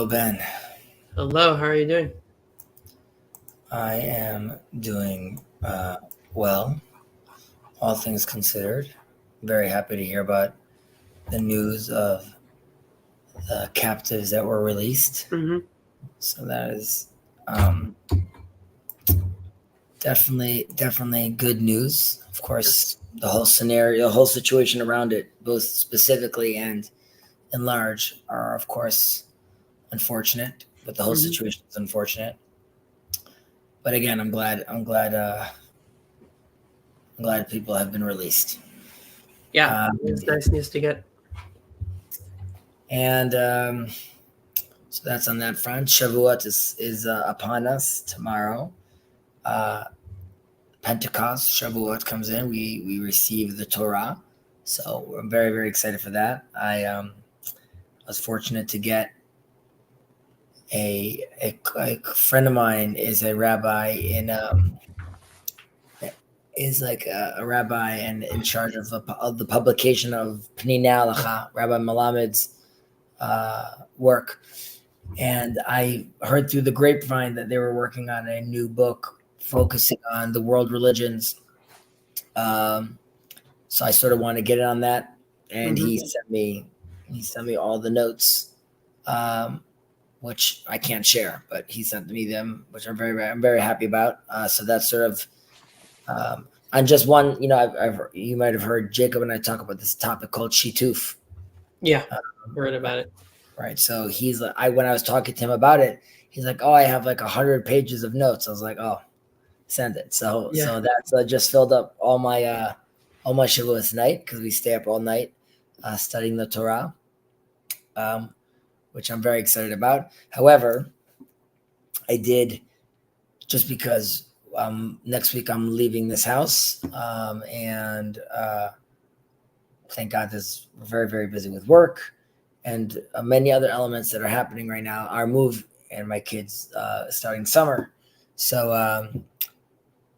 Hello, Ben. Hello, how are you doing? I am doing well, all things considered. Very happy to hear about the news of the captives that were released. Mm-hmm. So that is um, definitely good news. Of course, the whole scenario, the whole situation around it, both specifically and in large, are of course unfortunate. But the whole Mm-hmm. situation is unfortunate. But again, I'm glad people have been released. Yeah, Um, it's nice news to get. and so that's on that front. Shavuot is upon us tomorrow. Uh, Pentecost, Shavuot comes in. We receive the Torah, so I'm very excited for that. I was fortunate to get a friend of mine is a rabbi is like a rabbi and in charge of the publication of Pnei Halacha, Rabbi Malamed's work. And I heard through the grapevine that they were working on a new book focusing on the world religions. So I sort of want to get it on that. And Mm-hmm. he sent me all the notes, which I can't share, but he sent me them, which I'm very happy about. So that's sort of on just one. You might have heard Jacob and I talk about this topic called shituf. Yeah, heard about it. Right. So he's like, when I was talking to him about it, he's like, "Oh, I have like 100 pages of notes." I was like, "Oh, send it." So Yeah. that's just filled up all my Shavuos night because we stay up all night studying the Torah, which I'm very excited about. However, I did just because next week I'm leaving this house, and thank God this very busy with work and many other elements that are happening right now. Our move and my kids starting summer. So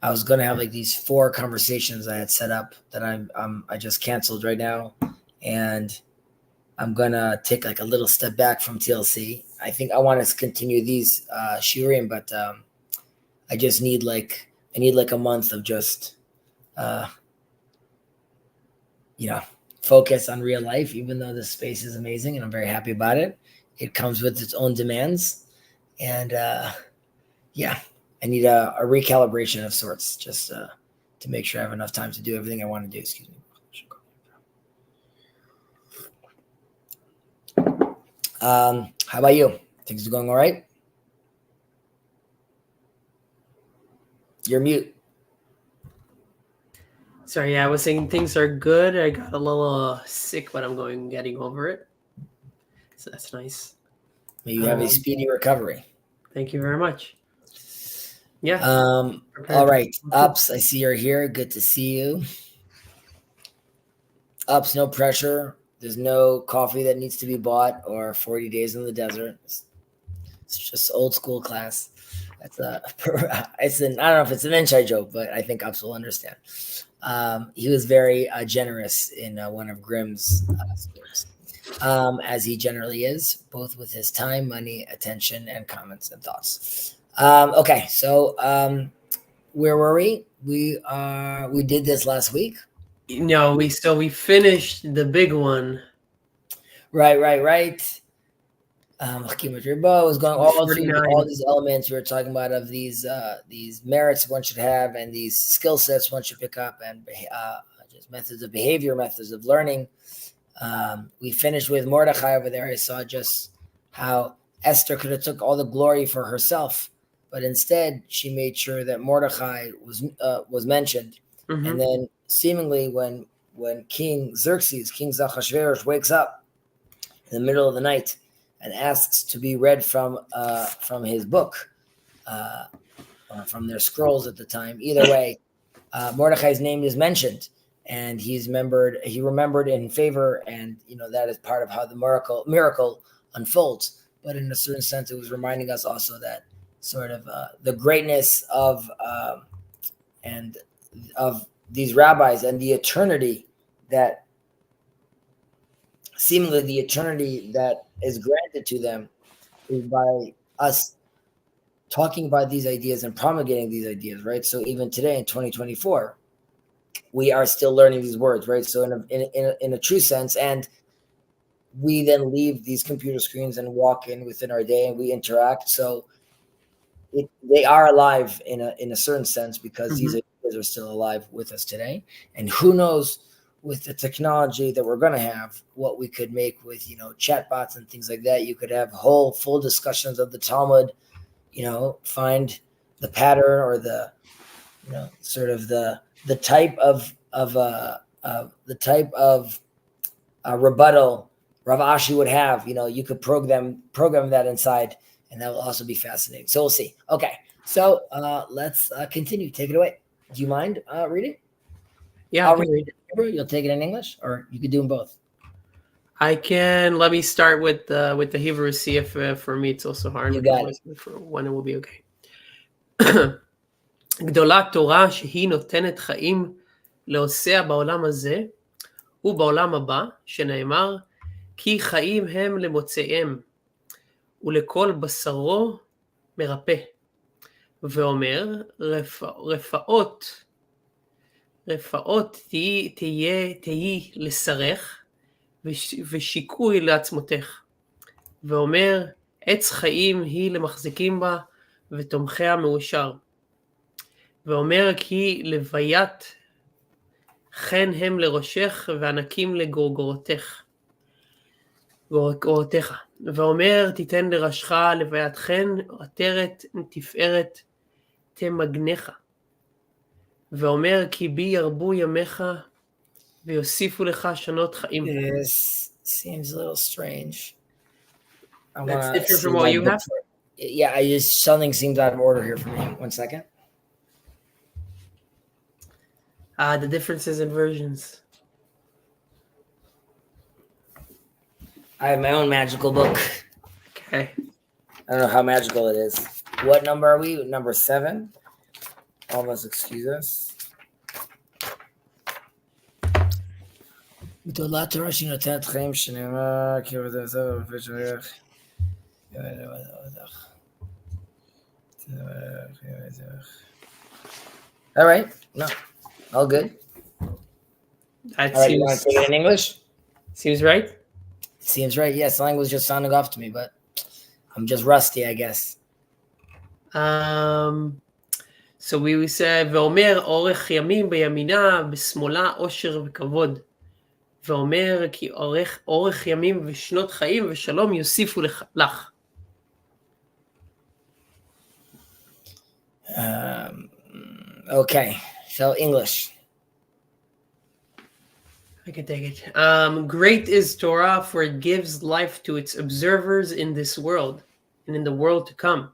I was going to have like these 4 conversations I had set up that I just canceled right now, and I'm gonna take like a little step back from TLC. I think I want to continue these shiurim, but I just need like a month of just uh, focus on real life. Even though this space is amazing and I'm very happy about it, it comes with its own demands, and yeah, I need a recalibration of sorts just to make sure I have enough time to do everything I want to do. Excuse me. How about you? Things are going all right? You're mute. Sorry, yeah, I was saying things are good. I got a little sick, but I'm getting over it. So that's nice. May you have a speedy recovery. Thank you very much. Yeah. All right. Ups, I see you're here. Good to see you. Ups, no pressure. There's no coffee that needs to be bought or 40 days in the desert. It's just old school class. That's I don't know if it's an inside joke, but I think Ups will understand. He was very generous in one of Grimm's schemes, as he generally is, both with his time, money, attention, and comments and thoughts. Okay, so where were we? We did this last week. No, we finished the big one. Right. Was going all through all these elements we were talking about of these merits one should have and these skill sets one should pick up and just methods of behavior, methods of learning. We finished with Mordechai over there. I saw just how Esther could have took all the glory for herself, but instead she made sure that Mordechai was mentioned. Mm-hmm. And then seemingly when King Achashverosh wakes up in the middle of the night and asks to be read from his book, or from their scrolls at the time. Either way, Mordechai's name is mentioned, and he remembered in favor, and that is part of how the miracle unfolds. But in a certain sense, it was reminding us also that sort of the greatness of these rabbis and the eternity that seemingly the eternity that is granted to them is by us talking about these ideas and promulgating these ideas, right? So even today in 2024, we are still learning these words, right? So in a true sense, and we then leave these computer screens and walk in within our day and we interact. So they are alive in a certain sense because these ideas are still alive with us today. And who knows, with the technology that we're going to have, what we could make with, chatbots and things like that. You could have full discussions of the Talmud, find the pattern or the, sort of the type of rebuttal Rav Ashi would have. You could program that inside, and that will also be fascinating. So we'll see. Okay, so let's continue. Take it away. Do you mind reading? Yeah, I can read it. You'll take it in English, or you could do them both. I can. Let me start with the Hebrew. See if for me it's also hard. You got it. For one, it will be okay. גדולה תורה שהיא נותנת חיים לעושיה בעולם הזה ובעולם הבא, שנאמר, כי חיים הם למוצאיהם, ולכל בשרו מרפא. ואומר, רפאות תהי לשרך, ושיקוי לעצמותך. ואומר, עץ חיים היא למחזיקים בה, ותומכיה מאושר. ואומר, כי לוויית חן הם לראשך, וענקים לגורגורותיך. ואומר, תיתן לראשך לוויית חן, עטרת תפארת תמגנך. ואומר, כי בי ירבו ימיך, ויוסיפו לך שנות חיים. This seems a little strange. That's different from what you have? Yeah, something seems out of order here for me. 1 second. The differences in versions. I have my own magical book. Okay. I don't know how magical it is. What number are we? Number 7. Almost excuse us. גדולה תורה שהיא נותנת חיים שנאמר כי עבודה זו בפש ערך. All right. No. All good. That All right, you want to take it in English? Seems right? Seems right. Yes, the language just sounding off to me, but I'm just rusty, I guess. So we said, ואומר אורך ימים בימינה, בשמאלה עושר וכבוד. ואומר כי אורך ימים ושנות חיים ושלום יוסיפו לך. Okay, so English. I can take it. Great is Torah, for it gives life to its observers in this world and in the world to come.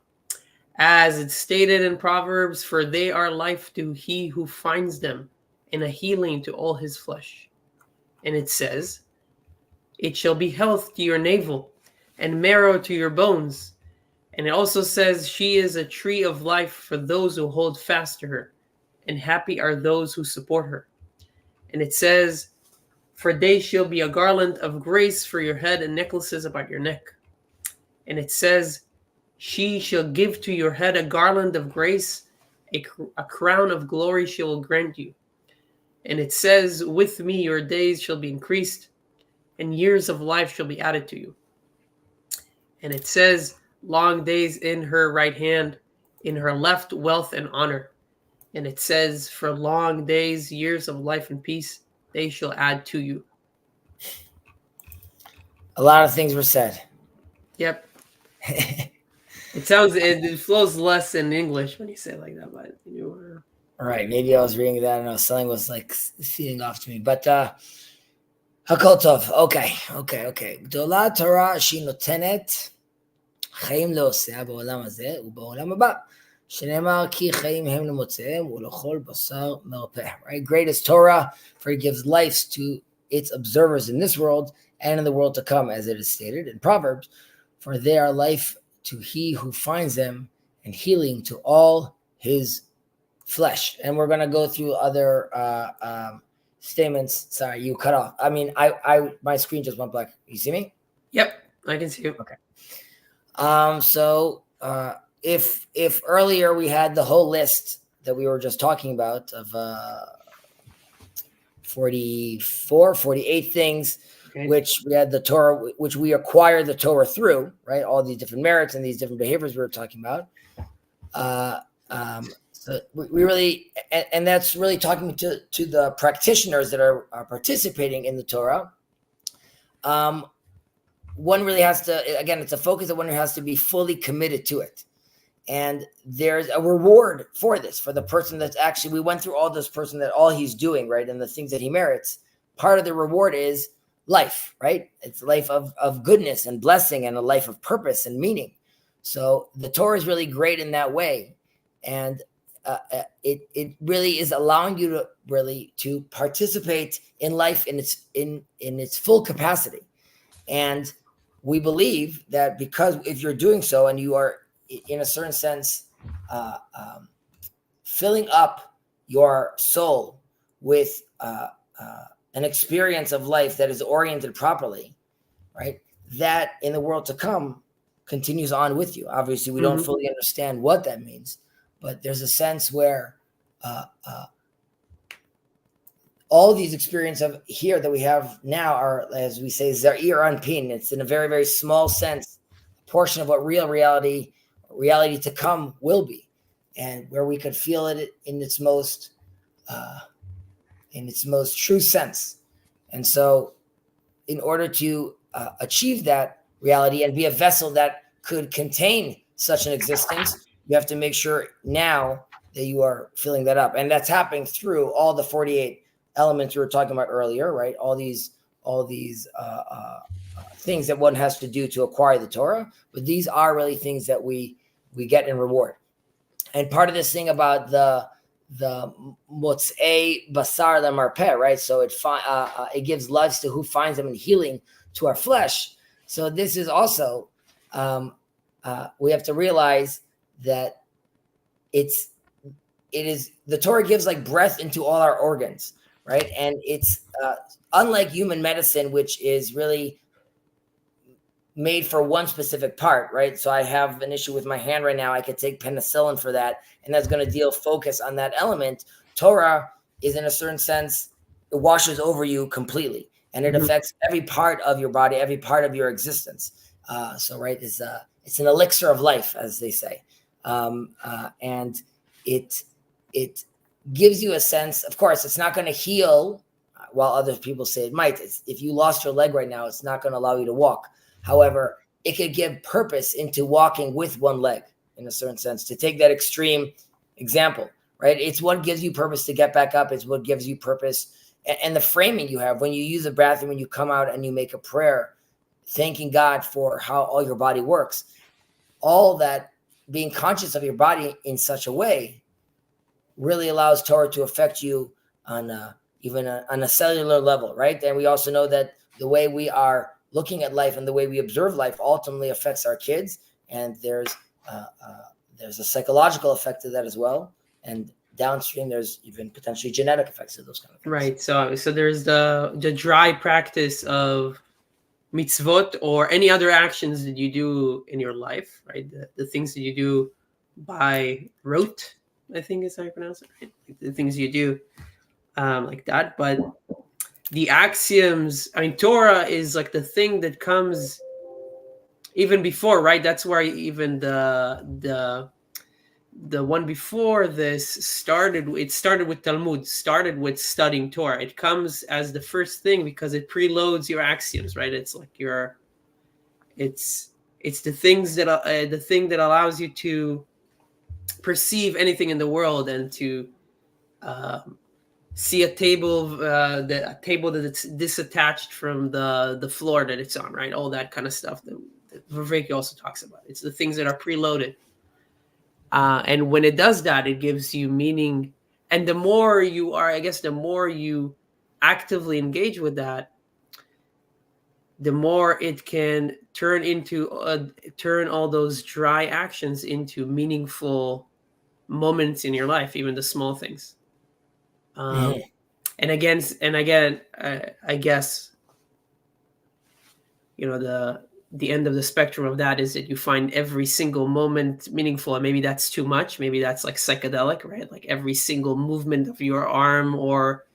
As it's stated in Proverbs, for they are life to he who finds them, and a healing to all his flesh. And it says, it shall be health to your navel, and marrow to your bones. And it also says, she is a tree of life for those who hold fast to her, and happy are those who support her. And it says, for they shall be a garland of grace for your head and necklaces about your neck. And it says, she shall give to your head a garland of grace, a crown of glory she will grant you. And it says, with me your days shall be increased, and years of life shall be added to you. And it says, long days in her right hand, in her left wealth and honor. And it says, for long days, years of life and peace, they shall add to you. A lot of things were said. Yep. It flows less in English when you say it like that, but All right, maybe I was reading that. I don't know. Something was like feeding off to me, but Hakol Tov. Okay. גדולה תורה שהיא נותנת חיים לעושיה בעולם הזה ובעולם הבא. שנאמר כי חיים הם למוצאיהם ולכל בשר מרפא. Right? Great is Torah, for it gives life to its observers in this world and in the world to come, as it is stated in Proverbs. For they are life to he who finds them and healing to all his flesh. And we're going to go through other statements. Sorry, you cut off. I mean, my screen just went black. You see me? Yep, I can see you. Okay. So if earlier we had the whole list that we were just talking about of 48 things, Okay. which we had the Torah, which we acquired the Torah through, right? All these different merits and these different behaviors we were talking about. So we really, and that's really talking to the practitioners that are participating in the Torah. One really has to, again, it's a focus that one has to be fully committed to it. And there's a reward for this, for the person that's actually, we went through all this person that all he's doing, right? And the things that he merits. Part of the reward is life, right? It's a life of goodness and blessing and a life of purpose and meaning. So the Torah is really great in that way. And it really is allowing you to really to participate in life in its full capacity. And we believe that because if you're doing so and you are in a certain sense filling up your soul with an experience of life that is oriented properly, right, that in the world to come continues on with you. Obviously, we don't fully understand what that means, but there's a sense where all these experiences of here that we have now are, as we say, za'ir anpin. It's in a very, very small sense, a portion of what real reality to come will be, and where we could feel it in its most true sense. And so in order to achieve that reality and be a vessel that could contain such an existence, you have to make sure now that you are filling that up. And that's happening through all the 48 elements we were talking about earlier, right? All these things that one has to do to acquire the Torah, but these are really things that we get in reward. And part of this thing about the motzei basar lemarpeh, right? So it gives lives to who finds them, and healing to our flesh. So this is also we have to realize that it is the Torah gives like breath into all our organs, right? And it's unlike human medicine, which is really made for one specific part, right? So I have an issue with my hand right now. I could take penicillin for that, and that's going to focus on that element. Torah is, in a certain sense, it washes over you completely, and it affects every part of your body, every part of your existence. So, right, it's an elixir of life, as they say, and it gives you a sense. Of course, it's not going to heal, while other people say it might. If you lost your leg right now, it's not going to allow you to walk. However, it could give purpose into walking with one leg, in a certain sense, to take that extreme example, right? It's what gives you purpose to get back up. It's what gives you purpose. And the framing you have when you use the bathroom, when you come out and you make a prayer, thanking God for how all your body works, all that, being conscious of your body in such a way really allows Torah to affect you on even on a cellular level, right? And we also know that the way we are looking at life and the way we observe life ultimately affects our kids, and there's a psychological effect to that as well, and downstream there's even potentially genetic effects of those kind of things. Right. So there's the dry practice of mitzvot or any other actions that you do in your life, right? The things that you do by rote, I think is how you pronounce it, right? Like the things you do like that. But the axioms, I mean, Torah is like the thing that comes even before, right? That's where even the one before this started. It started with Talmud, started with studying Torah. It comes as the first thing because it preloads your axioms, right? It's like it's the things that the thing that allows you to perceive anything in the world and to see a table that's disattached from the floor that it's on, right? All that kind of stuff that Vivek also talks about. It's the things that are preloaded. And when it does that, it gives you meaning. And the more you are, I guess, the more you actively engage with that, the more it can turn all those dry actions into meaningful moments in your life, even the small things. And again, I guess, you know, the end of the spectrum of that is that you find every single moment meaningful, and maybe that's too much. Maybe that's like psychedelic, right? Like every single movement of your arm or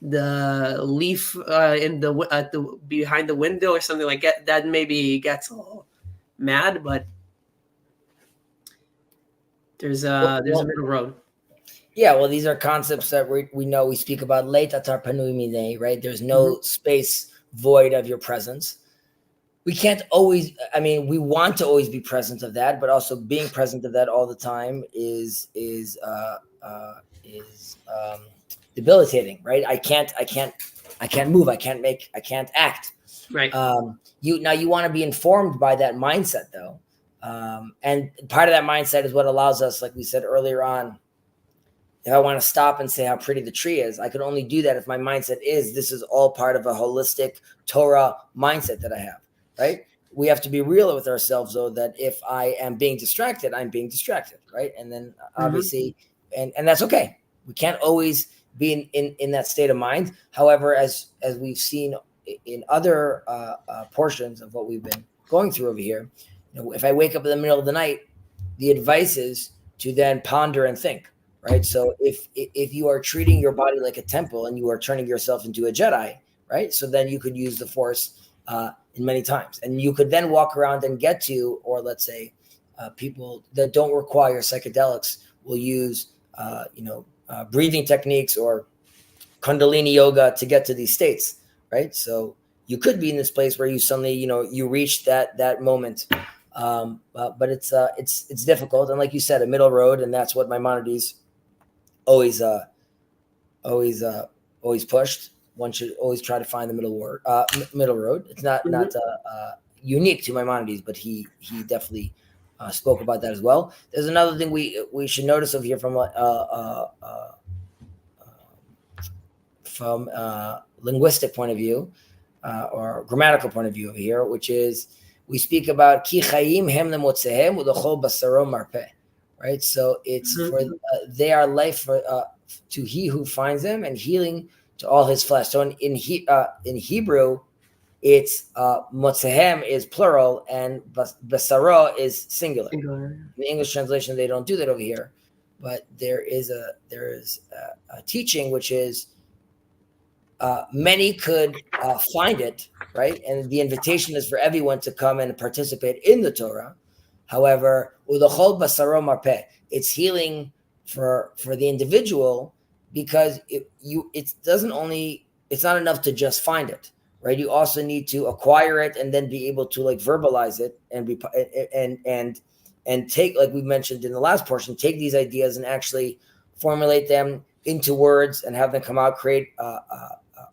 the leaf in the behind the window or something like that. That maybe gets all mad, but there's a middle road. Yeah, well, these are concepts that we know we speak about late atar panui minei, right? There's no space void of your presence. We can't always, I mean, we want to always be present of that, but also being present of that all the time is debilitating, right? I can't move, I can't act. Right. You want to be informed by that mindset though. And part of that mindset is what allows us, like we said earlier on, if I want to stop and say how pretty the tree is, I can only do that if my mindset is this is all part of a holistic Torah mindset that I have, right? We have to be real with ourselves, though, that if I am being distracted, I'm being distracted, right? And then obviously, and that's okay. We can't always be in that state of mind. However, as we've seen in other portions of what we've been going through over here, if I wake up in the middle of the night, the advice is to then ponder and think. Right. So if you are treating your body like a temple and you are turning yourself into a Jedi, right? So then you could use the Force in many times, and you could then walk around and get to, or let's say, people that don't require psychedelics will use, breathing techniques or Kundalini yoga to get to these states, right? So you could be in this place where you suddenly, you reach that moment, but it's difficult, and like you said, a middle road, and that's what Maimonides always pushed. One should always try to find the middle road. It's not unique to Maimonides, but he definitely spoke about that as well. There's another thing we should notice over here from linguistic point of view or grammatical point of view over here, which is we speak about ki chayim hem lemotzehem udachol basaro marpeh. Right, so it's for they are life for to he who finds them, and healing to all his flesh. So in Hebrew, it's motzehem is plural and basaro is singular. In the English translation, they don't do that over here, but there is a teaching which is many could find it, right, and the invitation is for everyone to come and participate in the Torah. However, udachol basaro marpeh, it's healing for the individual, because it's not enough to just find it, right? You also need to acquire it and then be able to like verbalize it and take, like we mentioned in the last portion, take these ideas and actually formulate them into words and have them come out, create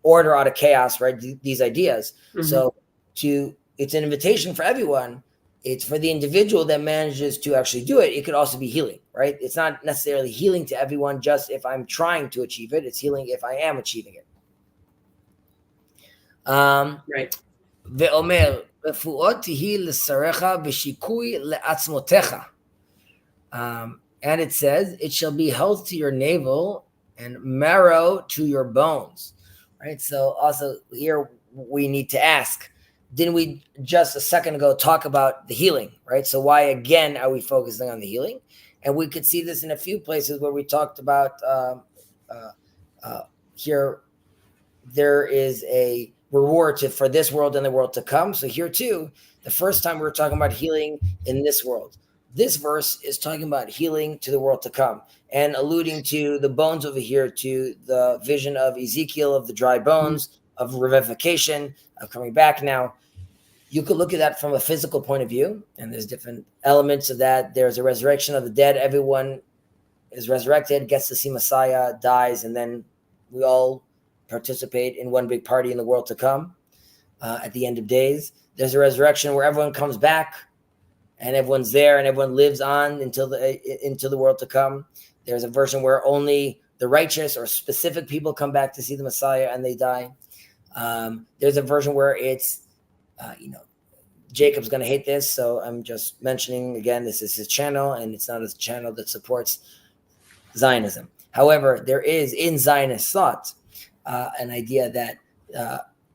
order out of chaos, right? These ideas. So it's an invitation for everyone. It's for the individual that manages to actually do it. It could also be healing, right? It's not necessarily healing to everyone just if I'm trying to achieve it. It's healing if I am achieving it. Right. Ve'omer refuot tihi l'sarecha b'shikui le'atzmotecha. And it says, it shall be health to your navel and marrow to your bones, right? So also here we need to ask, didn't we just a second ago talk about the healing, right? So why again are we focusing on the healing? And we could see this in a few places where we talked about here there is a reward for this world and the world to come. So here too, the first time we were talking about healing in this world. This verse is talking about healing to the world to come and alluding to the bones over here, to the vision of Ezekiel, of the dry bones, of revivification, of coming back. Now, you could look at that from a physical point of view, and there's different elements of that. There's a resurrection of the dead. Everyone is resurrected, gets to see Messiah, dies, and then we all participate in one big party in the world to come at the end of days. There's a resurrection where everyone comes back, and everyone's there, and everyone lives on into the world to come. There's a version where only the righteous or specific people come back to see the Messiah and they die. There's a version where it's, Jacob's going to hate this, so I'm just mentioning again, this is his channel, and it's not a channel that supports Zionism. However, there is in Zionist thought an idea that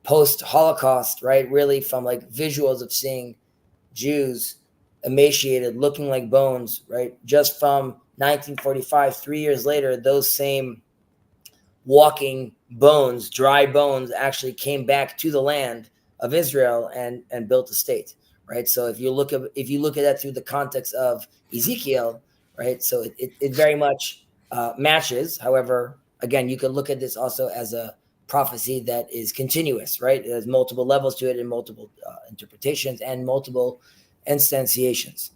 post-Holocaust, right, really from like visuals of seeing Jews, emaciated, looking like bones, right? Just from 1945, 3 years later, those same walking bones, dry bones, actually came back to the land of Israel and built a state, right? So if you look at that through the context of Ezekiel, right? So it very much matches. However, again, you could look at this also as a prophecy that is continuous, right? There's multiple levels to it and multiple interpretations and multiple instantiations.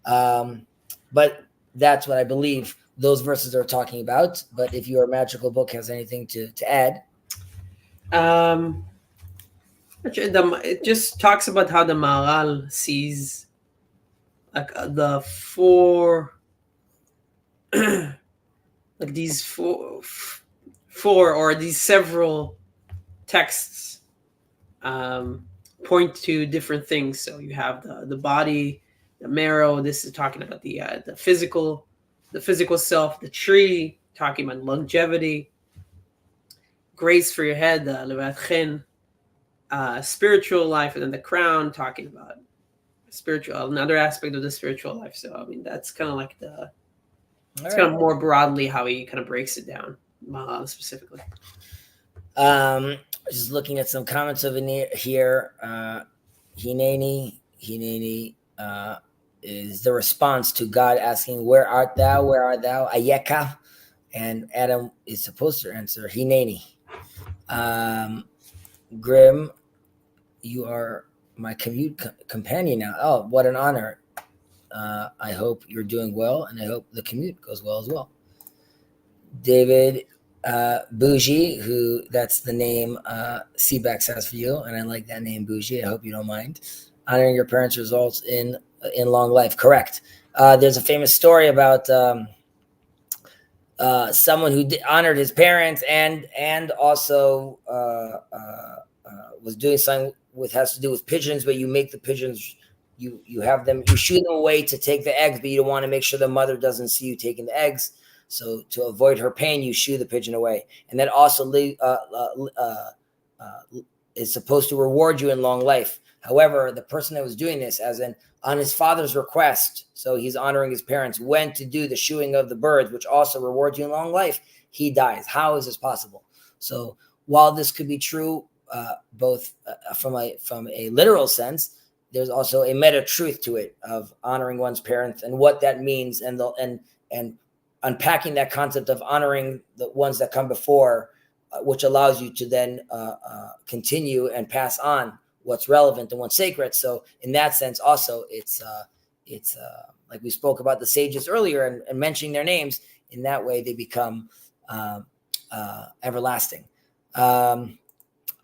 But that's what I believe those verses are talking about. But if your magical book has anything to add. It just talks about how the Maharal sees like the four like these four or these several texts point to different things. So you have the body, the marrow. This is talking about the physical self. The tree, talking about longevity. Grace for your head, the levatchen. Spiritual life, and then the crown, talking about spiritual, another aspect of the spiritual life. So I mean, that's kind of like it's kind of more broadly how he kind of breaks it down, specifically. Just looking at some comments over here. Hineni is the response to God asking, "Where art thou? Where art thou?" Ayeka, and Adam is supposed to answer, "Hineni." Grim, you are my commute companion now. Oh, what an honor. I hope you're doing well, and I hope the commute goes well as well. David Bougie, who that's the name Seabax has for you, and I like that name, Bougie. I hope you don't mind. Honoring your parents results in long life. Correct. There's a famous story about someone who honored his parents and also was doing something has to do with pigeons, where you make the pigeons, you shoo them away to take the eggs, but you don't want to make sure the mother doesn't see you taking the eggs. So to avoid her pain, you shoo the pigeon away, and that also is supposed to reward you in long life. However, the person that was doing this, as in on his father's request, so he's honoring his parents, went to do the shooing of the birds, which also rewards you in long life. He dies. How is this possible? So while this could be true, both from a literal sense, there's also a meta truth to it of honoring one's parents and what that means, and unpacking that concept of honoring the ones that come before, which allows you to then continue and pass on what's relevant and what's sacred. So in that sense, also it's like we spoke about the sages earlier and mentioning their names. In that way, they become everlasting.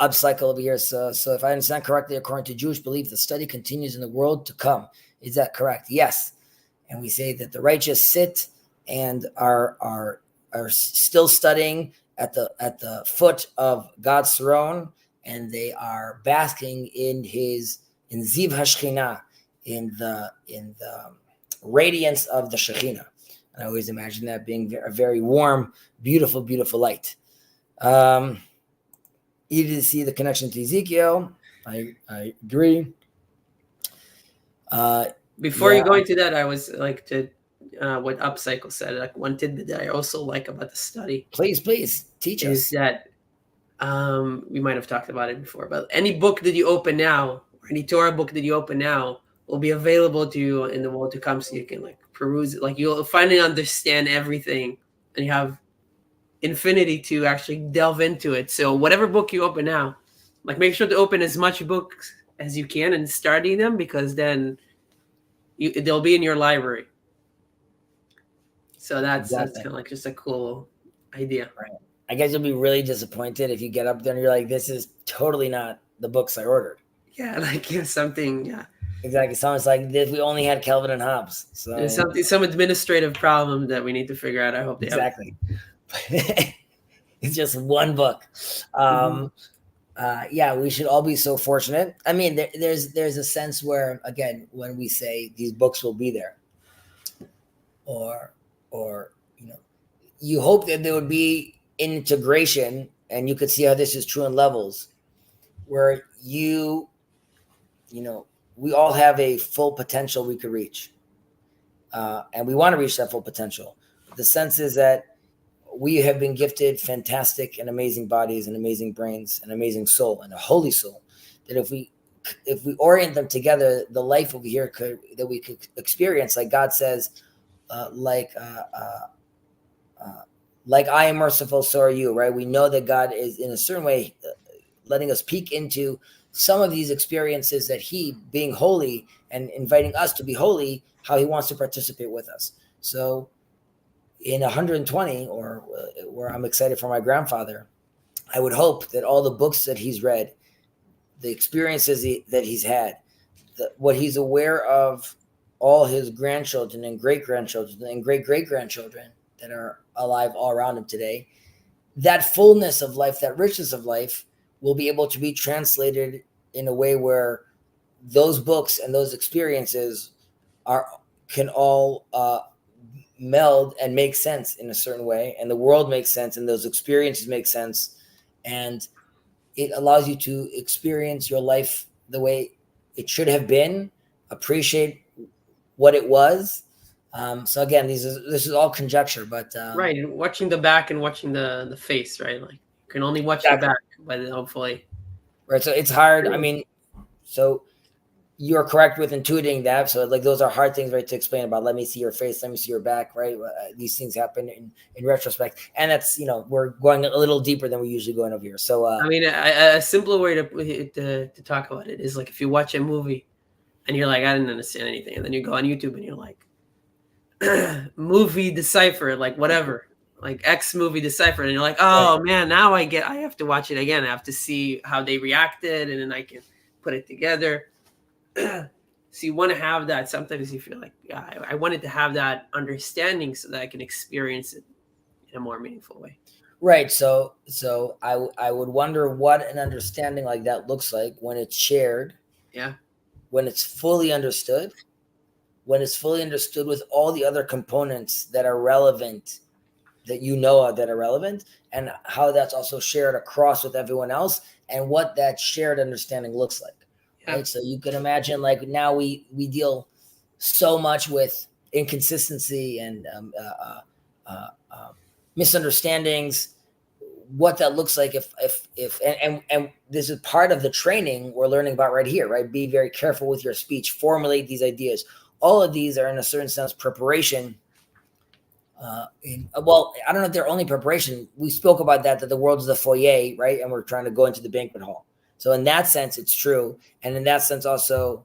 Upcycle over here. So if I understand correctly, according to Jewish belief, the study continues in the world to come. Is that correct? Yes. And we say that the righteous sit and are still studying at the foot of God's throne, and they are basking in Ziv HaShekhinah, in the radiance of the Shekhinah. And I always imagine that being a very warm, beautiful, beautiful light. Easy to see the connection to Ezekiel. I agree. Before you go into that, I was like to what Upcycle said. Like one tidbit that I also like about the study. Please teach us. Is that we might have talked about it before, but any book that you open now, or any Torah book that you open now, will be available to you in the world to come, so you can like peruse it. Like you'll finally understand everything, and you have infinity to actually delve into it. So whatever book you open now, like make sure to open as much books as you can and study them, because then they'll be in your library. So that's kind of like just a cool idea. Right. I guess you'll be really disappointed if you get up there and you're like, this is totally not the books I ordered. Yeah, like something, yeah. Exactly. Sounds like this, we only had Calvin and Hobbes. So there's some administrative problem that we need to figure out. I hope they exactly. It's just one book. Yeah, we should all be so fortunate. I mean, there's a sense where, again, when we say these books will be there, or you hope that there would be integration, and you could see how this is true in levels, where we all have a full potential we could reach. And we want to reach that full potential. The sense is that we have been gifted fantastic and amazing bodies and amazing brains and amazing soul and a holy soul, that if we orient them together, the life over here that we could experience, like God says, like I am merciful, so are you, right? We know that God is in a certain way letting us peek into some of these experiences that he, being holy and inviting us to be holy, how he wants to participate with us. So in 120, or where I'm excited for my grandfather, I would hope that all the books that he's read, the experiences that he's had, what he's aware of, all his grandchildren and great-grandchildren and great-great-grandchildren that are alive all around him today, that fullness of life, that richness of life will be able to be translated in a way where those books and those experiences can all meld and make sense in a certain way, and the world makes sense, and those experiences make sense, and it allows you to experience your life the way it should have been, appreciate what it was. So again, this is all conjecture, but right, watching the back and watching the face, right? Like you can only watch exactly the back, but hopefully, right. So it's hard. I mean, so you're correct with intuiting that. So like those are hard things, right, to explain about. Let me see your face. Let me see your back. Right. These things happen in retrospect, and that's, we're going a little deeper than we usually go in over here. So I mean, a simpler way to talk about it is like if you watch a movie and you're like, I didn't understand anything, and then you go on YouTube and you're like, movie decipher, like whatever, like X movie decipher, and you're like, oh man, now I have to watch it again. I have to see how they reacted, and then I can put it together. So you want to have that. Sometimes you feel like, yeah, I wanted to have that understanding so that I can experience it in a more meaningful way. Right. So I would wonder what an understanding like that looks like when it's shared. Yeah. When it's fully understood. When it's fully understood with all the other components that are relevant, that that are relevant, and how that's also shared across with everyone else, and what that shared understanding looks like. Right. So you could imagine, like, now we deal so much with inconsistency and misunderstandings. What that looks like if and this is part of the training we're learning about right here, right? Be very careful with your speech, formulate these ideas. All of these are in a certain sense preparation. Well, I don't know if they're only preparation. We spoke about that the world is the foyer, right? And we're trying to go into the banquet hall. So in that sense, it's true. And in that sense, also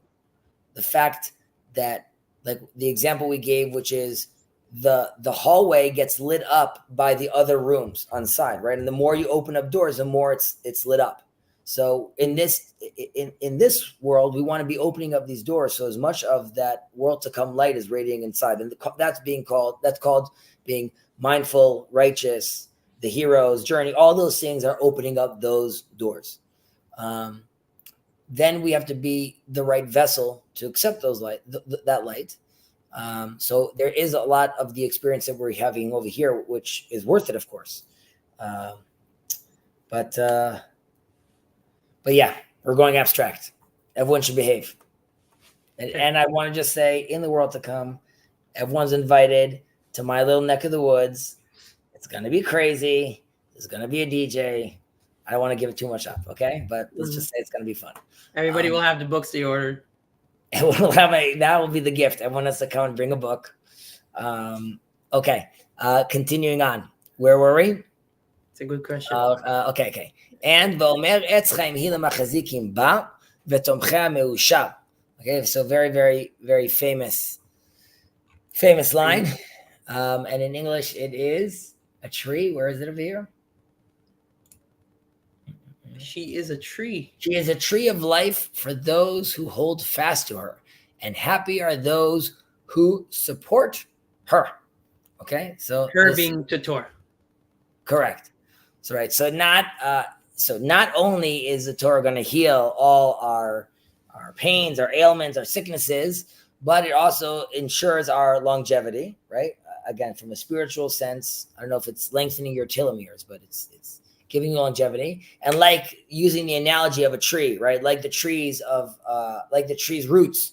the fact that, like the example we gave, which is the hallway gets lit up by the other rooms on the side, right? And the more you open up doors, the more it's lit up. So in this world, we want to be opening up these doors, so as much of that world to come light is radiating inside, and that's called being mindful, righteous, the hero's journey. All those things are opening up those doors. Then we have to be the right vessel to accept those that light. So there is a lot of the experience that we're having over here, which is worth it, of course. But yeah, we're going abstract. Everyone should behave. And I want to just say, in the world to come, everyone's invited to my little neck of the woods. It's going to be crazy. There's going to be a DJ. I don't want to give it too much up, okay? But let's just say it's going to be fun. Everybody will have the books they ordered. And that will be the gift. Everyone has to come and bring a book. Okay. Continuing on. Where were we? It's a good question. Okay. And ואומר עץ חיים היא למחזיקים בה ותומכיה מאושר. Okay, so very, very, very famous line. And in English, it is a tree. Where is it over here? She is a tree. She is a tree of life for those who hold fast to her, and happy are those who support her. Okay, so her being Torah. Correct. So right. So not only is the Torah going to heal all our pains, our ailments, our sicknesses, but it also ensures our longevity. Right. Again, from a spiritual sense, I don't know if it's lengthening your telomeres, but giving you longevity. And like using the analogy of a tree, right? Like the tree's roots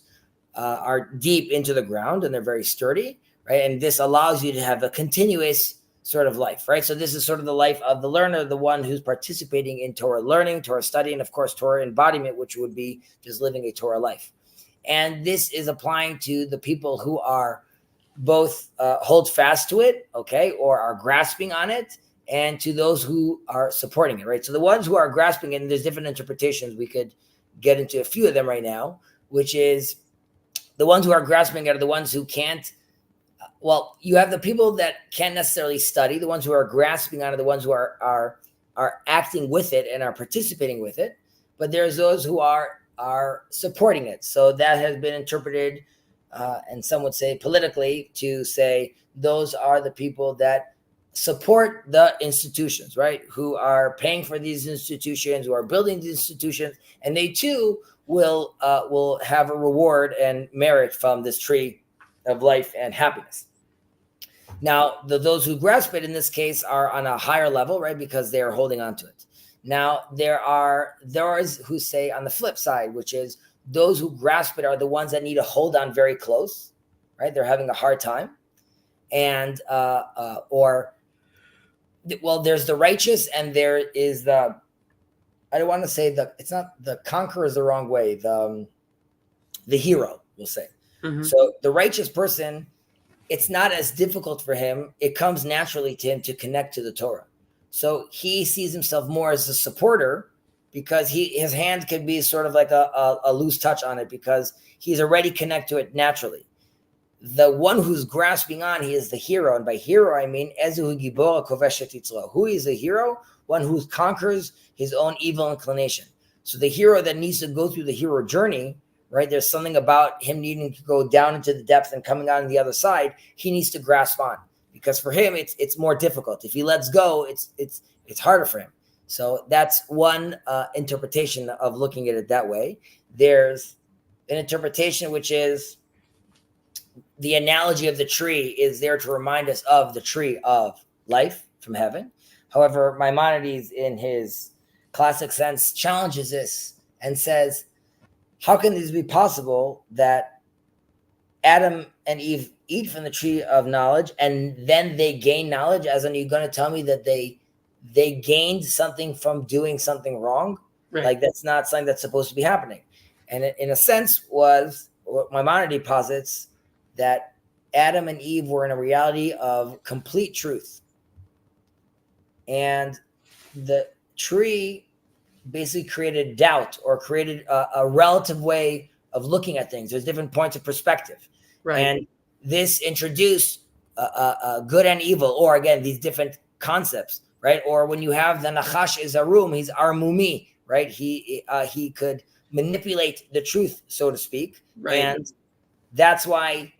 are deep into the ground and they're very sturdy, right? And this allows you to have a continuous sort of life, right? So this is sort of the life of the learner, the one who's participating in Torah learning, Torah study, and of course, Torah embodiment, which would be just living a Torah life. And this is applying to the people who are both hold fast to it, okay, or are grasping on it, and to those who are supporting it, right? So the ones who are grasping it, and there's different interpretations. We could get into a few of them right now, which is the ones who are grasping it are the ones who can't. Well, you have the people that can't necessarily study. The ones who are grasping on it, the ones who are acting with it and are participating with it. But there's those who are supporting it. So that has been interpreted, and some would say politically, to say those are the people that support the institutions, right? Who are paying for these institutions, who are building these institutions, and they too will have a reward and merit from this tree of life and happiness. Now, those who grasp it in this case are on a higher level, right? Because they are holding on to it. Now, there are those who say on the flip side, which is those who grasp it are the ones that need to hold on very close, right? They're having a hard time. And, there's the righteous and there is I don't want to say it's not the conqueror is the wrong way. The hero, we'll say. Mm-hmm. So the righteous person, it's not as difficult for him. It comes naturally to him to connect to the Torah. So he sees himself more as a supporter because his hand could be sort of like a loose touch on it because he's already connected to it naturally. The one who's grasping on, he is the hero. And by hero, I mean, Ezu Gibor Koveshet Yitzro. Who is a hero? One who conquers his own evil inclination. So the hero that needs to go through the hero journey, right? There's something about him needing to go down into the depth and coming out on the other side. He needs to grasp on because for him, it's more difficult. If he lets go, it's harder for him. So that's one interpretation of looking at it that way. There's an interpretation which is the analogy of the tree is there to remind us of the tree of life from heaven. However, Maimonides, in his classic sense, challenges this and says, how can this be possible that Adam and Eve eat from the tree of knowledge and then they gain knowledge? As in, you're going to tell me that they gained something from doing something wrong? Right. Like that's not something that's supposed to be happening. And it, in a sense, was what Maimonides posits that Adam and Eve were in a reality of complete truth. And the tree basically created doubt or created a relative way of looking at things. There's different points of perspective. Right. And this introduced good and evil, or again, these different concepts, right? Or when you have the Nachash is Arum, he's Armumi, right? He could manipulate the truth, so to speak. Right. And that's why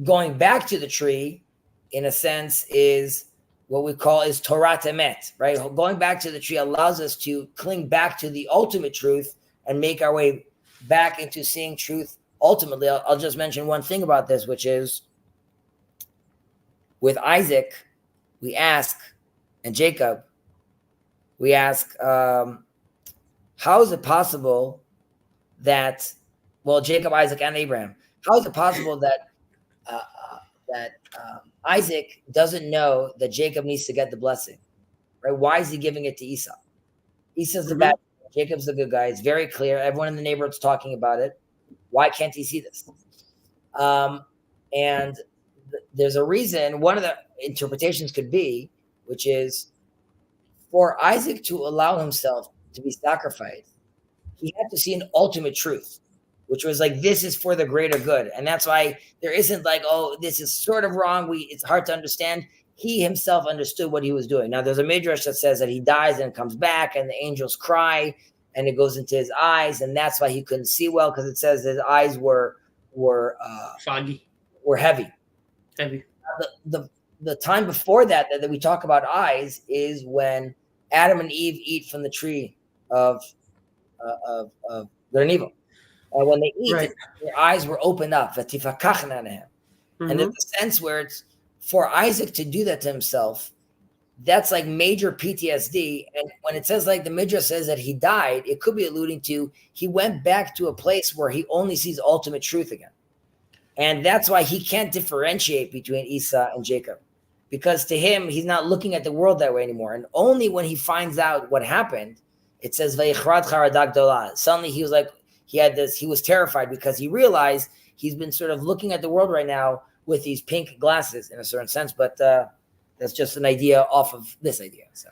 going back to the tree, in a sense, is what we call is Torah Emet, right? Going back to the tree allows us to cling back to the ultimate truth and make our way back into seeing truth. Ultimately, I'll just mention one thing about this, which is with Isaac, we ask, and Jacob, we ask, how is it possible that, well, Jacob, Isaac, and Abraham, how is it possible that Isaac doesn't know that Jacob needs to get the blessing, right? Why is he giving it to Esau? Esau's the bad guy. Jacob's the good guy. It's very clear. Everyone in the neighborhood's talking about it. Why can't he see this? And there's a reason. One of the interpretations could be, which is for Isaac to allow himself to be sacrificed, he had to see an ultimate truth, which was like, this is for the greater good. And that's why there isn't like, oh, this is sort of wrong. It's hard to understand. He himself understood what he was doing. Now, there's a midrash that says that he dies and comes back and the angels cry and it goes into his eyes. And that's why he couldn't see well, because it says his eyes were foggy, were heavy. The time before that we talk about eyes is when Adam and Eve eat from the tree of good and evil. And when they eat, right, their eyes were opened up. And there's a sense where it's for Isaac to do that to himself. that's like major PTSD. And when it says like the Midrash says that he died, it could be alluding to he went back to a place where he only sees ultimate truth again. And that's why he can't differentiate between Esau and Jacob, because to him, he's not looking at the world that way anymore. And only when he finds out what happened, it says, suddenly he was like, he was terrified because he realized he's been sort of looking at the world right now with these pink glasses in a certain sense. But that's just an idea off of this idea. So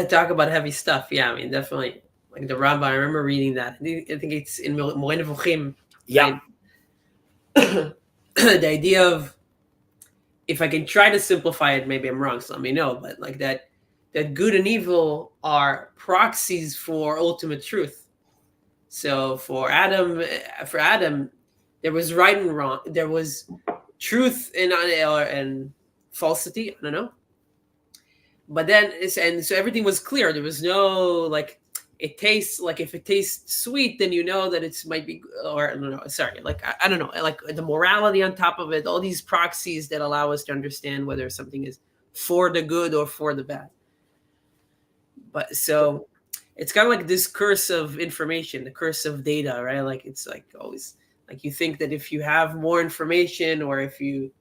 talk about heavy stuff. Yeah, I mean, definitely. Like the Rabbi, I remember reading that. I think it's in Moed Nevuchim. Yeah. The idea of, if I can try to simplify it, maybe I'm wrong, so let me know, but like that good and evil are proxies for ultimate truth. So for Adam, there was right and wrong. There was truth and falsity. I don't know. But then so everything was clear. There was no like, it tastes like, if it tastes sweet, then you know that it might be, or no, sorry, like I don't know, like the morality on top of it, all these proxies that allow us to understand whether something is for the good or for the bad. But so it's kind of like this curse of information, the curse of data, right? Like it's like always, like you think that if you have more information, or if you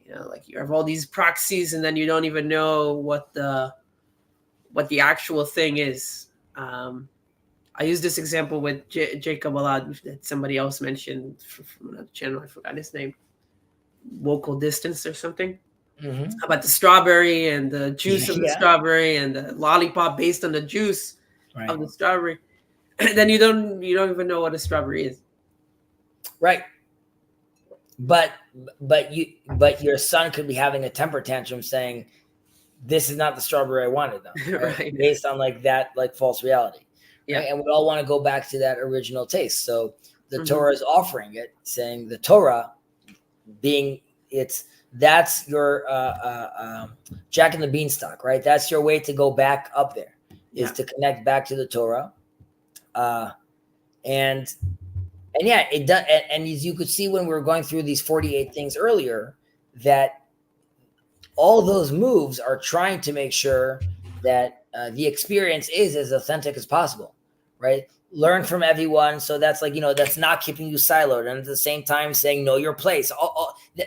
know, like you have all these proxies, and then you don't even know what the actual thing is. I used this example with Jacob a lot that somebody else mentioned from another channel. I forgot his name. Vocal distance or something. Mm-hmm. About the strawberry and the juice of the strawberry and the lollipop based on the juice of the strawberry. And then you don't even know what a strawberry is. Right. But your son could be having a temper tantrum saying, this is not the strawberry I wanted, though, right? Based on like that, like false reality. Yeah. Right? And we all want to go back to that original taste. So the Torah is offering it, saying the Torah being that's your Jack and the Beanstalk, right? That's your way to go back up there, is to connect back to the Torah. And yeah, it does. And as you could see when we were going through these 48 things earlier, that all those moves are trying to make sure that the experience is as authentic as possible, right? Learn from everyone. So that's like, that's not keeping you siloed. And at the same time saying, know your place.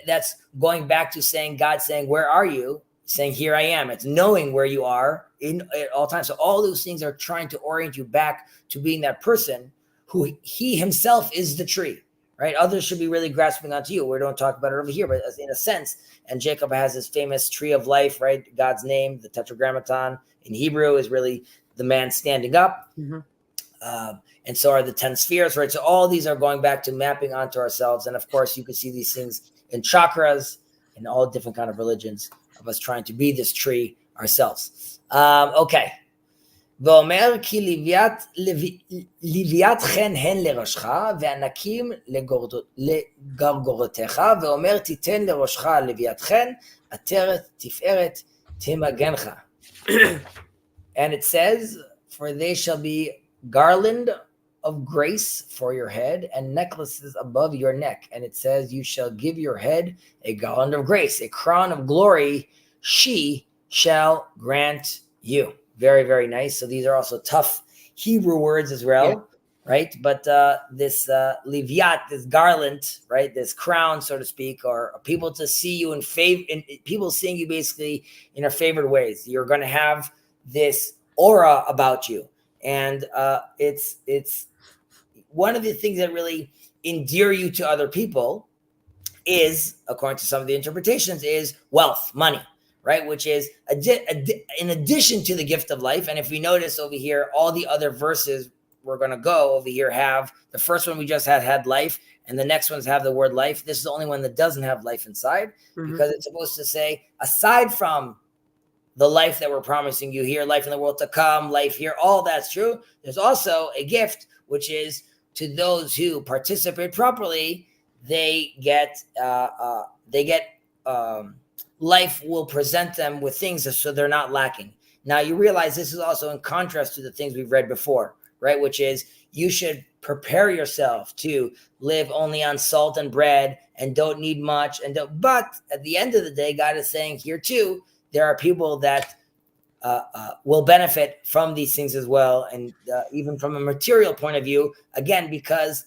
That's going back to saying, God saying, where are you? Saying, here I am. It's knowing where you are at all times. So all those things are trying to orient you back to being that person who he himself is the tree, right? Others should be really grasping onto you. We don't talk about it over here, but in a sense, and Jacob has his famous tree of life, right? God's name, the tetragrammaton in Hebrew is really the man standing up. Mm-hmm. And so are the 10 spheres, right? So all these are going back to mapping onto ourselves. And of course, you can see these things in chakras, in all different kind of religions of us trying to be this tree ourselves. Okay. ואומר כי לוויית חן הן לראשך, וענקים לגרגורותיך, ואומר תיתן לראשך לוויית חן, עטרת תפארת תמגנך. And it says, for they shall be garland of grace for your head and necklaces above your neck. And it says, you shall give your head a garland of grace, a crown of glory she shall grant you. Very, very nice. So these are also tough Hebrew words as well, right? But this livyat, this garland, right? This crown, so to speak, or people to see you in favor, people seeing you basically in a favored ways. You're going to have this aura about you, and it's one of the things that really endear you to other people is, according to some of the interpretations, is wealth, money. Right, which is in addition to the gift of life. And if we notice over here, all the other verses we're going to go over here have the first one we just had life, and the next ones have the word life. This is the only one that doesn't have life inside, because it's supposed to say, aside from the life that we're promising you here, life in the world to come, life here, all that's true. There's also a gift, which is to those who participate properly, they get life will present them with things so they're not lacking. Now you realize this is also in contrast to the things we've read before, right? Which is you should prepare yourself to live only on salt and bread and don't need much. But at the end of the day, God is saying here too, there are people that will benefit from these things as well. And even from a material point of view, again, because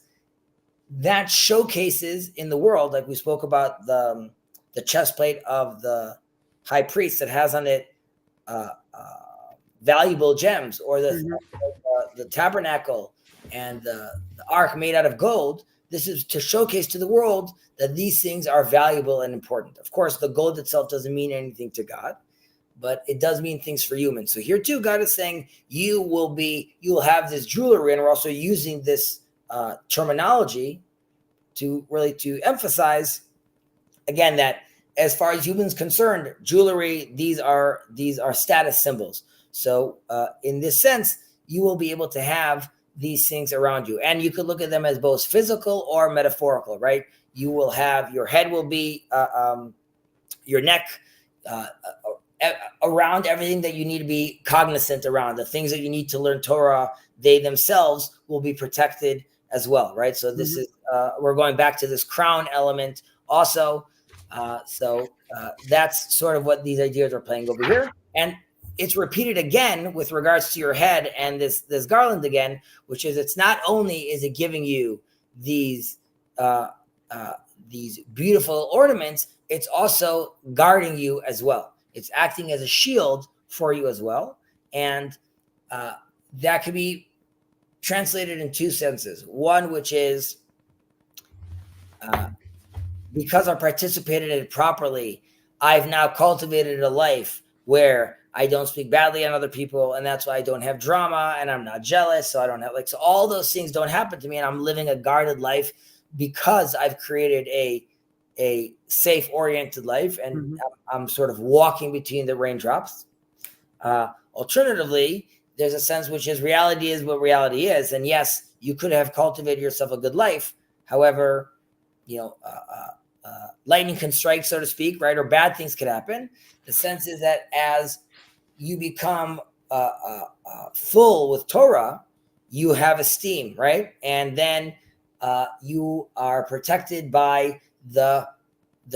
that showcases in the world, like we spoke about the chest plate of the high priest that has on it valuable gems, or the tabernacle and the ark made out of gold. This is to showcase to the world that these things are valuable and important. Of course, the gold itself doesn't mean anything to God, but it does mean things for humans. So here too, God is saying you will have this jewelry, and we're also using this terminology to emphasize again that as far as humans concerned, jewelry, these are status symbols. So in this sense, you will be able to have these things around you, and you could look at them as both physical or metaphorical, right? You will have, your head will be your neck, around everything that you need to be cognizant around, the things that you need to learn Torah, they themselves will be protected as well, right? So this is, we're going back to this crown element also. So that's sort of what these ideas are playing over here. And it's repeated again with regards to your head and this garland again, which is, it's not only is it giving you these beautiful ornaments, it's also guarding you as well. It's acting as a shield for you as well. And that could be translated in two senses. One, which is because I participated in it properly, I've now cultivated a life where I don't speak badly on other people, and that's why I don't have drama, and I'm not jealous, so I don't have so all those things don't happen to me, and I'm living a guarded life because I've created a safe, oriented life, and I'm sort of walking between the raindrops. Alternatively, there's a sense which is reality is what reality is, and yes, you could have cultivated yourself a good life. However, lightning can strike, so to speak, right? Or bad things could happen. The sense is that as you become full with Torah, you have esteem, right? And then you are protected by the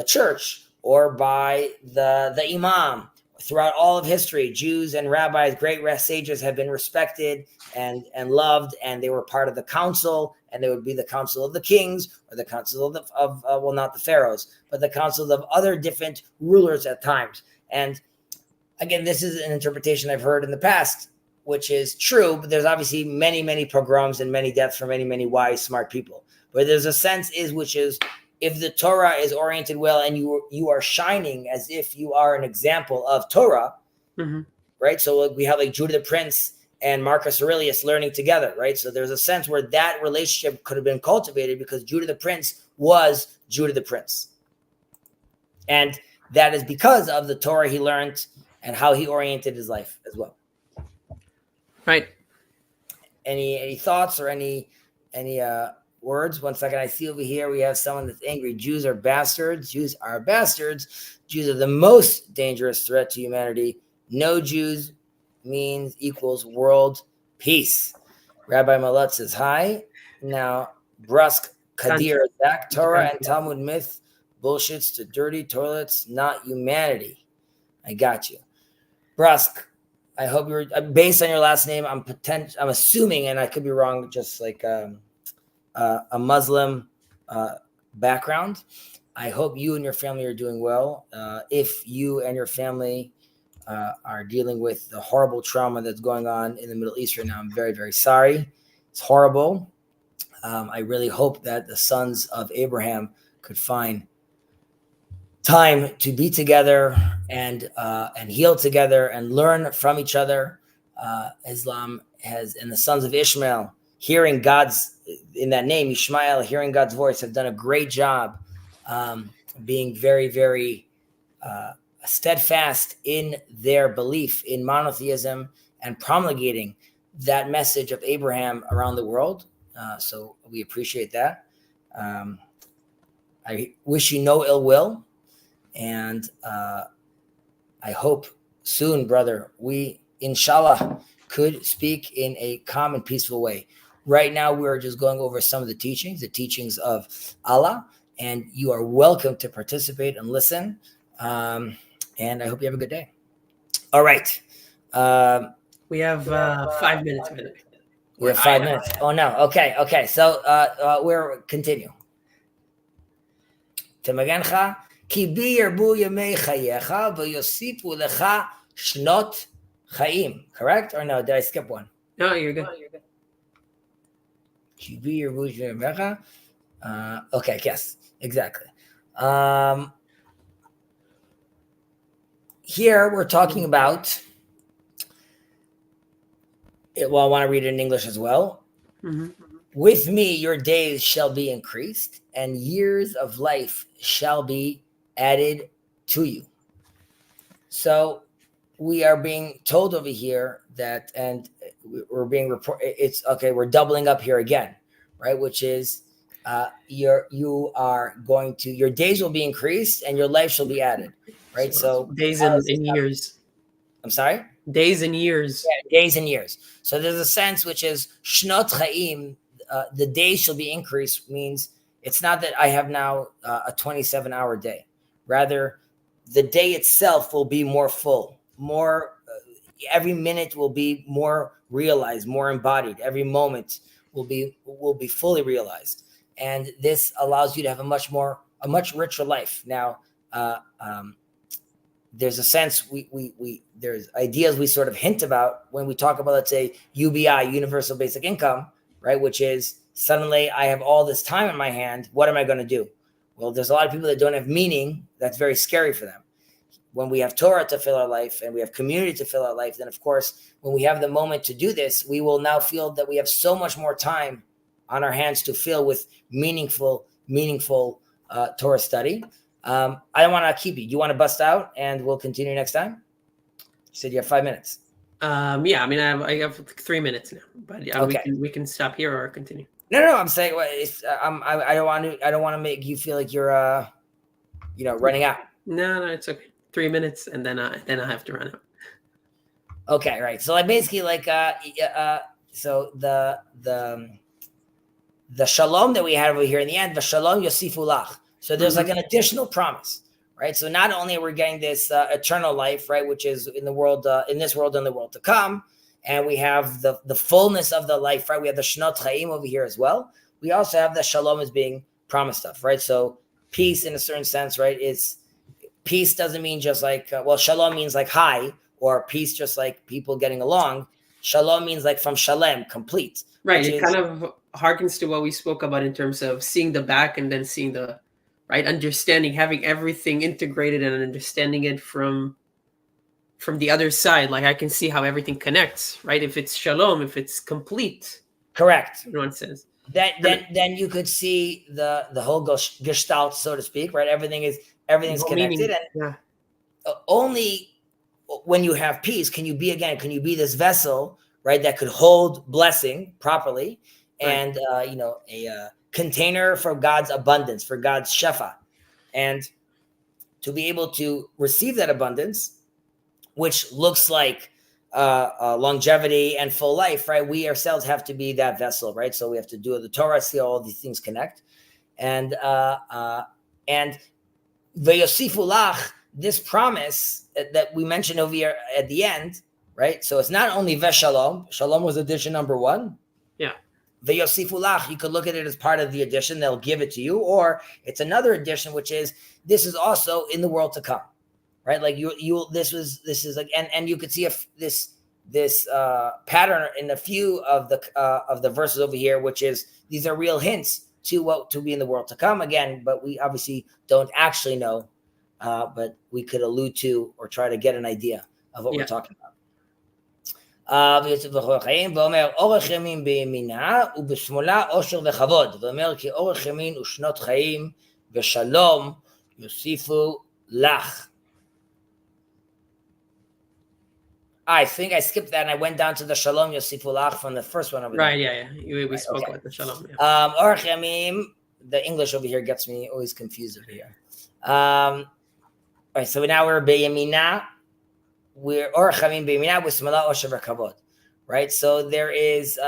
church or by the imam. Throughout all of history, Jews and rabbis, great sages, have been respected and loved, and they were part of the council, and they would be the council of the kings, or the council of well, not the pharaohs, but the council of other different rulers at times. And again, this is an interpretation I've heard in the past, which is true, but there's obviously many, many pogroms and many deaths for many, many wise, smart people. But there's a sense which is, if the Torah is oriented well and you are shining as if you are an example of Torah, right? So we have like Judah the Prince and Marcus Aurelius learning together, right? So there's a sense where that relationship could have been cultivated because Judah the Prince was Judah the Prince. And that is because of the Torah he learned and how he oriented his life as well. Right. Any thoughts or any words? One second. I see over here we have someone that's angry. Jews are bastards. Jews are bastards. Jews are the most dangerous threat to humanity. No Jews equals world peace. Rabbi Malat says hi. Now, Brusk Kadir, Zach, Torah and Talmud myth bullshits to dirty toilets, not humanity. I got you. Brusk, I hope you're, based on your last name, I'm assuming, and I could be wrong, just like a Muslim background. I hope you and your family are doing well. If you and your family are dealing with the horrible trauma that's going on in the Middle East right now, I'm very, very sorry. It's horrible. I really hope that the sons of Abraham could find time to be together and heal together and learn from each other. Islam has, and the sons of Ishmael, hearing God's, in that name, Ishmael, hearing God's voice, have done a great job being very, very steadfast in their belief in monotheism and promulgating that message of Abraham around the world. So we appreciate that. I wish you no ill will. And I hope soon, brother, we, inshallah, could speak in a calm and peaceful way. Right now, we're just going over some of the teachings of Allah, and you are welcome to participate and listen. And I hope you have a good day. All right. We have 5 minutes, by the way. We have 5 minutes. Oh no. Okay. So we're continue. תמגנך, כי בי ירבו ימי חייך ויוסיפו לך שנות חיים. Correct or no? Did I skip one? No, you're good. כי בי ירבו ימי חייך. Okay, yes, exactly. Here we're talking about. Well, I want to read it in English as well. Mm-hmm. With me, your days shall be increased, and years of life shall be added to you. So we are being told over here that, and we're being reported. It's okay. We're doubling up here again, right? Which is, your days will be increased, and your life shall be added, right? So days and years. I'm sorry. Days and years. Yeah, days and years. So there's a sense which is shnot chaim. The days shall be increased means it's not that I have now a 27-hour day. Rather, the day itself will be more full. More, every minute will be more realized, more embodied. Every moment will be fully realized, and this allows you to have a much richer life. Now, there's a sense there's ideas we sort of hint about when we talk about, let's say, UBI, universal basic income, right? Which is suddenly I have all this time in my hand. What am I going to do? Well, there's a lot of people that don't have meaning. That's very scary for them. When we have Torah to fill our life and we have community to fill our life, then of course, when we have the moment to do this, we will now feel that we have so much more time on our hands to fill with meaningful Torah study. I don't want to keep you. Do you want to bust out and we'll continue next time? You said you have 5 minutes. Yeah, I mean, I have 3 minutes now, but yeah, okay. we can stop here or continue. No. I'm saying, I don't want to make you feel like you're, running out. No, it's okay. 3 minutes, and then I have to run out. Okay, right. So basically, so the shalom that we had over here in the end, the shalom yosifu lach. So there's like an additional promise, right? So not only are we getting this eternal life, right, which is in the world, in this world and the world to come, and we have the fullness of the life, right? We have the shnot chaim over here as well. We also have the shalom as being promised of, right? So peace, in a certain sense, right? Peace doesn't mean just like shalom means like hi, or peace just like people getting along. Shalom means like from shalem, complete. Right. It kind of harkens to what we spoke about in terms of seeing the back and then seeing the right, understanding, having everything integrated and understanding it from the other side. Like I can see how everything connects, right? If it's shalom, if it's complete. Correct. Everyone says. Then you could see the whole gestalt, so to speak, right? Everything's connected. And only when you have peace can you be this vessel, right, that could hold blessing properly, and a container for God's abundance, for God's shefa, and to be able to receive that abundance, which looks like longevity and full life, right? We ourselves have to be that vessel, right? So we have to do the Torah, see all these things connect, and v'yosifu lach, this promise that we mentioned over here at the end, right? So it's not only veshalom. Shalom was addition number 1. Yeah. V'yosifu lach, you could look at it as part of the addition. They'll give it to you, or it's another addition, which is this is also in the world to come, right? Like this is like, and you could see this pattern in a few of the verses over here, which is these are real hints to what to be in the world to come again, but we obviously don't actually know, but we could allude to or try to get an idea of what we're talking about. ואומר אורך ימים בימינה ובשמאלה עושר וכבוד, ואומר כי אורך ימין ושנות חיים ושלום יוסיפו לך. I think I skipped that and I went down to the Shalom Yosifu Lach from the first one over there. Right, yeah. We spoke about the Shalom. Orach Yamim, the English over here gets me always confused over here. All right, so now we're Beyamina. We're Orach Yamim Beyamina with Smala Osher V'Kavod. Right, so there is,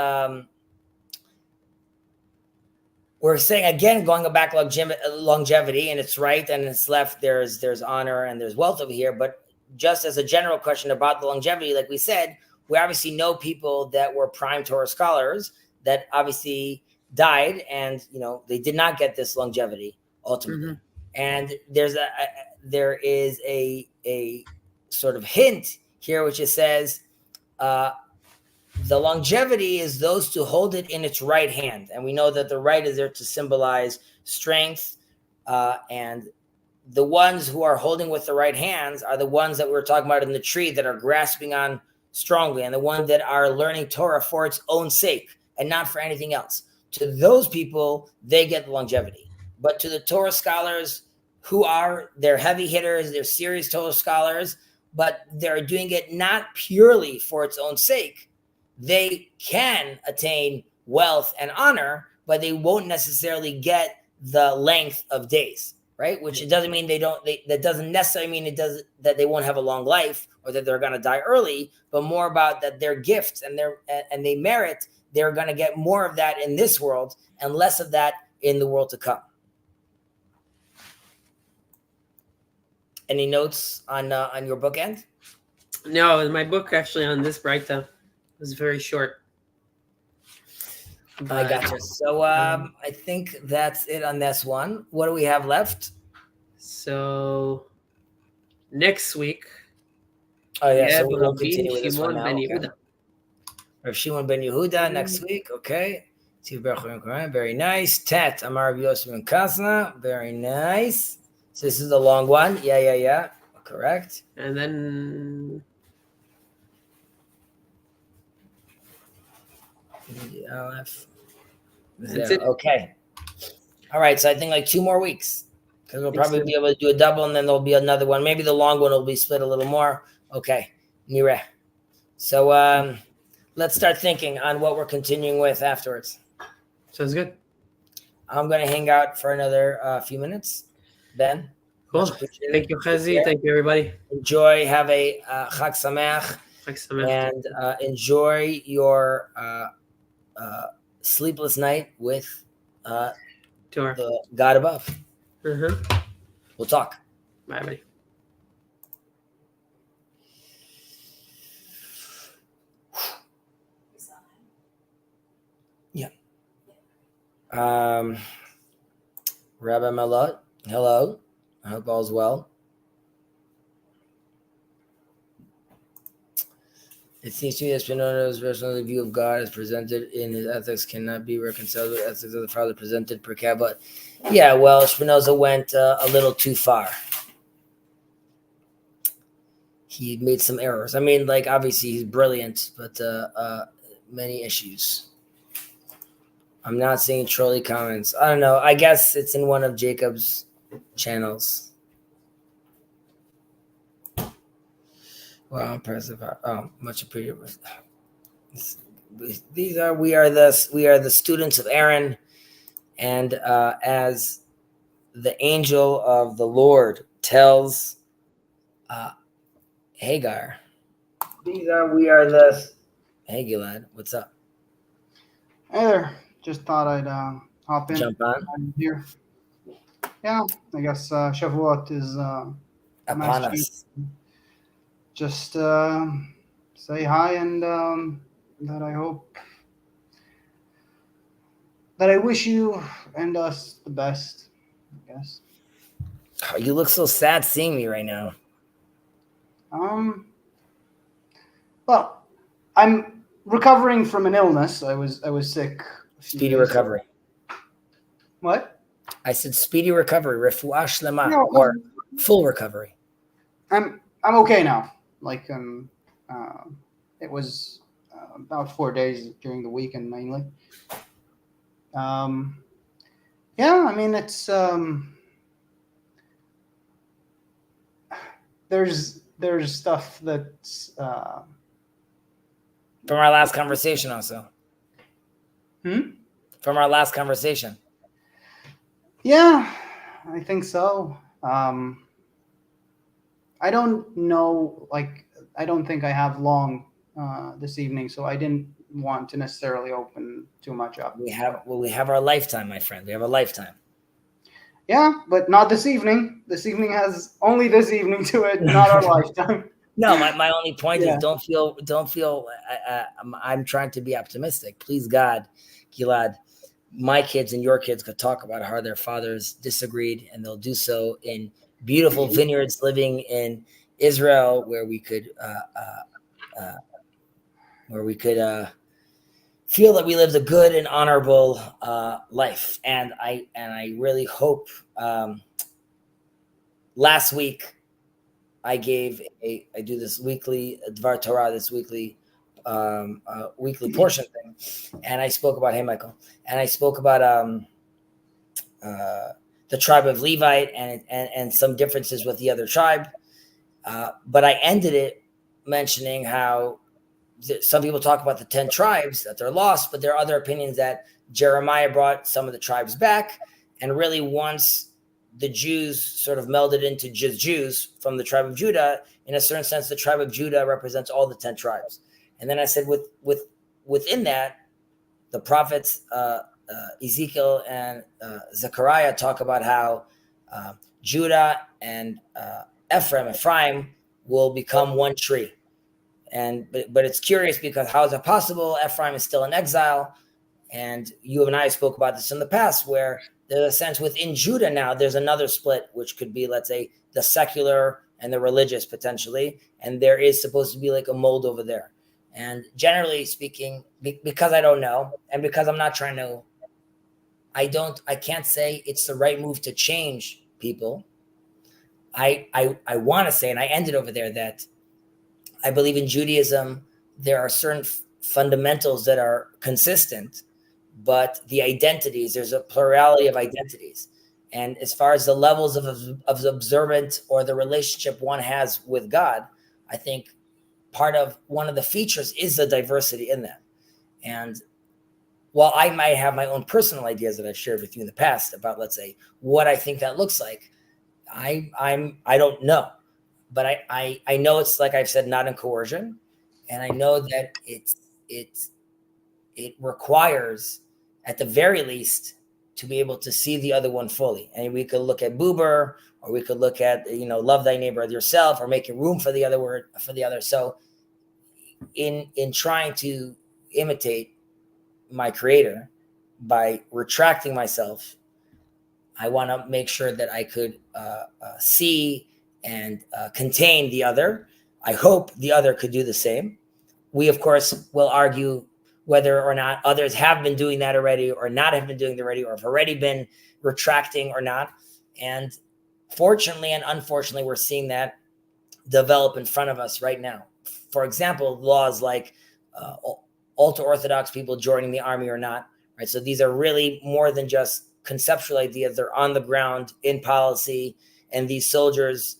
we're saying again, going back longevity, and it's right, and it's left, there's honor and there's wealth over here, but just as a general question about the longevity, like we said, we obviously know people that were prime Torah scholars that obviously died, and they did not get this longevity ultimately. And there is a sort of hint here, which it says the longevity is those to hold it in its right hand, and we know that the right is there to symbolize strength, and the ones who are holding with the right hands are the ones that we were talking about in the tree that are grasping on strongly, and the ones that are learning Torah for its own sake and not for anything else. To those people, they get the longevity. But to the Torah scholars they're heavy hitters, they're serious Torah scholars, but they're doing it not purely for its own sake, they can attain wealth and honor, but they won't necessarily get the length of days. Right, which it doesn't mean that doesn't necessarily mean that they won't have a long life or that they're going to die early, but more about that their gifts and they merit, they're going to get more of that in this world and less of that in the world to come. Any notes on your bookend? No, my book actually on this Breita was very short. I gotcha. So I think that's it on this one. What do we have left? So next week. Oh yeah, so we'll continue with this one now. Rav Shimon ben Yehuda next week. Okay. Very nice. Tet Amar Rav Yosef ben Kasna. Very nice. So this is the long one. Yeah. Correct. And then That's it. Okay. All right. So I think like 2 more weeks, because we'll probably be able to do a double, and then there'll be another one. Maybe the long one will be split a little more. Okay. Nireh. So let's start thinking on what we're continuing with afterwards. Sounds good. I'm going to hang out for another few minutes. Ben? Cool. Thank you, Chezi. Thank you, everybody. Enjoy. Have a Chag Sameach. And enjoy your sleepless night with the God above. We'll talk. Bye, buddy. Yeah. Rabbi Malot, hello. I hope all's well. It seems to me that Spinoza's personal view of God as presented in his ethics cannot be reconciled with ethics of the Father presented Pirkei Avot. Yeah, well, Spinoza went a little too far. He made some errors. I mean, like, obviously he's brilliant, but many issues. I'm not seeing trolley comments. I don't know. I guess it's in one of Jacob's channels. Wow, impressive. Oh, much appreciated. We are the students of Aaron, and as the angel of the Lord tells Hagar, Hey Gilad, what's up? Hey there. Just thought I'd hop in. Jump on. I'm here. Yeah, I guess Shavuot is upon us. Just say hi, and that I wish you and us the best, I guess. Oh, you look so sad seeing me right now. Well, I'm recovering from an illness. I was sick. Speedy recovery. What? I said speedy recovery, refuah shlema, or full recovery. I'm okay now. Like it was about 4 days during the weekend mainly. Yeah, I mean it's there's stuff that's from our last conversation also. From our last conversation. Yeah, I think so. I don't know, like, I don't think I have long this evening, so I didn't want to necessarily open too much up. We have our lifetime, my friend. We have a lifetime. Yeah, but not this evening. This evening has only this evening to it, not our lifetime. No, my only point Yeah. is don't feel. I'm trying to be optimistic. Please God, Gilad, my kids and your kids could talk about how their fathers disagreed, and they'll do so in beautiful vineyards, living in Israel, where we could feel that we lived a good and honorable life. And I really hope. Last week, I do this weekly Dvar Torah, this weekly portion thing, and I spoke about, hey Michael, and I spoke about the tribe of Levite and some differences with the other tribe, but I ended it mentioning how some people talk about the 10 tribes that they're lost, but there are other opinions that Jeremiah brought some of the tribes back, and really once the Jews sort of melded into just Jews from the tribe of Judah, in a certain sense, the tribe of Judah represents all the 10 tribes. And then I said, within that, the prophets Ezekiel and Zechariah talk about how Judah and Ephraim will become one tree. But it's curious because how is it possible? Ephraim is still in exile, and you and I spoke about this in the past, where there's a sense within Judah now there's another split, which could be, let's say, the secular and the religious potentially, and there is supposed to be like a mold over there. And generally speaking, because I don't know, and because I'm not trying to, I can't say it's the right move to change people. I want to say, and I ended over there, that I believe in Judaism, there are certain fundamentals that are consistent, but the identities, there's a plurality of identities. And as far as the levels of observance or the relationship one has with God, I think one of the features is the diversity in them. And while I might have my own personal ideas that I've shared with you in the past about, let's say, what I think that looks like, I don't know. But I know it's, like I've said, not in coercion. And I know that it requires, at the very least, to be able to see the other one fully. And we could look at Buber, or we could look at, love thy neighbor as yourself, or making room for the other. So in trying to imitate my creator by retracting myself, I want to make sure that I could see and contain the other. I hope the other could do the same. We, of course, will argue whether or not others have been doing that already or not have been doing it already, or have already been retracting or not. And fortunately and unfortunately, we're seeing that develop in front of us right now. For example, laws like ultra-Orthodox people joining the army or not, right? So these are really more than just conceptual ideas. They're on the ground in policy, and these soldiers,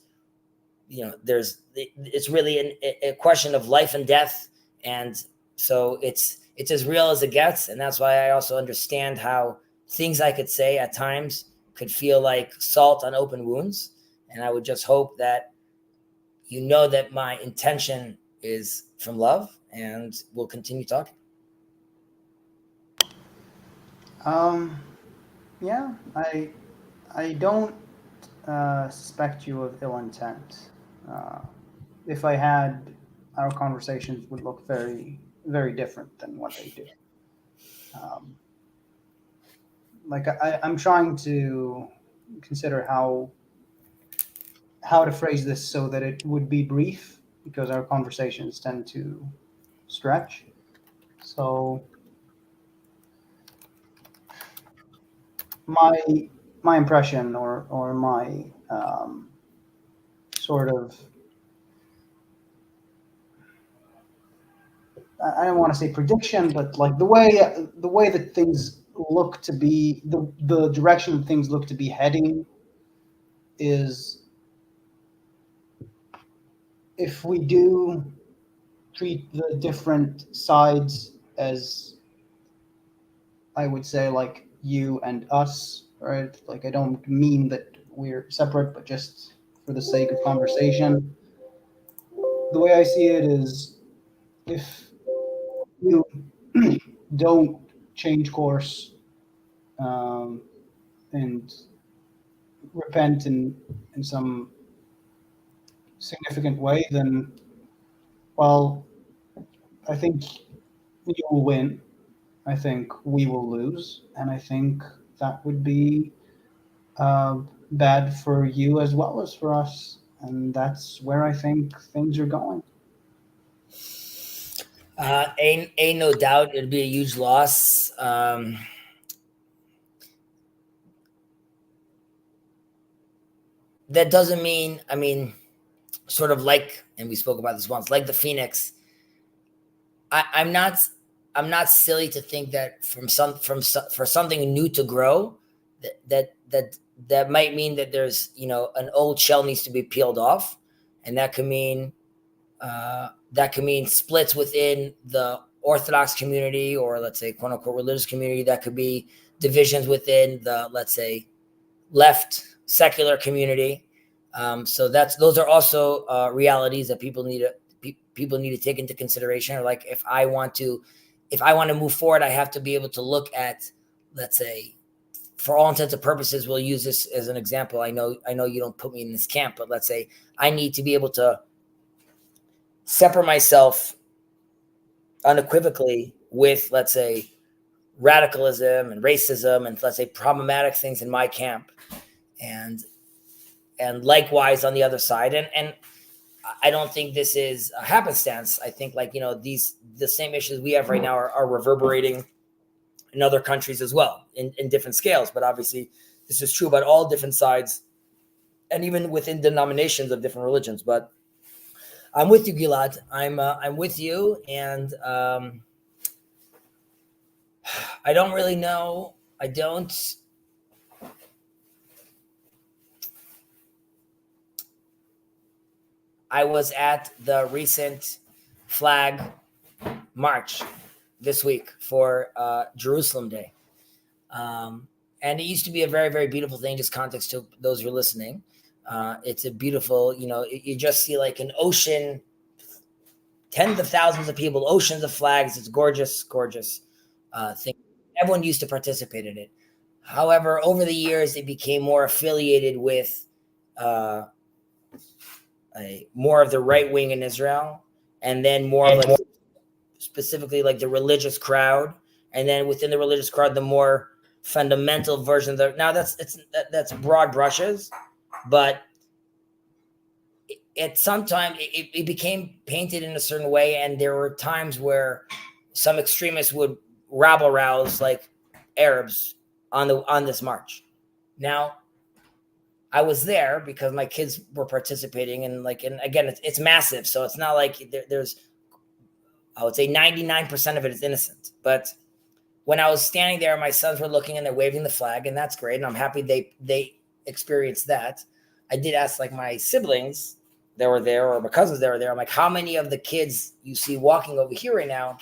it's really a question of life and death. And so it's as real as it gets. And that's why I also understand how things I could say at times could feel like salt on open wounds. And I would just hope that that my intention is from love, and we'll continue talking. Yeah, I don't suspect you of ill intent. If I had, our conversations would look very, very different than what they do. I'm trying to consider how to phrase this so that it would be brief, because our conversations tend to stretch. So my impression, or my sort of, I don't want to say prediction, but like the way that things look to be, the direction that things look to be heading is, if we do treat the different sides as, I would say, like you and us, right? Like, I don't mean that we're separate, but just for the sake of conversation, the way I see it is, if you don't change course, and repent in some significant way, then, well, I think you will win. I think we will lose, and I think that would be bad for you as well as for us. And that's where I think things are going. Ain't no doubt it'd be a huge loss. That doesn't mean, I mean, sort of like, and we spoke about this once, like the Phoenix. I'm not silly to think that for something new to grow, that might mean that there's, you know, an old shell needs to be peeled off, and that could mean splits within the Orthodox community, or let's say quote unquote religious community. That could be divisions within the, let's say, left secular community. So those are also realities that people need to take into consideration. Or like, if I want to move forward, I have to be able to look at, let's say, for all intents and purposes, we'll use this as an example. I know you don't put me in this camp, but let's say I need to be able to separate myself unequivocally with, let's say, radicalism and racism and, let's say, problematic things in my camp, and likewise on the other side. And I don't think this is a happenstance. I think, like, you know, the same issues we have right now are reverberating in other countries as well, in different scales. But obviously this is true about all different sides, and even within denominations of different religions. But I'm with you, Gilad. I'm with you, and I don't really know. I was at the recent flag march this week for Jerusalem Day. And it used to be a very, very beautiful thing. Just context to those who are listening. It's a beautiful, you know, you just see like an ocean, tens of thousands of people, oceans of flags. It's gorgeous, gorgeous thing. Everyone used to participate in it. However, over the years, it became more affiliated with more of the right wing in Israel, and then more of like specifically like the religious crowd, and then within the religious crowd, the more fundamental version of the. Now that's broad brushes, but at some time it became painted in a certain way, and there were times where some extremists would rabble rouse like Arabs on this march. Now, I was there because my kids were participating, and again, it's massive, so it's not like there's, I would say 99% of it is innocent. But when I was standing there, my sons were looking and they're waving the flag, and that's great, and I'm happy they experienced that. I did ask like my siblings that were there, or my cousins that were there, I'm like, how many of the kids you see walking over here right now,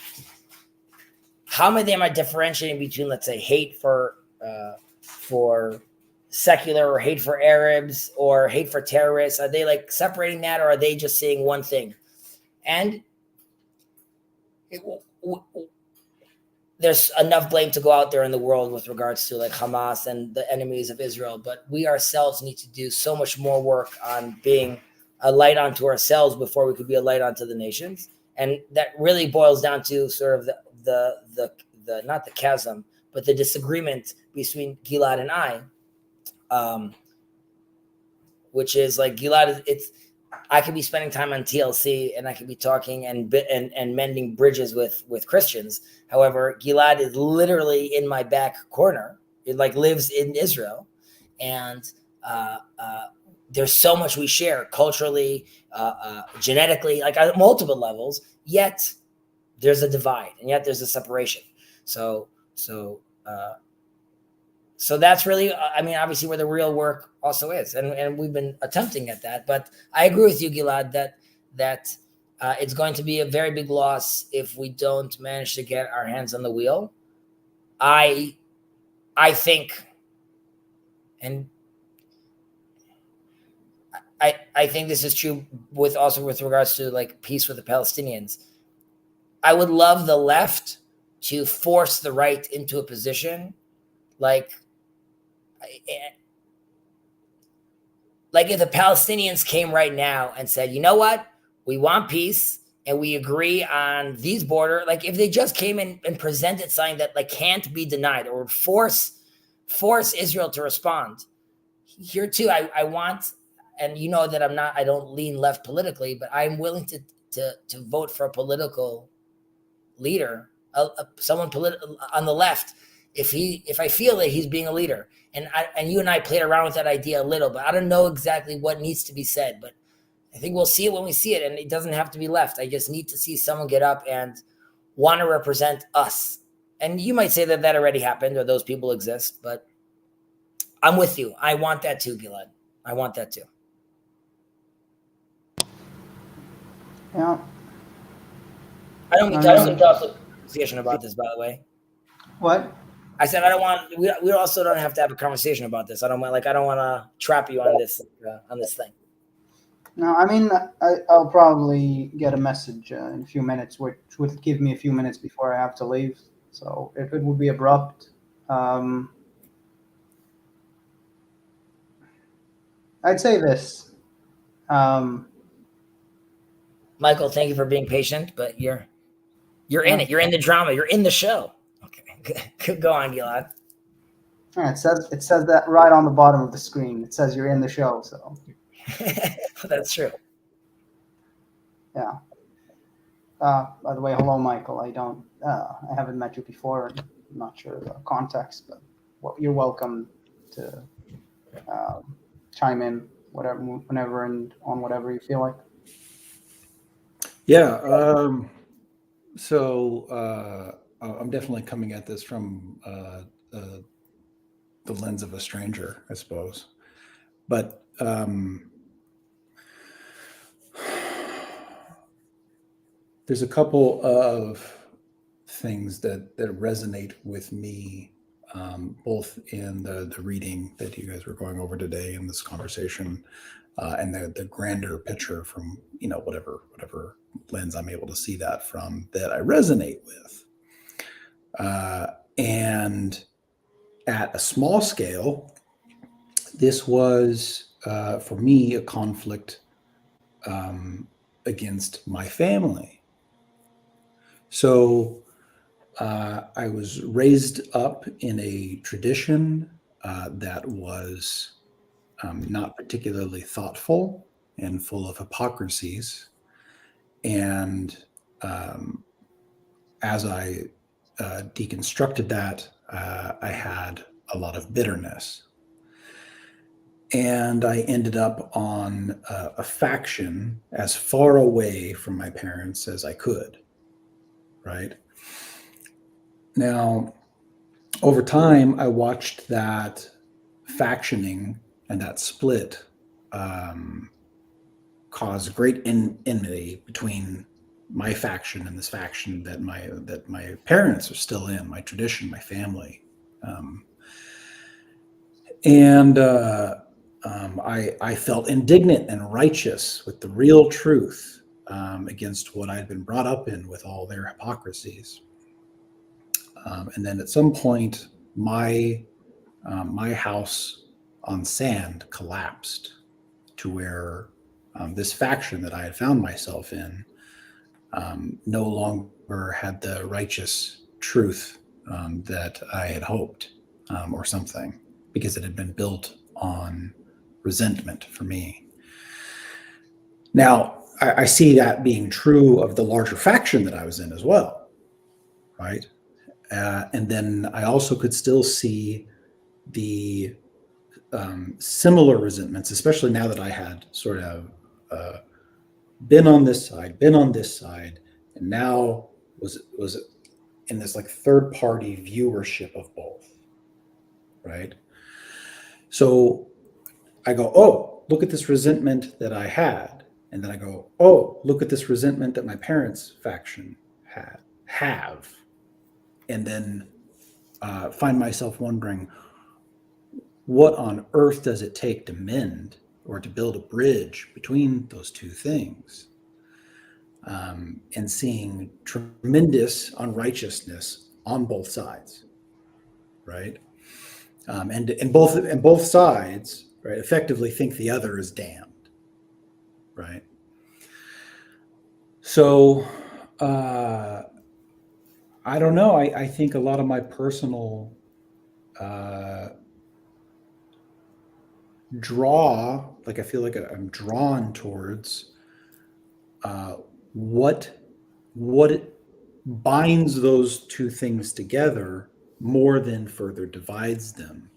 how many of them are differentiating between, let's say, hate for secular, or hate for Arabs, or hate for terrorists? Are they like separating that, or are they just seeing one thing? And there's enough blame to go out there in the world with regards to like Hamas and the enemies of Israel, but we ourselves need to do so much more work on being a light unto ourselves before we could be a light unto the nations. And that really boils down to sort of the not the chasm, but the disagreement between Gilad and I, which is like, Gilad, I could be spending time on TLC, and I could be talking and mending bridges with Christians. However, Gilad is literally in my back corner. It like lives in Israel, and there's so much we share culturally, genetically, like at multiple levels. Yet there's a divide, and yet there's a separation. So that's really, I mean, obviously where the real work also is. And we've been attempting at that. But I agree with you, Gilad, that it's going to be a very big loss if we don't manage to get our hands on the wheel. I think, and I think this is true with regards to like peace with the Palestinians. I would love the left to force the right into a position like like if the Palestinians came right now and said, you know what, we want peace and we agree on these border, like if they just came in and presented something that like can't be denied or force Israel to respond. Here too, I want, and you know that I don't lean left politically, but I'm willing to vote for a political leader, someone on the left, if I feel that he's being a leader. And you and I played around with that idea a little, but I don't know exactly what needs to be said. But I think we'll see it when we see it, and it doesn't have to be left. I just need to see someone get up and want to represent us. And you might say that already happened, or those people exist, but I'm with you. I want that too, Gilad. I want that too. Yeah. I don't mean to talk a conversation about this, by the way. What? I said I don't want. We also don't have to have a conversation about this. I don't want to trap you on this thing. No, I mean, I'll probably get a message in a few minutes, which would give me a few minutes before I have to leave. So it would be abrupt. I'd say this. Michael, thank you for being patient, but you're in it. You're in the drama. You're in the show. Okay, go on, Gilad. Yeah, it says that right on the bottom of the screen. It says you're in the show. So that's true. Yeah. By the way, hello, Michael. I haven't met you before. I'm not sure the context, but you're welcome to chime in whenever and on whatever you feel like. Yeah. So I'm definitely coming at this from the lens of a stranger, I suppose. But there's a couple of things that resonate with me, both in the reading that you guys were going over today in this conversation, and the grander picture from whatever lens I'm able to see that from, that I resonate with. And at a small scale, this was for me a conflict against my family. So I was raised up in a tradition that was not particularly thoughtful and full of hypocrisies. And as I deconstructed that, I had a lot of bitterness. And I ended up on a faction as far away from my parents as I could. Right? Now, over time, I watched that factioning and that split cause great enmity between my faction and this faction that my parents are still in, my tradition, my family. I felt indignant and righteous with the real truth against what I'd been brought up in with all their hypocrisies. And then at some point, my house on sand collapsed to where this faction that I had found myself in no longer had the righteous truth that I had hoped, or something, because it had been built on resentment for me. Now, I see that being true of the larger faction that I was in as well, right? And then I also could still see the similar resentments, especially now that I had sort of been on this side, and now was in this like third party viewership of both, right? So I go, oh, look at this resentment that I had. And then I go, oh, look at this resentment that my parents' faction have. And then find myself wondering, what on earth does it take to mend or to build a bridge between those two things? And seeing tremendous unrighteousness on both sides, right? And both sides right? Effectively think the other is damned, right? So I don't know. I think a lot of my personal I feel like I'm drawn towards what binds those two things together more than further divides them.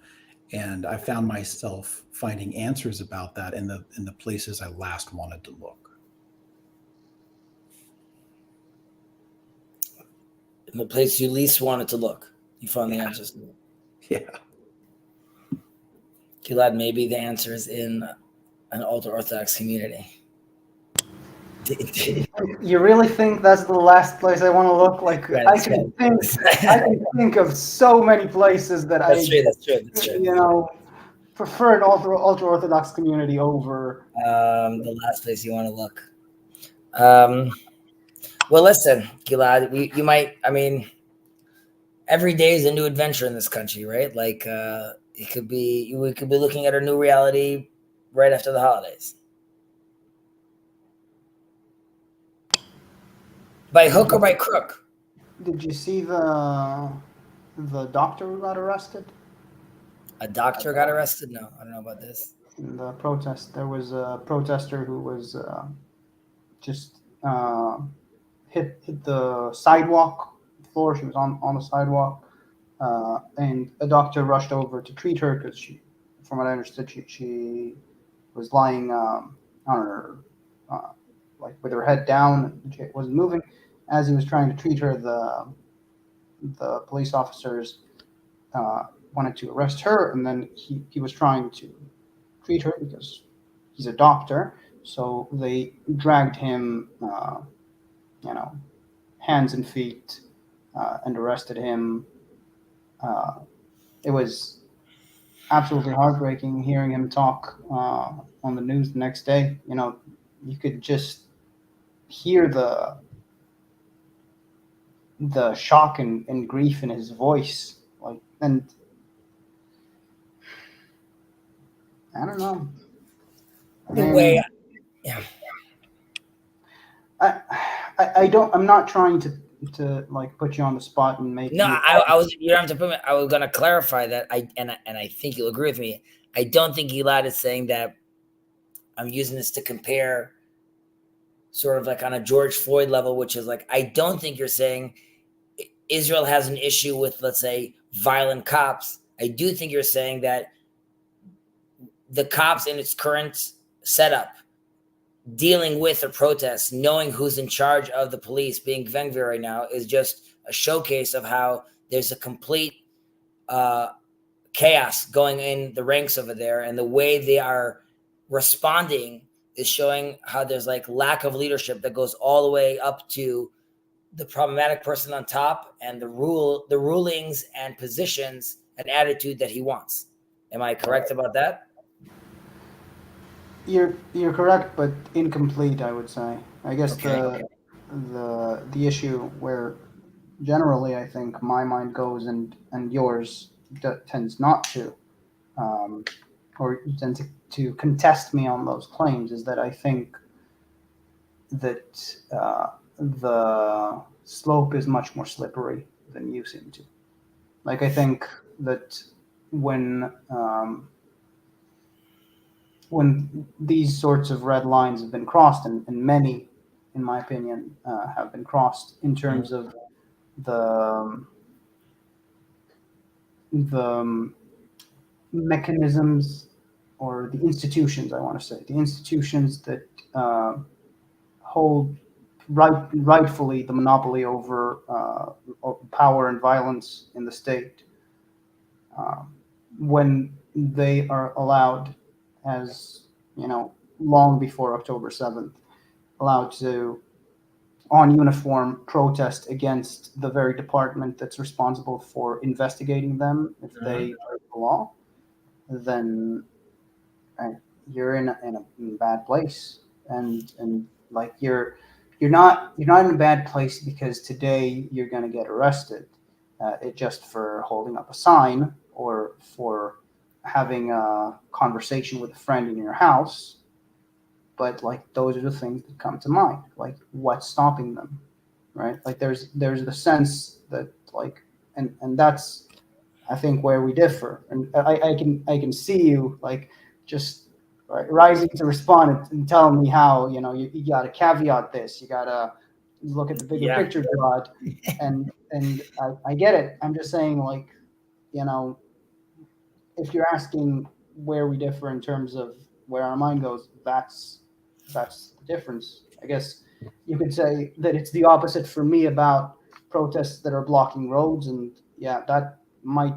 And I found myself finding answers about that in the places I last wanted to look. In the place you least wanted to look, you found the answers. Yeah. Gilad, maybe the answer is in an ultra-Orthodox community. You really think that's the last place I want to look? Like I can think of so many places that That's true. you know, prefer an ultra Orthodox community over the last place you want to look. Well, listen, Gilad, you might. I mean, every day is a new adventure in this country, right? Like we could be looking at a new reality right after the holidays. By hook or by crook. Did you see the doctor who got arrested? A doctor got arrested? No, I don't know about this. In the protest, there was a protester who was just hit the sidewalk floor. She was on the sidewalk, and a doctor rushed over to treat her because from what I understood, she was lying on her like with her head down. She wasn't moving. As he was trying to treat her, the police officers wanted to arrest her, and then he was trying to treat her because he's a doctor. So they dragged him, hands and feet, and arrested him. It was absolutely heartbreaking hearing him talk on the news the next day. You could just hear the shock and grief in his voice. And I don't know. I'm not trying to like put you on the spot and make. No, I was. You don't have to put me. I was going to clarify that. I think you'll agree with me. I don't think Gilad is saying that. I'm using this to compare, sort of like on a George Floyd level, which is like I don't think you're saying Israel has an issue with, let's say, violent cops. I do think you're saying that the cops in its current setup, dealing with a protest, knowing who's in charge of the police, being Ben-Gvir right now, is just a showcase of how there's a complete chaos going in the ranks over there, and the way they are responding is showing how there's like lack of leadership that goes all the way up to the problematic person on top and the rulings and positions and attitude that he wants. Am I correct about that? You're correct, but incomplete, I would say. I guess the issue where generally I think my mind goes and yours tends not to, or tends to contest me on those claims, is that I think that the slope is much more slippery than you seem to. Like I think that when these sorts of red lines have been crossed, and many, in my opinion, have been crossed in terms of the mechanisms or the institutions, I want to say, the institutions that hold rightfully the monopoly over power and violence in the state, when they are allowed, as long before October 7th, allowed to on uniform protest against the very department that's responsible for investigating them if they break the law, then you're in a bad place, and like you're not in a bad place because today you're going to get arrested, it just for holding up a sign or for having a conversation with a friend in your house, but like those are the things that come to mind. Like what's stopping them, right? Like there's the sense that like, and that's I think where we differ, and I can see you like just rising to respond and telling me how you got to caveat this, you got to look at the bigger Yeah. picture, God, and I get it. I'm just saying like if you're asking where we differ in terms of where our mind goes, that's the difference. I guess you could say that it's the opposite for me about protests that are blocking roads, and yeah, that might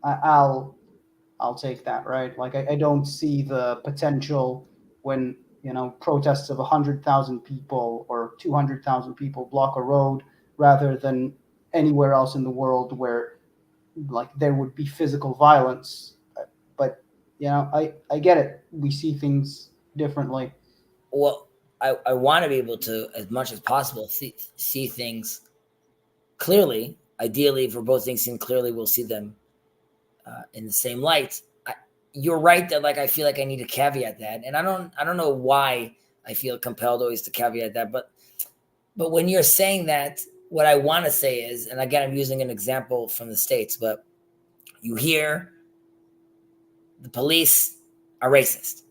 I'll take that, right? Like I don't see the potential when protests of 100,000 people or 200,000 people block a road rather than anywhere else in the world where like there would be physical violence. But I get it. We see things differently. Well, I want to be able to, as much as possible, see things clearly. Ideally, if we're both things seen clearly, we'll see them in the same light. You're right that like I feel like I need to caveat that, and I don't know why I feel compelled always to caveat that, but when you're saying that, what I want to say is, and again, I'm using an example from the States, but you hear the police are racist.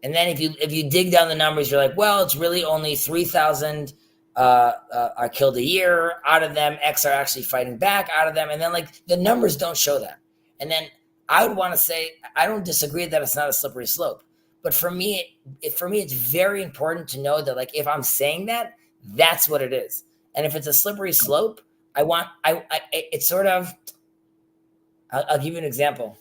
And then if you dig down the numbers, you're like, well, it's really only 3,000 are killed a year. Out of them, X are actually fighting back out of them. And then like the numbers don't show that. And then I would want to say, I don't disagree that it's not a slippery slope. But for me, it's very important to know that like if I'm saying that, that's what it is. And if it's a slippery slope, it's sort of, I'll give you an example.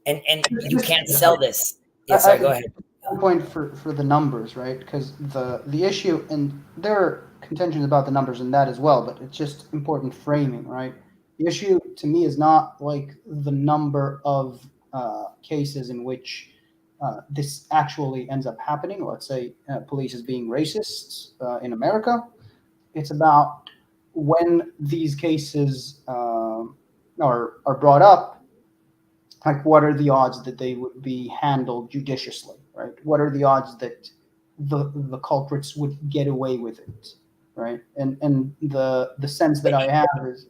And you can't sell this. Yeah, sorry, go ahead. One point for the numbers, right? Because the issue, and there are contentions about the numbers in that as well, but it's just important framing, right? The issue to me is not like the number of cases in which this actually ends up happening. Let's say police is being racist in America. It's about when these cases are brought up. Like, what are the odds that they would be handled judiciously, right? What are the odds that the culprits would get away with it, right? And the sense that I have is,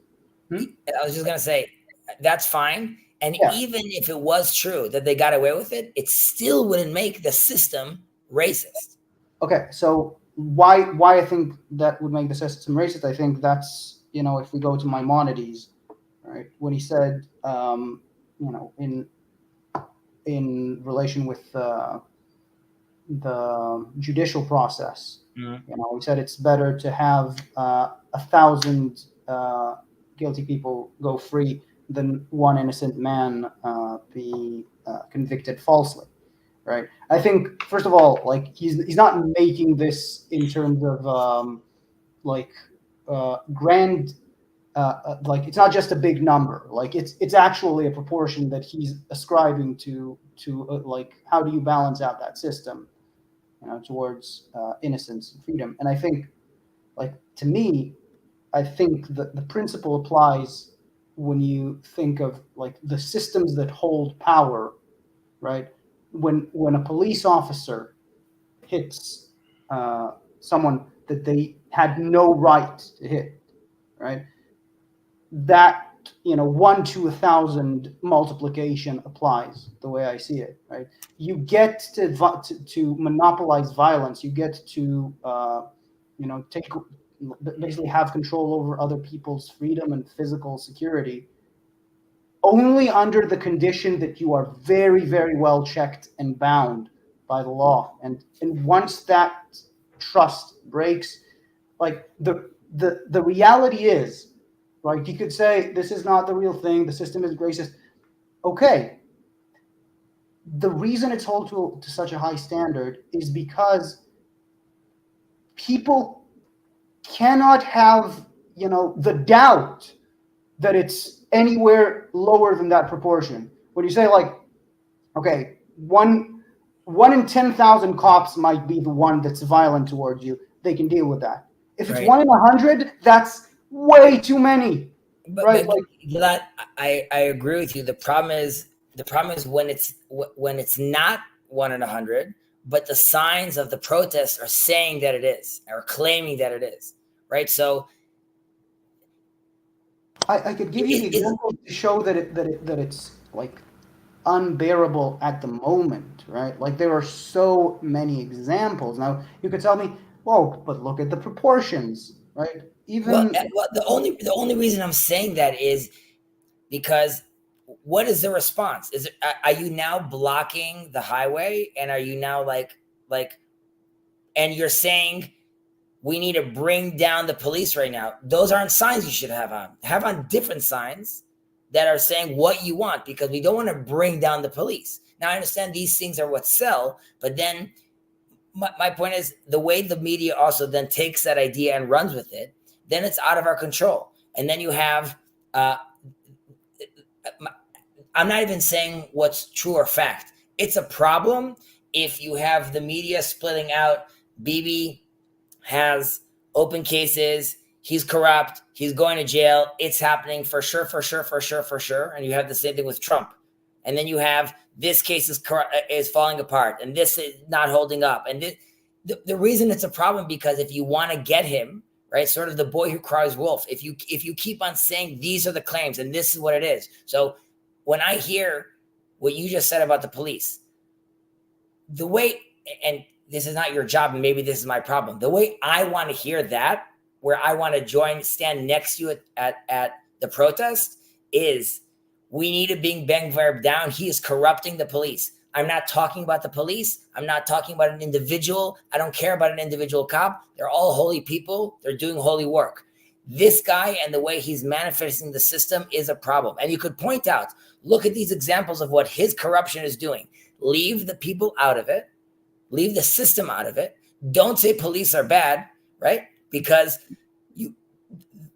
I was just gonna say that's fine. And Yeah. even if it was true that they got away with it, it still wouldn't make the system racist. Okay, so why I think that would make the system racist? I think that's if we go to Maimonides, right, when he said in relation with the judicial process, he said it's better to have 1,000 guilty people go free than one innocent man be convicted falsely, right? I think first of all, like he's not making this in terms of grand. Like it's not just a big number. Like it's actually a proportion that he's ascribing to like how do you balance out that system, towards innocence and freedom. And I think, like to me, I think that the principle applies when you think of like the systems that hold power, right? When a police officer hits someone that they had no right to hit, right? That 1 to 1,000 multiplication applies the way I see it, right? You get to monopolize violence. You get to basically have control over other people's freedom and physical security only under the condition that you are very, very well checked and bound by the law. And once that trust breaks, like the reality is, like you could say, this is not the real thing. The system is racist. Okay. The reason it's held to such a high standard is because people cannot have, the doubt that it's anywhere lower than that proportion. When you say like, okay, one in 10,000 cops might be the one that's violent towards you, they can deal with that. If it's Right. 1 in 100, that's way too many. right? Like, Gilad, I agree with you. The problem is when it's not 1 in 100, but the signs of the protest are saying that it is, or claiming that it is, right? So I could give you the example to show that it's like unbearable at the moment, right? Like there are so many examples. Now you could tell me, whoa, but look at the proportions, right? Even the only reason I'm saying that is because what is the response? Are you now blocking the highway, and are you now like and you're saying we need to bring down the police right now? Those aren't signs you should have on. Have on different signs that are saying what you want, because we don't want to bring down the police. Now I understand these things are what sell, but then my point is the way the media also then takes that idea and runs with it, then it's out of our control. And then you have I'm not even saying what's true or fact. It's a problem if you have the media splitting out. Bibi has open cases. He's corrupt. He's going to jail. It's happening for sure. And you have the same thing with Trump. And then you have this case is falling apart, and this is not holding up. And the reason it's a problem, because if you want to get him, right, sort of the boy who cries wolf, if you keep on saying these are the claims and this is what it is. So when I hear what you just said about the police, the way, and this is not your job, and maybe this is my problem, the way I want to hear that, where I want to stand next to you at the protest, is we need to bring Ben-Gvir down. He is corrupting the police. I'm not talking about the police. I'm not talking about an individual. I don't care about an individual cop. They're all holy people. They're doing holy work. This guy and the way he's manifesting the system is a problem. And you could point out, look at these examples of what his corruption is doing. Leave the people out of it. Leave the system out of it. Don't say police are bad, right? Because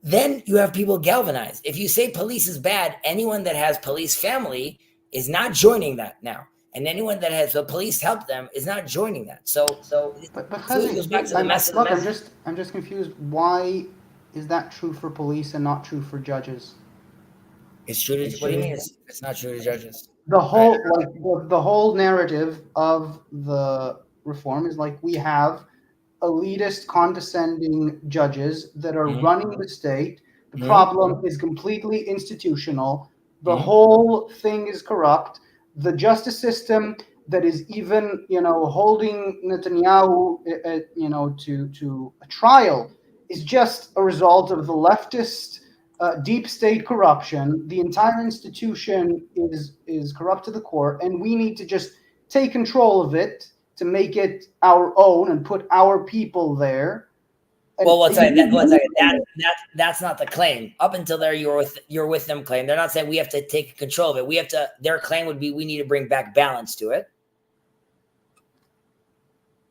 then you have people galvanized. If you say police is bad, anyone that has police family is not joining that now. And anyone that has the police help them is not joining that. but Chezi, goes back to the I'm message. I'm just confused. Why is that true for police and not true for judges? It's true to, what do you mean it's not true to judges? The whole the whole narrative of the reform is like we have elitist, condescending judges that are running the state. The problem is completely institutional. The whole thing is corrupt. The justice system that is even, holding Netanyahu, to a trial is just a result of the leftist deep state corruption. The entire institution is corrupt to the core, and we need to just take control of it to make it our own and put our people there. And well, that's not the claim. Up until there, you're with them claim. They're not saying we have to take control of it. Their claim would be we need to bring back balance to it.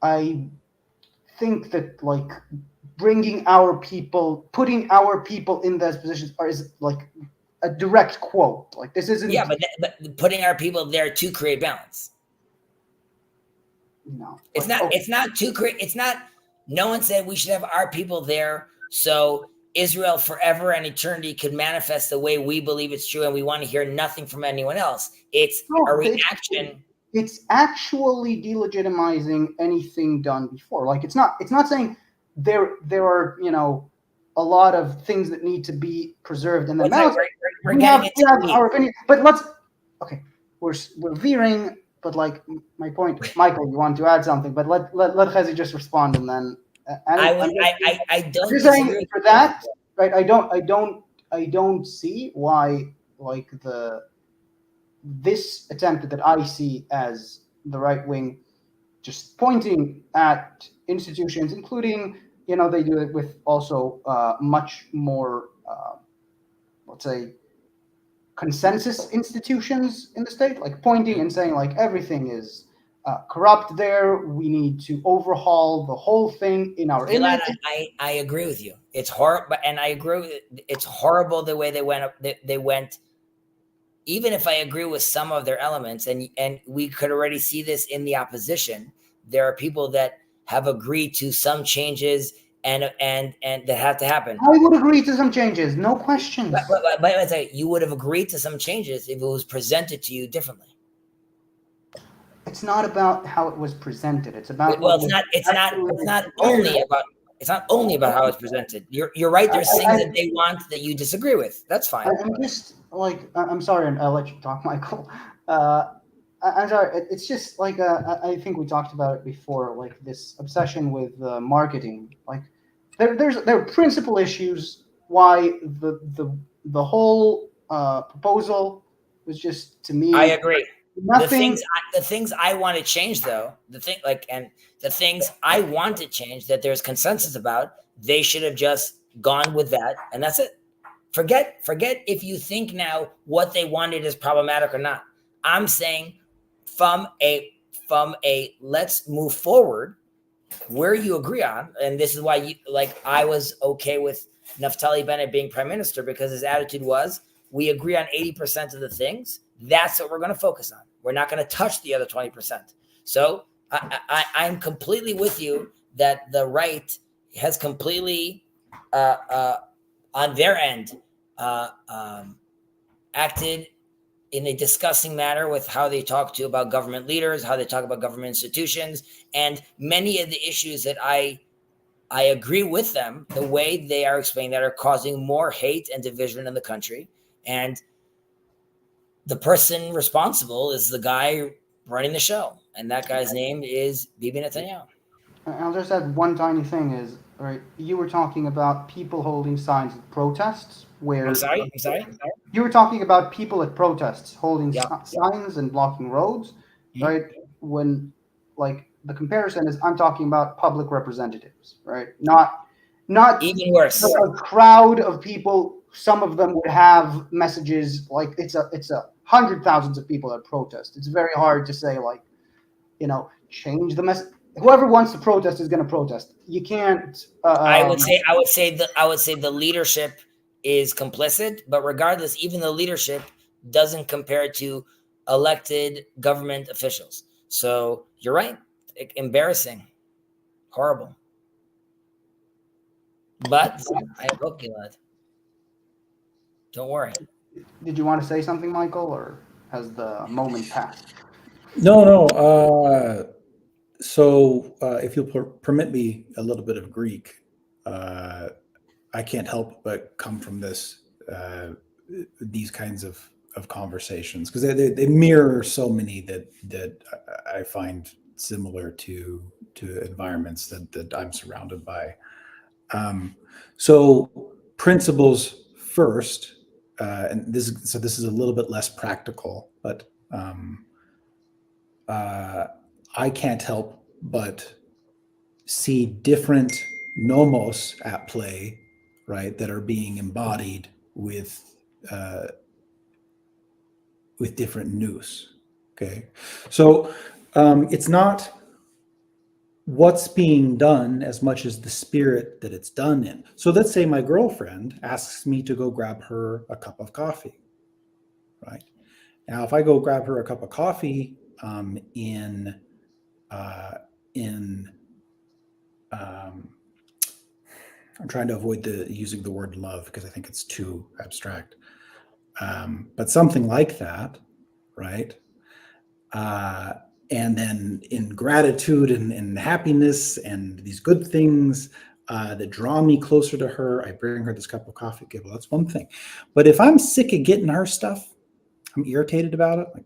I think that bringing our people, putting our people in those positions is like a direct quote. Like this isn't. Yeah, but putting our people there to create balance. No, it's not. Okay. It's not to create. It's not. No one said we should have our people there so Israel forever and eternity could manifest the way we believe it's true, and we want to hear nothing from anyone else. It's a reaction. It's actually delegitimizing anything done before. Like it's not saying there are a lot of things that need to be preserved in the balance. We have our opinion, but we're veering. But my point, Michael, you want to add something, but let Chezi just respond, and then I don't. You're saying for that, right? I don't see why this attempt that I see as the right wing, just pointing at institutions, including they do it with also much more let's say consensus institutions in the state, like pointing and saying everything is corrupt there. We need to overhaul the whole thing in our image. I agree with you. It's horrible, and I agree with it. It's horrible the way they went up. They went. Even if I agree with some of their elements, and we could already see this in the opposition, there are people that have agreed to some changes and that have to happen. I would agree to some changes, no questions. But I say you would have agreed to some changes if it was presented to you differently. It's not about how it was presented. It's about Well, it's not only about how it's presented. You're right. There's things that they want that you disagree with. That's fine. I'm just like, I'm sorry, and I'll let you talk, Michael. I'm sorry. It's just like I think we talked about it before, like this obsession with marketing. Like there are principal issues why the whole proposal was just, to me, I agree. nothing. The things I want to change, though, the things I want to change that there's consensus about, they should have just gone with that, and that's it. Forget if you think now what they wanted is problematic or not. I'm saying from a let's move forward where you agree on, and this is why I was okay with Naftali Bennett being prime minister, because his attitude was, we agree on 80% of the things. That's what we're going to focus on. We're not going to touch the other 20%. So I'm completely with you that the right has completely, on their end, acted in a disgusting manner with how they talk about government leaders, how they talk about government institutions, and many of the issues that I agree with them, the way they are explaining that are causing more hate and division in the country. And the person responsible is the guy running the show. And that guy's name is Bibi Netanyahu. I'll just add one tiny thing is, right, you were talking about people holding signs at protests where... I'm sorry? You were talking about people at protests holding Yeah. signs and blocking roads, right? When, like, the comparison is, I'm talking about public representatives, right? Not Even worse. a crowd of people. Some of them would have messages, like, it's a hundred thousands of people at protest. It's very hard to say, like, change the message. Whoever wants to protest is going to protest. You can't. I would say the leadership is complicit, but regardless, even the leadership doesn't compare to elected government officials. So you're right. Embarrassing, horrible. But I hope you lad. Don't worry. Did you want to say something, Michael, or has the moment passed? No. So if you'll permit me a little bit of Greek, I can't help but come from these kinds of conversations, because they mirror so many that I find similar to environments that I'm surrounded by. So principles first, and this is a little bit less practical, but I can't help but see different nomos at play, right, that are being embodied with different nous. Okay, so it's not what's being done as much as the spirit that it's done in. So let's say my girlfriend asks me to go grab her a cup of coffee, right? Now, if I go grab her a cup of coffee I'm trying to avoid using the word love because I think it's too abstract. But something like that, right? And then in gratitude and happiness and these good things that draw me closer to her, I bring her this cup of coffee. Okay, well, that's one thing. But if I'm sick of getting her stuff, I'm irritated about it, like,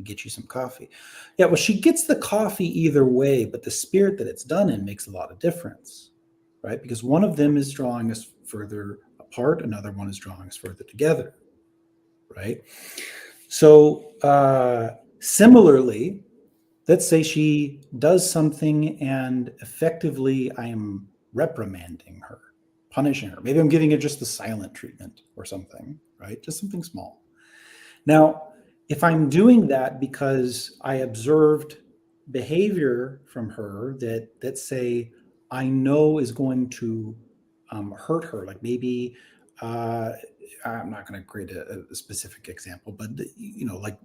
get you some coffee. Yeah, well, she gets the coffee either way, but the spirit that it's done in makes a lot of difference, right? Because one of them is drawing us further apart, another one is drawing us further together, right? So similarly, let's say she does something and effectively I am reprimanding her, punishing her. Maybe I'm giving her just the silent treatment or something, right? Just something small. Now, if I'm doing that because I observed behavior from her that say I know is going to hurt her, like maybe I'm not going to create a specific example, but like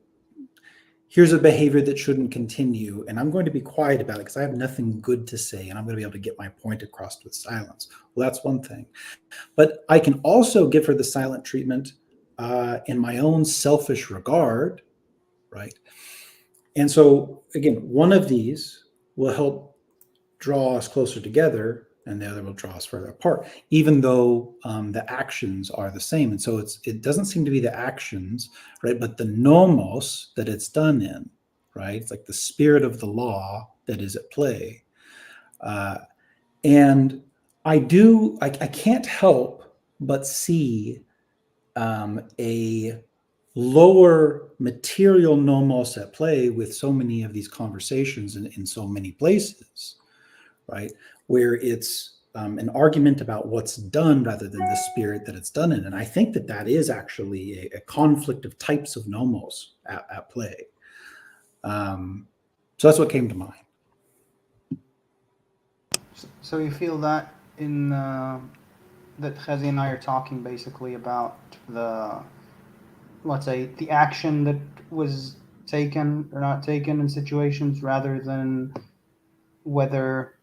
here's a behavior that shouldn't continue, and I'm going to be quiet about it because I have nothing good to say, and I'm going to be able to get my point across with silence. Well, that's one thing. But I can also give her the silent treatment in my own selfish regard, right? And so, again, one of these will help draw us closer together, and the other will draw us further apart, even though the actions are the same. And so it doesn't seem to be the actions, right, but the nomos that it's done in, right? It's like the spirit of the law that is at play. And I can't help but see a lower material nomos at play with so many of these conversations in so many places, right? Where it's an argument about what's done rather than the spirit that it's done in. And I think that is actually a conflict of types of nomos at play. So that's what came to mind. So you feel that in that Chezi and I are talking basically about the, let's say, the action that was taken or not taken in situations rather than whether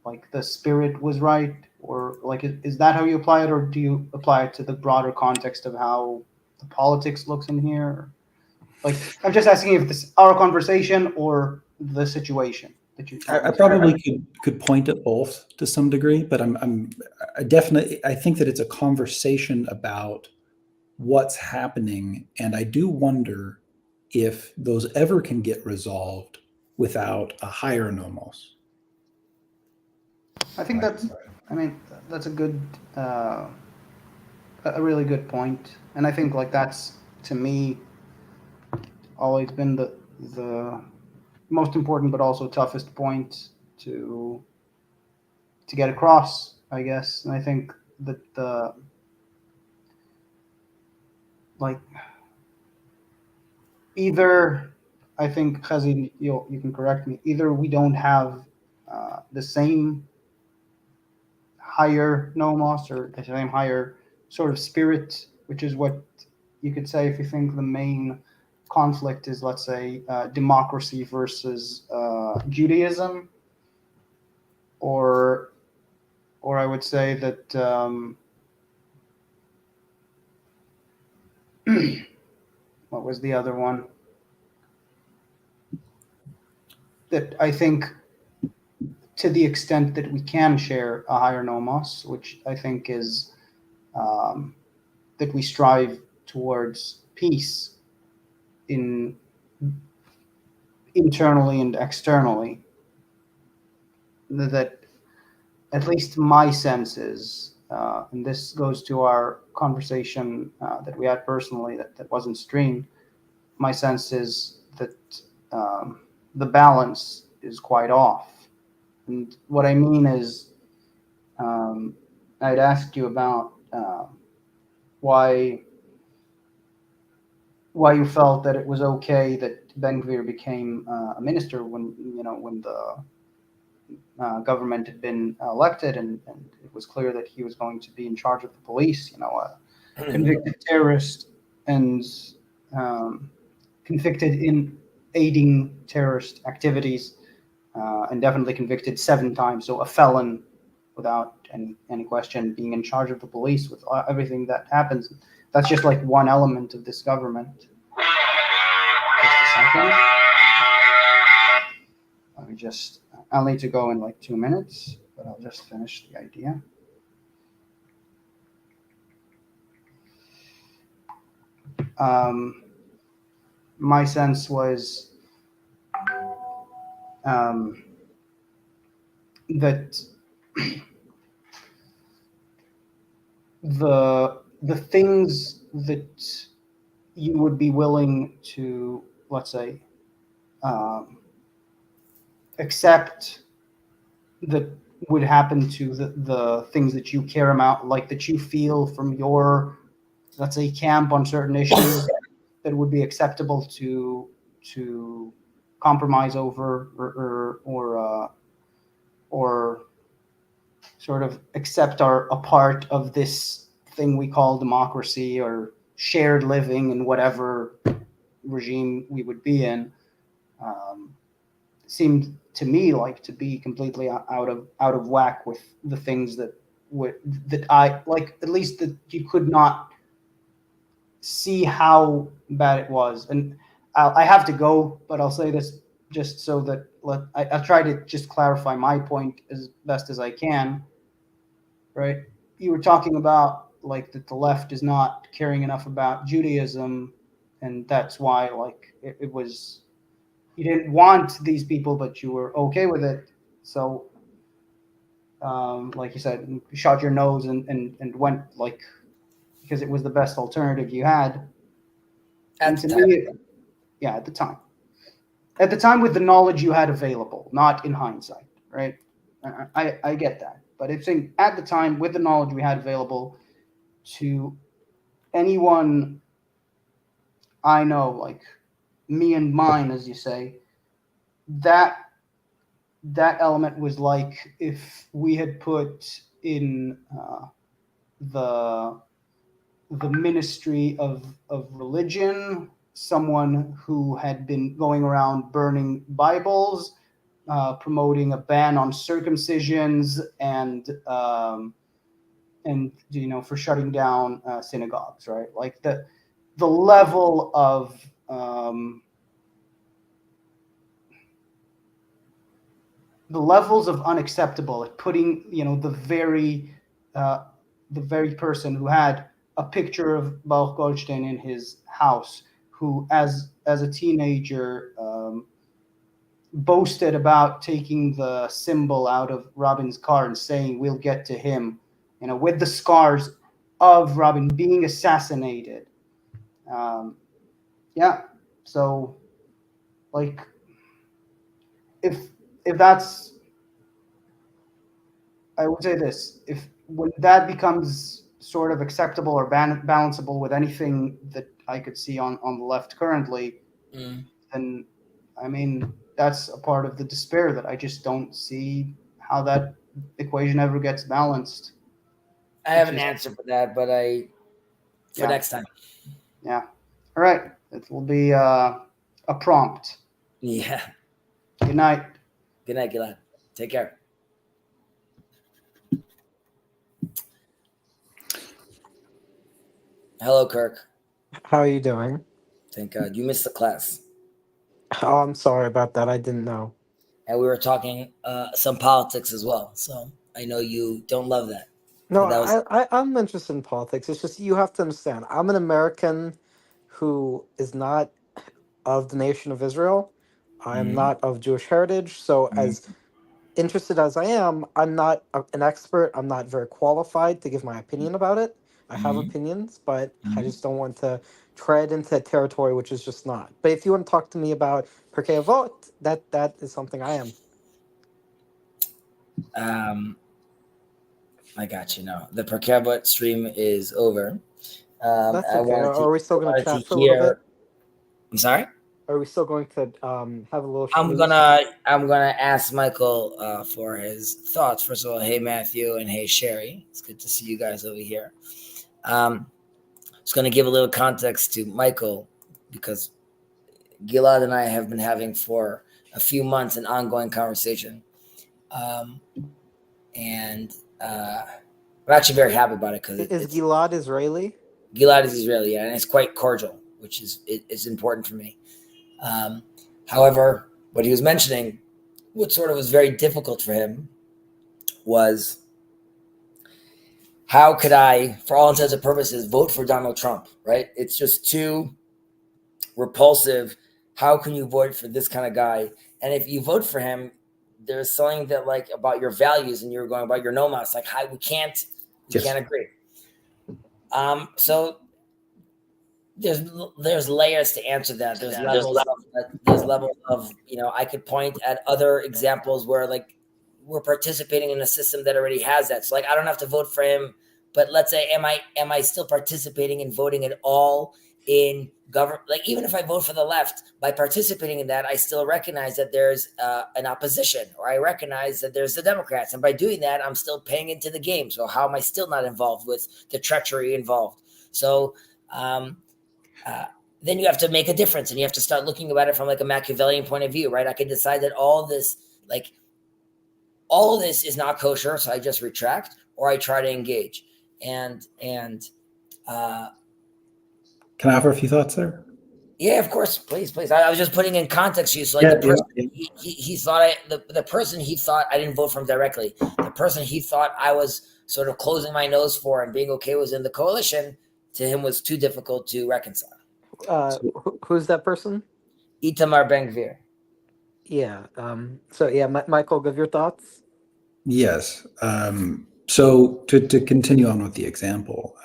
like the spirit was right, or like is that how you apply it, or do you apply it to the broader context of how the politics looks in here? Like, I'm just asking if this our conversation or the situation that you. I probably could point at both to some degree, but I think that it's a conversation about what's happening, and I do wonder if those ever can get resolved without a higher nomos. I think that's a good, a really good point, and I think like that's to me always been the most important but also toughest point to get across, I guess. And I think that the like either, I think Chezi, you can correct me, either we don't have the same higher nomos or the same higher sort of spirit, which is what you could say if you think the main conflict is, let's say, democracy versus Judaism, or I would say that what was the other one? That I think to the extent that we can share a higher nomos, which I think is that we strive towards peace internally and externally, that at least my sense is, and this goes to our conversation that we had personally that wasn't streamed, my sense is that the balance is quite off. And what I mean is, I'd asked you about why you felt that it was okay that Ben Gvir became a minister when the government had been elected, and it was clear that he was going to be in charge of the police, a convicted terrorist and convicted in aiding terrorist activities, and definitely convicted 7 times, so a felon without any question, being in charge of the police with everything that happens. That's just like one element of this government. Just a second. I'll need to go in like 2 minutes, but I'll just finish the idea. My sense was that the things that you would be willing to, let's say, accept that would happen to the things that you care about, like that you feel from your, let's say, camp on certain issues that would be acceptable to compromise over, or sort of accept are a part of this thing we call democracy or shared living in whatever regime we would be in, seemed to me like to be completely out of whack with the things that I like, at least that you could not see how bad it was. And I have to go, but I'll say this just so that I'll try to just clarify my point as best as I can. Right? You were talking about like that the left is not caring enough about Judaism, and that's why like it was, you didn't want these people, but you were okay with it. So, like you said, you shot your nose and went like, because it was the best alternative you had. And to me, yeah, at the time with the knowledge you had available, not in hindsight, right? I get that, but it's at the time with the knowledge we had available, to anyone I know, like me and mine, as you say, that element was like if we had put in the ministry of religion someone who had been going around burning Bibles, promoting a ban on circumcisions, and for shutting down synagogues, right? Like the level of the levels of unacceptable at putting, the very person who had a picture of Baruch Goldstein in his house, who as a teenager boasted about taking the symbol out of Rabin's car and saying, "We'll get to him," with the scars of Rabin being assassinated. Yeah. So, like, if that's, I would say this: when that becomes sort of acceptable or balanceable with anything that I could see on the left currently, then I mean that's a part of the despair that I just don't see how that equation ever gets balanced. I have an answer for that, but next time. Yeah. All right. It will be a prompt. Yeah. Good night. Good night, Gilad. Take care. Hello, Kirk. How are you doing? Thank God. You missed the class. Oh, I'm sorry about that. I didn't know. And we were talking some politics as well. So I know you don't love that. No, That was... I'm interested in politics. It's just you have to understand. I'm an American who is not of the nation of Israel. I am not of Jewish heritage. So as interested as I am, I'm not an expert. I'm not very qualified to give my opinion about it. I have opinions, but I just don't want to tread into territory which is just not. But if you want to talk to me about Pirkei Avot, that is something I am. I got you. No, the Pirkei Avot stream is over. That's okay. Are we still going to chat for a little bit? I'm sorry? Are we still going to have a little? I'm gonna ask Michael for his thoughts. First of all, hey Matthew and hey Sherry, it's good to see you guys over here. Just gonna give a little context to Michael because Gilad and I have been having for a few months an ongoing conversation, and I'm actually very happy about it because is Gilad Israeli? Gilad is Israeli, yeah, and it's quite cordial, which is important for me. However, what he was mentioning, what sort of was very difficult for him, was how could I, for all intents and purposes, vote for Donald Trump, right? It's just too repulsive. How can you vote for this kind of guy? And if you vote for him, there's something that like about your values and you're going about your nomas, like how we can't agree. So there's layers to answer that. There's levels of, I could point at other examples where like we're participating in a system that already has that. So like I don't have to vote for him, but let's say am I still participating in voting at all in government? Like even if I vote for the left, by participating in that, I still recognize that there's an opposition, or I recognize that there's the Democrats, and by doing that, I'm still paying into the game. So how am I still not involved with the treachery involved? So then you have to make a difference, and you have to start looking about it from like a Machiavellian point of view, right? I can decide that all of this is not kosher, so I just retract, or I try to engage. And Can I offer a few thoughts there? yeah, of course, please. I was just putting in context use, like Yeah, the person yeah. he thought the person he thought I didn't vote for him directly, the person he thought I was sort of closing my nose for and being okay was in the coalition, to him was too difficult to reconcile. Who's that person? Itamar Ben-Gvir. Yeah. So yeah, Michael, give your thoughts. Yes. So to continue on with the example,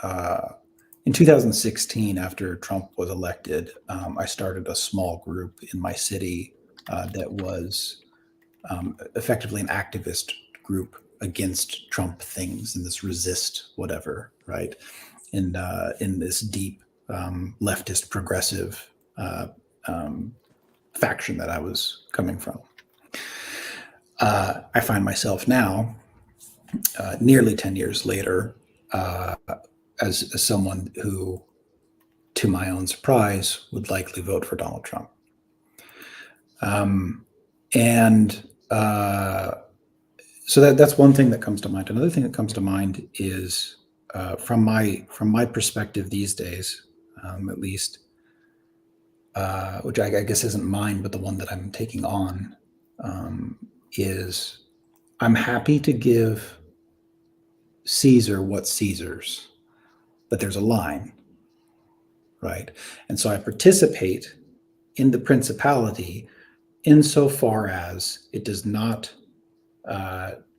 in 2016, after Trump was elected, I started a small group in my city that was effectively an activist group against Trump things and this resist whatever, right? In this deep leftist progressive faction that I was coming from. I find myself now, nearly 10 years later, as someone who, to my own surprise, would likely vote for Donald Trump. So that's one thing that comes to mind. Another thing that comes to mind is from my perspective these days, at least, which I guess isn't mine, but the one that I'm taking on, is I'm happy to give Caesar what's Caesar's, but there's a line, right? And so I participate in the principality insofar as it does not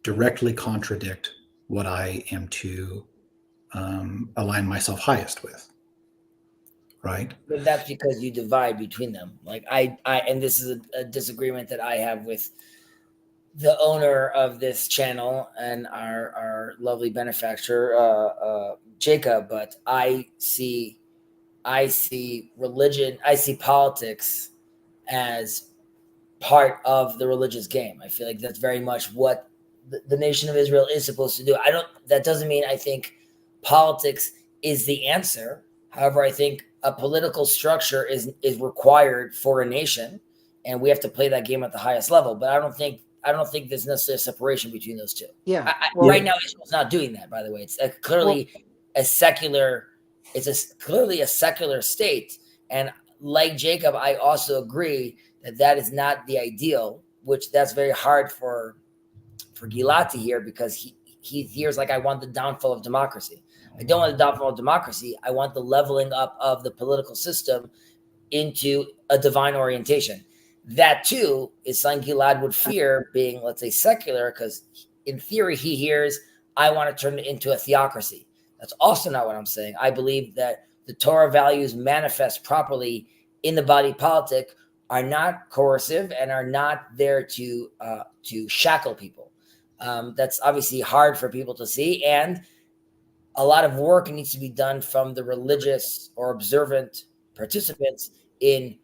directly contradict what I am to align myself highest with, right? But that's because you divide between them. Like I and this is a disagreement that I have with the owner of this channel and our lovely benefactor, Jacob. But I see religion, I see politics as part of the religious game. I feel like that's very much what the nation of Israel is supposed to do. That doesn't mean I think politics is the answer. However, I think a political structure is required for a nation, and we have to play that game at the highest level. But I don't think there's necessarily a separation between those two. Yeah. Right now, Israel's not doing that. By the way, it's clearly a secular state. And like Jacob, I also agree that is not the ideal. Which that's very hard for Gilad to hear, because he hears like, I want the downfall of democracy. I don't want the downfall of democracy. I want the leveling up of the political system into a divine orientation. That too is something Gilad would fear, being, let's say, secular, because in theory he hears, I want to turn it into a theocracy. That's also not what I'm saying. I believe that the Torah values manifest properly in the body politic are not coercive and are not there to shackle people. That's obviously hard for people to see, and a lot of work needs to be done from the religious or observant participants in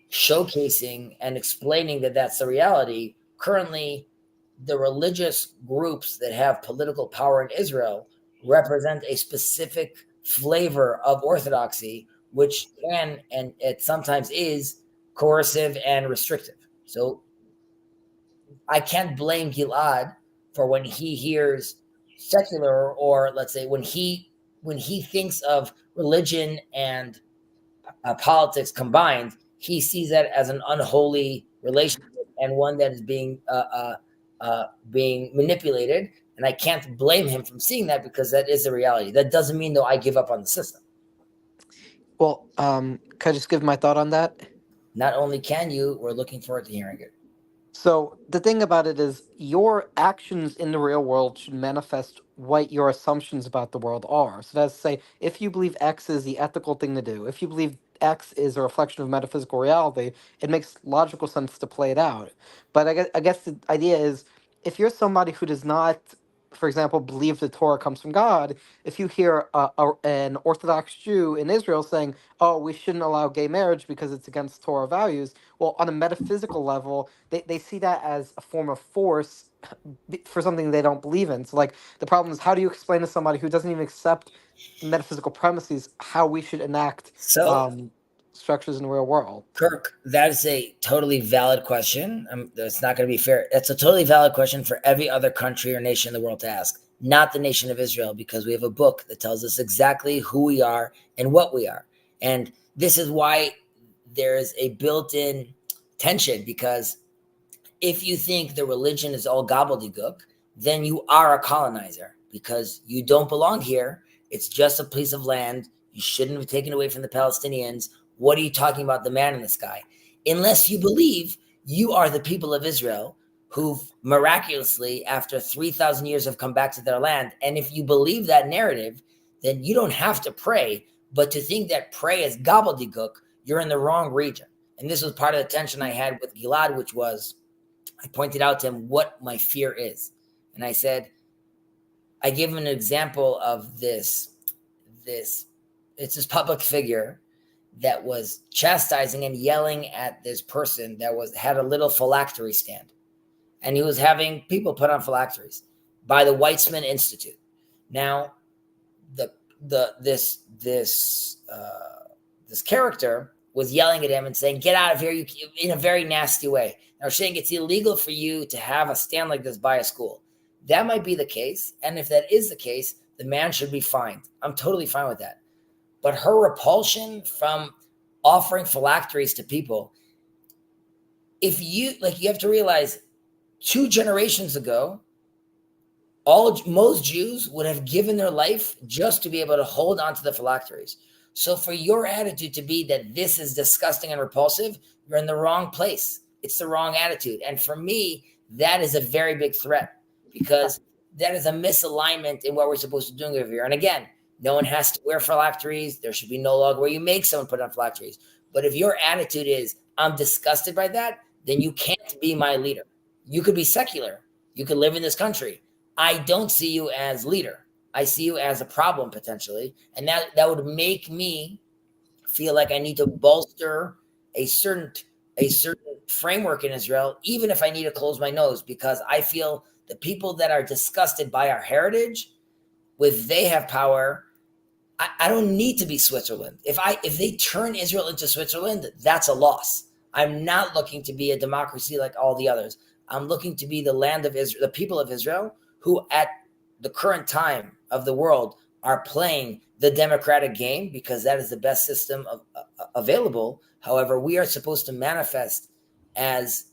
showcasing and explaining that that's the reality. Currently, the religious groups that have political power in Israel represent a specific flavor of orthodoxy, which can, and it sometimes is, coercive and restrictive. So I can't blame Gilad for when he hears secular, or let's say when he thinks of religion and politics combined, he sees that as an unholy relationship and one that is being manipulated. And I can't blame him from seeing that, because that is the reality. That doesn't mean, though, I give up on the system. Well, can I just give my thought on that? Not only can you, we're looking forward to hearing it. So the thing about it is, your actions in the real world should manifest what your assumptions about the world are. So that's to say, if you believe X is the ethical thing to do, if you believe X is a reflection of metaphysical reality, it makes logical sense to play it out. But I guess the idea is, if you're somebody who does not, for example, believe the Torah comes from God, if you hear an Orthodox Jew in Israel saying, oh, we shouldn't allow gay marriage because it's against Torah values, well, on a metaphysical level, they see that as a form of force for something they don't believe in. So, like, the problem is, how do you explain to somebody who doesn't even accept metaphysical premises how we should enact So structures in the real world? Kirk, that is a totally valid question. It's not going to be fair. It's a totally valid question for every other country or nation in the world to ask, not the nation of Israel, because we have a book that tells us exactly who we are and what we are. And this is why there is a built-in tension, because if you think the religion is all gobbledygook, then you are a colonizer because you don't belong here. It's just a piece of land. You shouldn't have taken away from the Palestinians. What are you talking about, the man in the sky? Unless you believe you are the people of Israel who miraculously, after 3,000 years, have come back to their land. And if you believe that narrative, then you don't have to pray. But to think that pray is gobbledygook, you're in the wrong region. And this was part of the tension I had with Gilad, which was I pointed out to him what my fear is. And I said, I gave him an example of this. It's this public figure that was chastising and yelling at this person that had a little phylactery stand. And he was having people put on phylacteries by the Weizmann Institute. Now, this character was yelling at him and saying, "Get out of here," in a very nasty way. Now, saying it's illegal for you to have a stand like this by a school. That might be the case. And if that is the case, the man should be fined. I'm totally fine with that. But her repulsion from offering phylacteries to people, you have to realize 2 generations ago, most Jews would have given their life just to be able to hold on to the phylacteries. So for your attitude to be that this is disgusting and repulsive, you're in the wrong place. It's the wrong attitude. And for me, that is a very big threat, because that is a misalignment in what we're supposed to do over here. And again, no one has to wear phylacteries. There should be no law where you make someone put on phylacteries. But if your attitude is, I'm disgusted by that, then you can't be my leader. You could be secular. You could live in this country. I don't see you as leader. I see you as a problem potentially. And that would make me feel like I need to bolster a certain framework in Israel, even if I need to close my nose, because I feel the people that are disgusted by our heritage, they have power. I don't need to be Switzerland. If they turn Israel into Switzerland, that's a loss. I'm not looking to be a democracy like all the others. I'm looking to be the land of Israel, the people of Israel, who at the current time of the world are playing the democratic game, because that is the best system available. However, we are supposed to manifest as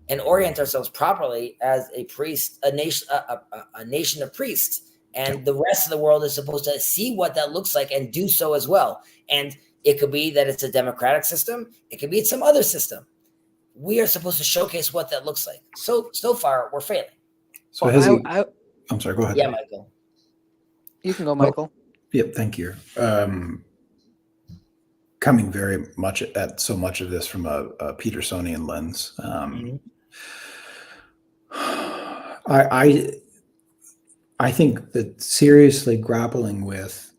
and orient ourselves properly as a priest, a nation of priests. And the rest of the world is supposed to see what that looks like and do so as well. And it could be that it's a democratic system. It could be it's some other system. We are supposed to showcase what that looks like. So far, we're failing. So I'm sorry, go ahead. Yeah, Michael. You can go, Michael. Yep, thank you. Coming very much at so much of this from a Petersonian lens. I think that seriously grappling with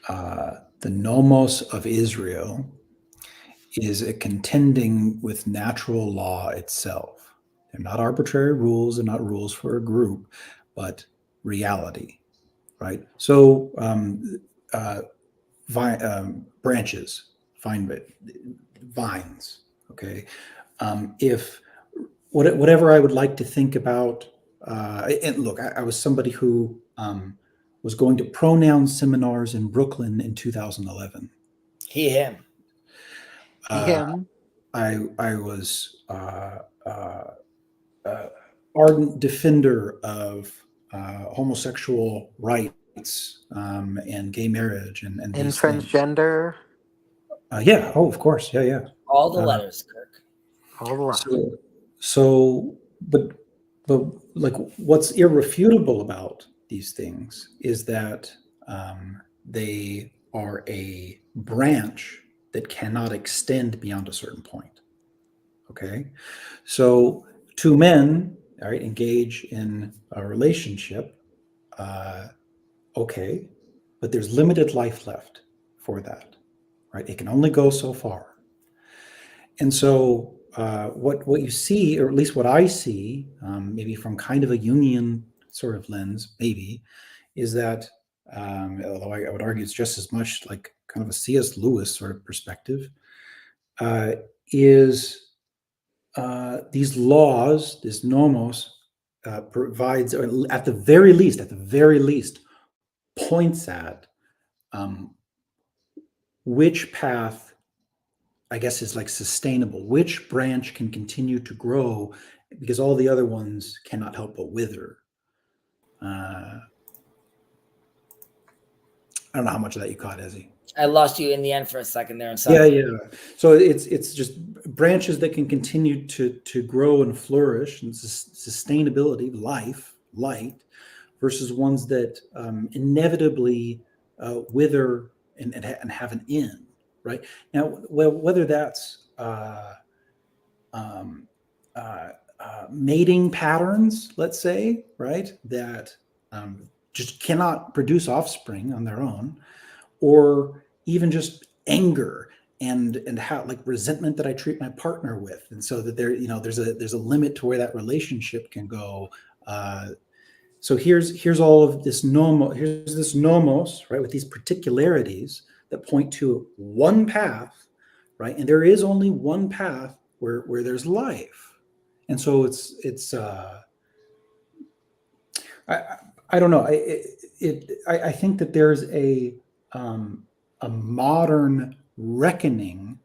the nomos of Israel is a contending with natural law itself. They're not arbitrary rules, they're not rules for a group, but reality, right? So branches, vines, okay? If whatever I would like to think about, and look, I was somebody who was going to pronoun seminars in Brooklyn in 2011. He, him. Him. I was ardent defender of homosexual rights and gay marriage and transgender. Yeah. Oh, of course. Yeah. All the letters, Kirk. All the letters. So, but like, what's irrefutable about these things is that they are a branch that cannot extend beyond a certain point. Okay, so 2 men, all right, engage in a relationship. Okay, but there's limited life left for that, right? It can only go so far. And so what you see, or at least what I see, maybe from kind of a Jungian sort of lens, maybe, is that, although I would argue it's just as much like kind of a C.S. Lewis sort of perspective, is these laws, this nomos, provides, or at the very least, points at which path, I guess, is like sustainable, which branch can continue to grow, because all the other ones cannot help but wither. I don't know how much of that you caught, Ezzy. I lost you in the end for a second there. Yeah. So it's just branches that can continue to grow and flourish, and sustainability, light, versus ones that inevitably wither and have an end. Right now, whether that's mating patterns, let's say, right, that just cannot produce offspring on their own, or even just anger and how, like, resentment that I treat my partner with, and so that there's a limit to where that relationship can go. So here's all of this here's this nomos, right, with these particularities that point to one path, right, and there is only one path where there's life, and so it's I don't know, I think that there's a modern reckoning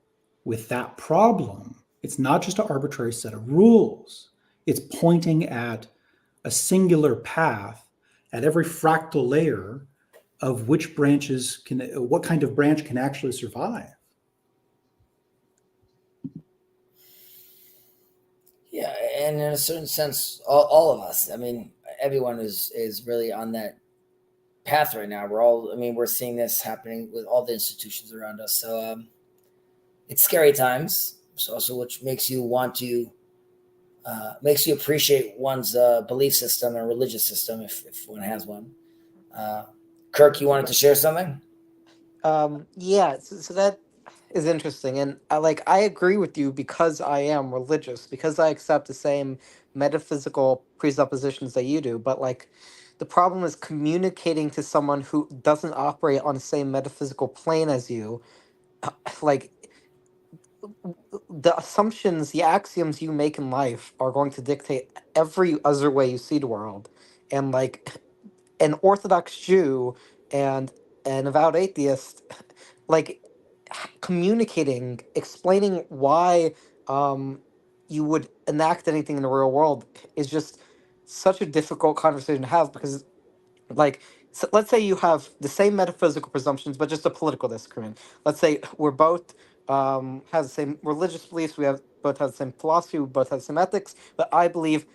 with that problem. It's not just an arbitrary set of rules. It's pointing at a singular path at every fractal layer of which branches what kind of branch can actually survive. Yeah, and in a certain sense, all of us, I mean, everyone is really on that path right now. We're seeing this happening with all the institutions around us. So it's scary times. So also, which makes you want to, makes you appreciate one's belief system and religious system, if one has one. Kirk, you wanted to share something? Yeah, so that is interesting, and I agree with you because I am religious, because I accept the same metaphysical presuppositions that you do. But the problem is communicating to someone who doesn't operate on the same metaphysical plane as you. Like, the assumptions, the axioms you make in life are going to dictate every other way you see the world, and an Orthodox Jew and an avowed atheist, like communicating, explaining why you would enact anything in the real world is just such a difficult conversation to have, because so let's say you have the same metaphysical presumptions but just a political disagreement. Let's say we're both have the same religious beliefs, both have the same philosophy, we both have the same ethics, but I believe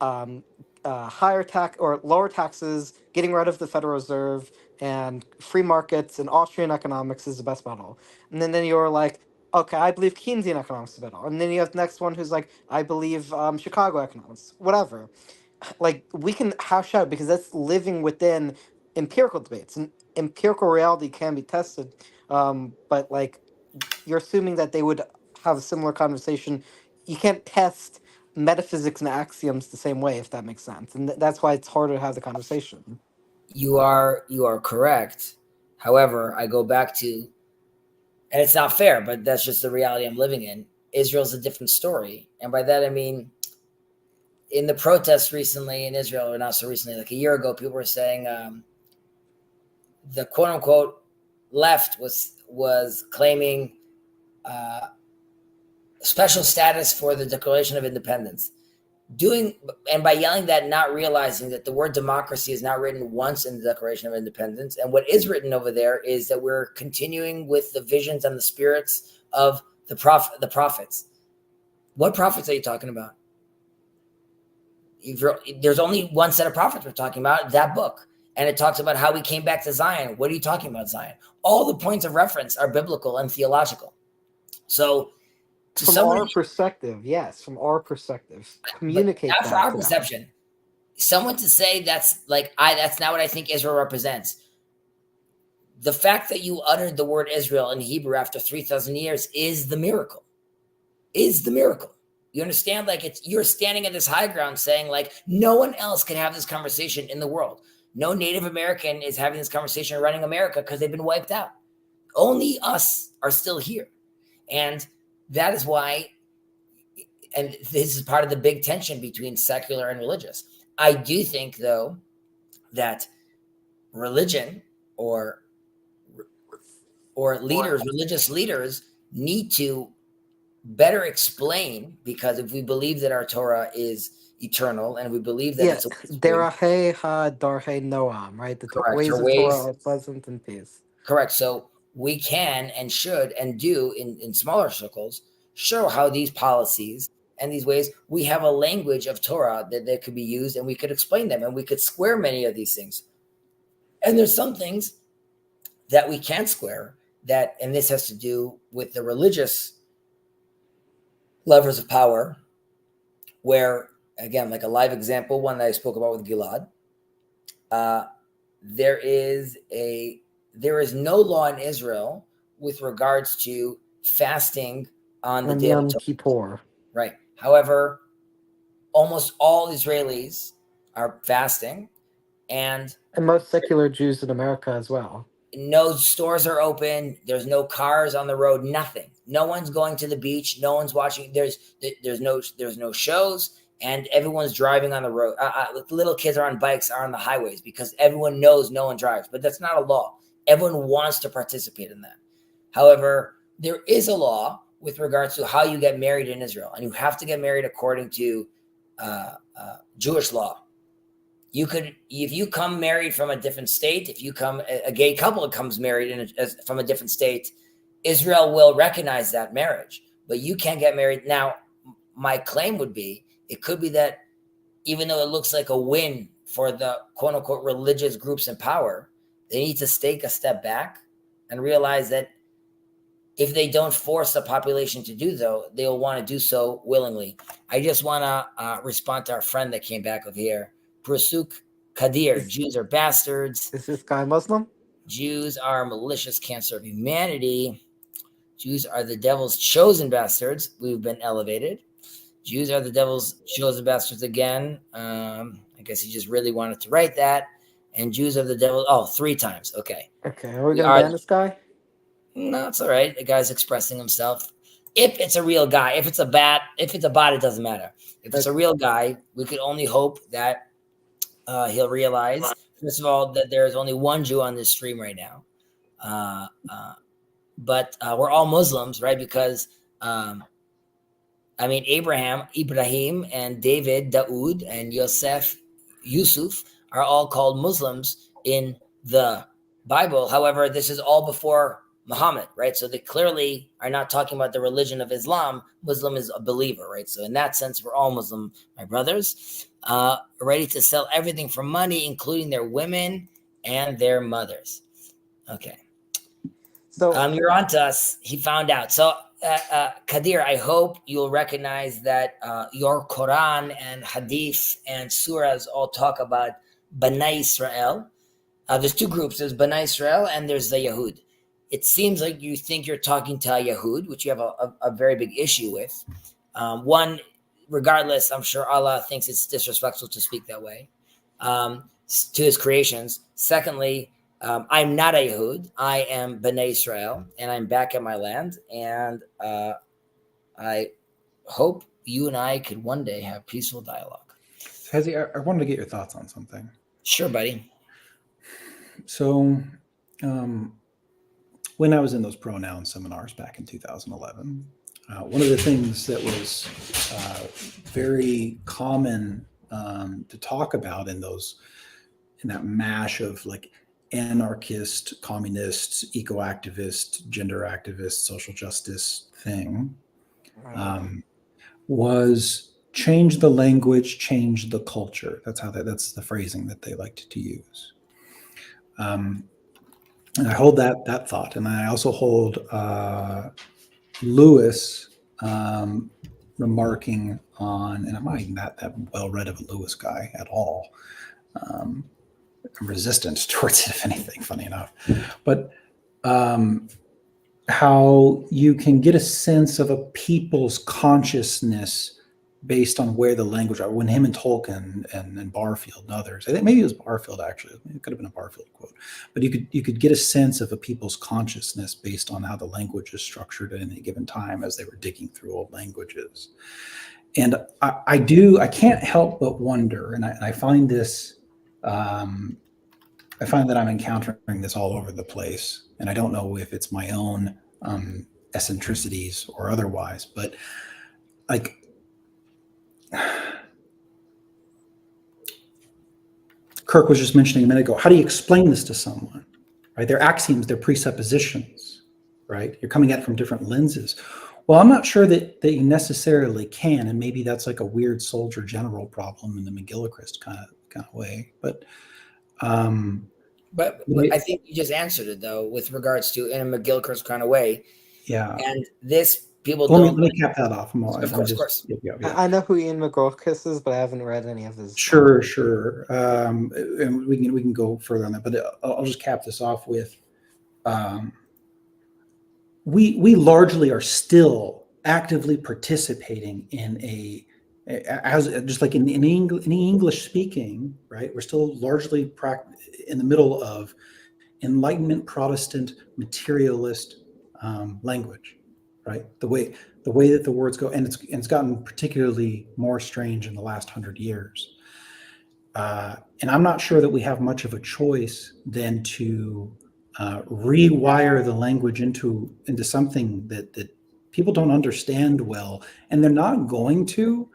um, higher tax or lower taxes, getting rid of the Federal Reserve, and free markets and Austrian economics is the best model. And then you're like, okay, I believe Keynesian economics is the model. And then you have the next one who's like, I believe Chicago economics, whatever. We can hash out, because that's living within empirical debates, and empirical reality can be tested. But you're assuming that they would have a similar conversation. You can't test metaphysics and axioms the same way, if that makes sense, and that's why it's harder to have the conversation. You are correct. However, I go back to, and it's not fair, but that's just the reality I'm living in. Israel's a different story, and by that I mean, in the protests recently in Israel, or not so recently, like a year ago, people were saying the quote unquote left was claiming special status for the Declaration of Independence. And by yelling that, not realizing that the word democracy is not written once in the Declaration of Independence. And what is written over there is that we're continuing with the visions and the spirits of the prophets. What prophets are you talking about? There's only one set of prophets we're talking about, that book. And it talks about how we came back to Zion. What are you talking about, Zion? All the points of reference are biblical and theological. So from our perspective, yes, from our perspective, communicate not that for our perception. Someone to say that's not what I think Israel represents. The fact that you uttered the word Israel in Hebrew after 3,000 years is the miracle. You understand? You're standing at this high ground saying no one else can have this conversation in the world. No Native American is having this conversation running America because they've been wiped out. Only us are still here. And that is why, and this is part of the big tension between secular and religious. I do think, though, that religion or leaders, religious leaders, need to better explain, because if we believe that our Torah is eternal and we believe that Yeah, it's a Derahei ha darhei noam, right? The correct, ways our of Torah ways, are pleasant and peace. correct. So we can and should and do in smaller circles show how these policies and these ways, we have a language of Torah that could be used, and we could explain them, and we could square many of these things. And there's some things that we can't square, that, and this has to do with the religious levers of power, where, again, like a live example, one that I spoke about with Gilad, there is no law in Israel with regards to fasting on the Day of Yom Atonement. Kippur. Right. However, almost all Israelis are fasting, and most secular Jews in America as well. No stores are open. There's no cars on the road. Nothing. No one's going to the beach. No one's watching. There's no shows, and everyone's driving on the road. Little kids are on bikes, are on the highways, because everyone knows no one drives. But that's not a law. Everyone wants to participate in that. However, there is a law with regards to how you get married in Israel, and you have to get married according to Jewish law. You could, if you come married from a different state, if you come, a gay couple comes married from a different state, Israel will recognize that marriage, but you can't get married. Now, my claim would be, it could be that even though it looks like a win for the quote unquote religious groups in power, they need to take a step back and realize that if they don't force the population to do so, they will want to do so willingly. I just want to respond to our friend that came back over here. Prasuk Kadir, Jews are bastards. Is this guy Muslim? Jews are malicious cancer of humanity. Jews are the devil's chosen bastards. We've been elevated. Jews are the devil's chosen bastards again. I guess he just really wanted to write that. And Jews are the devil. 3 times. Okay. Okay, are we going to ban this guy? No, it's all right. The guy's expressing himself. If it's a real guy, if it's a bot, it doesn't matter. If it's a real guy, we could only hope that he'll realize, first of all, that there is only one Jew on this stream right now. But we're all Muslims, right? Because, Ibrahim and David, Daoud, and Yusuf are all called Muslims in the Bible. However, this is all before Muhammad, right? So they clearly are not talking about the religion of Islam. Muslim is a believer, right? So in that sense, we're all Muslim, my brothers, ready to sell everything for money, including their women and their mothers. Okay. So you're on to us. He found out. So Kadir, I hope you'll recognize that your Quran and Hadith and surahs all talk about Bnei Israel. There's 2 groups. There's Bnei Israel and there's the Yahud. It seems like you think you're talking to a Yahud, which you have a very big issue with. One, regardless, I'm sure Allah thinks it's disrespectful to speak that way to his creations. Secondly, I'm not a Yahud. I am Bnei Israel, and I'm back at my land. And I hope you and I could one day have peaceful dialogue. Chezi, I wanted to get your thoughts on something. Sure, buddy. So when I was in those pronoun seminars back in 2011, one of the things that was very common to talk about in that mash of like anarchist, communist, eco-activist, gender activist, social justice thing was change the language, change the culture. That's the phrasing that they liked to use. And I hold that thought, and I also hold Lewis remarking on, and I'm not even that well read of a Lewis guy at all. I'm resistant towards it, if anything, funny enough. But how you can get a sense of a people's consciousness based on where the language are. When him and Tolkien and Barfield and others, I think maybe it was Barfield actually. It could have been a Barfield quote, but you could get a sense of a people's consciousness based on how the language is structured at any given time as they were digging through old languages. And I can't help but wonder, and I find this, I find that I'm encountering this all over the place, and I don't know if it's my own eccentricities or otherwise, but like, Kirk was just mentioning a minute ago, how do you explain this to someone, right? They're axioms, they're presuppositions, right? You're coming at it from different lenses. Well, I'm not sure that you necessarily can, and maybe that's like a weird soldier general problem in the McGillichrist kind of way. But I think you just answered it though, with regards to in a McGillichrist kind of way. Yeah. And this people Let don't. me cap that off. Of course. Yeah. I know who Ian McGilchrist is, but I haven't read any of his. Sure. And we can go further on that, but I'll just cap this off with. We largely are still actively participating in as just like in English speaking, right? We're still largely in the middle of Enlightenment Protestant materialist language, right? The way that the words go, and it's gotten particularly more strange in the last 100 years. And I'm not sure that we have much of a choice than to rewire the language into something that people don't understand well, and they're not going to,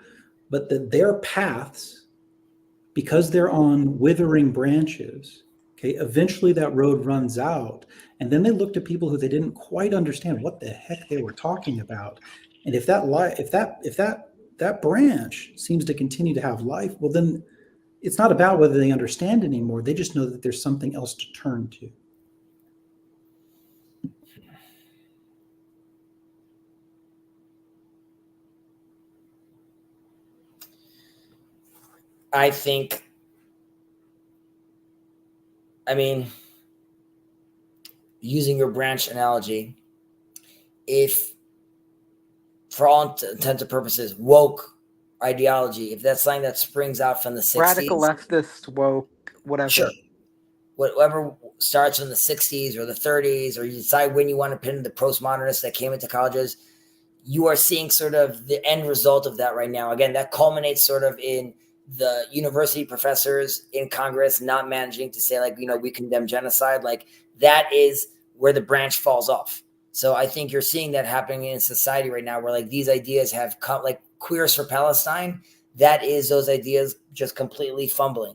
but that their paths, because they're on withering branches, okay, eventually that road runs out, and then they look to people who they didn't quite understand what the heck they were talking about, and if that branch seems to continue to have life, well, then it's not about whether they understand anymore. They just know that there's something else to turn to. I think, using your branch analogy, if for all intents and purposes, woke ideology, if that's something that springs out from the 60s. Radical leftist, woke, whatever. Sure. Whatever starts in the 60s or the 30s, or you decide when you want to pin the postmodernists that came into colleges, you are seeing sort of the end result of that right now. Again, that culminates sort of in the university professors in Congress not managing to say, like, we condemn genocide. Like, that is where the branch falls off. So I think you're seeing that happening in society right now, where like these ideas have come, like Queers for Palestine, that is those ideas just completely fumbling.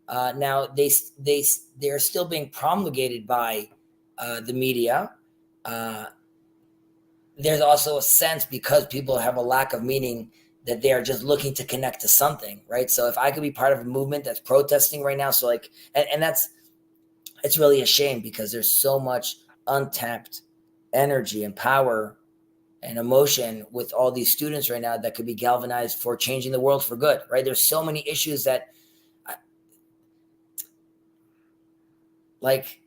Now they're still being promulgated by the media. There's also a sense, because people have a lack of meaning, that they are just looking to connect to something, right? So if I could be part of a movement that's protesting right now, so like, and it's really a shame, because there's so much untapped energy and power and emotion with all these students right now that could be galvanized for changing the world for good, right? There's so many issues that, like,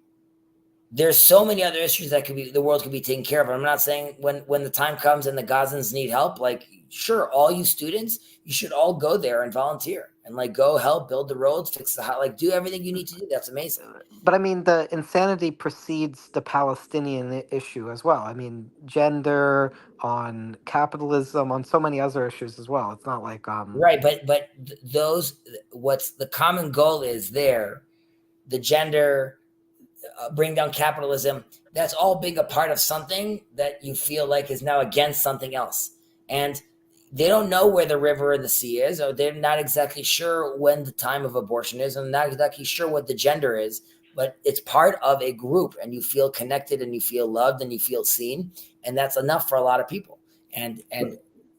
there's so many other issues that the world could be taken care of. I'm not saying when the time comes and the Gazans need help, like, sure, all you students, you should all go there and volunteer and like go help build the roads, fix the house, like do everything you need to do. That's amazing. But the insanity precedes the Palestinian issue as well. Gender, on capitalism, on so many other issues as well. It's not like right, but those, what's the common goal is there, the gender, bring down capitalism. That's all being a part of something that you feel like is now against something else, and they don't know where the river and the sea is, or they're not exactly sure when the time of abortion is, and not exactly sure what the gender is, but it's part of a group, and you feel connected, and you feel loved, and you feel seen, and that's enough for a lot of people. And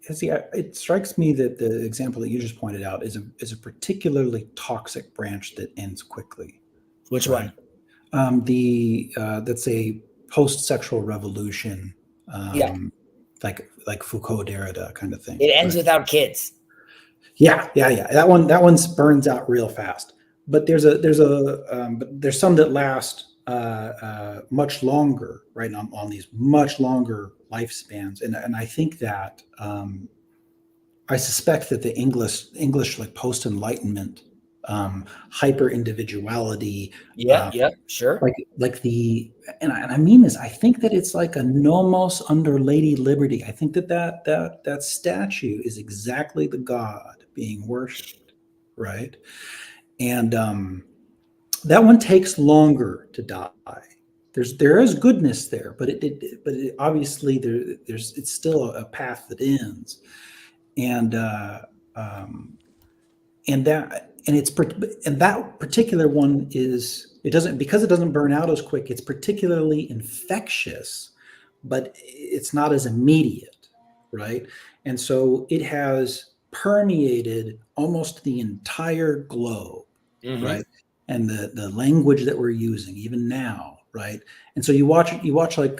see, it strikes me that the example that you just pointed out is a particularly toxic branch that ends quickly. Which one? That's a post-sexual revolution. Like Foucault, Derrida kind of thing. It ends without kids. Yeah. That one burns out real fast. But there's some that last much longer, right? On these much longer lifespans, and I think that I suspect that the English like post Enlightenment, hyper individuality, Yeah, sure. and I mean this. I think that it's like a nomos under Lady Liberty. I think that statue is exactly the God being worshipped, right? And that one takes longer to die. There is goodness there, but it obviously there's it's still a path that ends, and um, and that particular one is it doesn't burn out as quick. It's particularly infectious, but it's not as immediate, right? And so it has permeated almost the entire globe, right? And the language that we're using even now, right? And so you watch like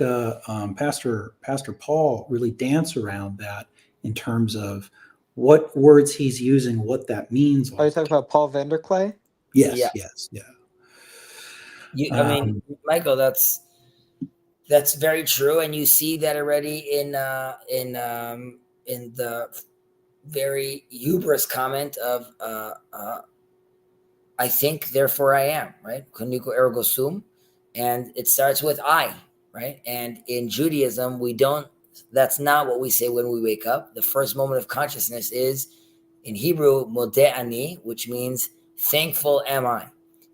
Pastor Paul really dance around that in terms of what words he's using, what that means. Are you talking about Paul Vanderklay? Yes, Yeah. yes, yeah. I mean, Michael, that's very true, and you see that already in the very hubris comment of I think, therefore I am, right? Koniko ergo sum. And it starts with I, right? And in Judaism, that's not what we say when we wake up. The first moment of consciousness is, in Hebrew, modeh ani, which means thankful am I.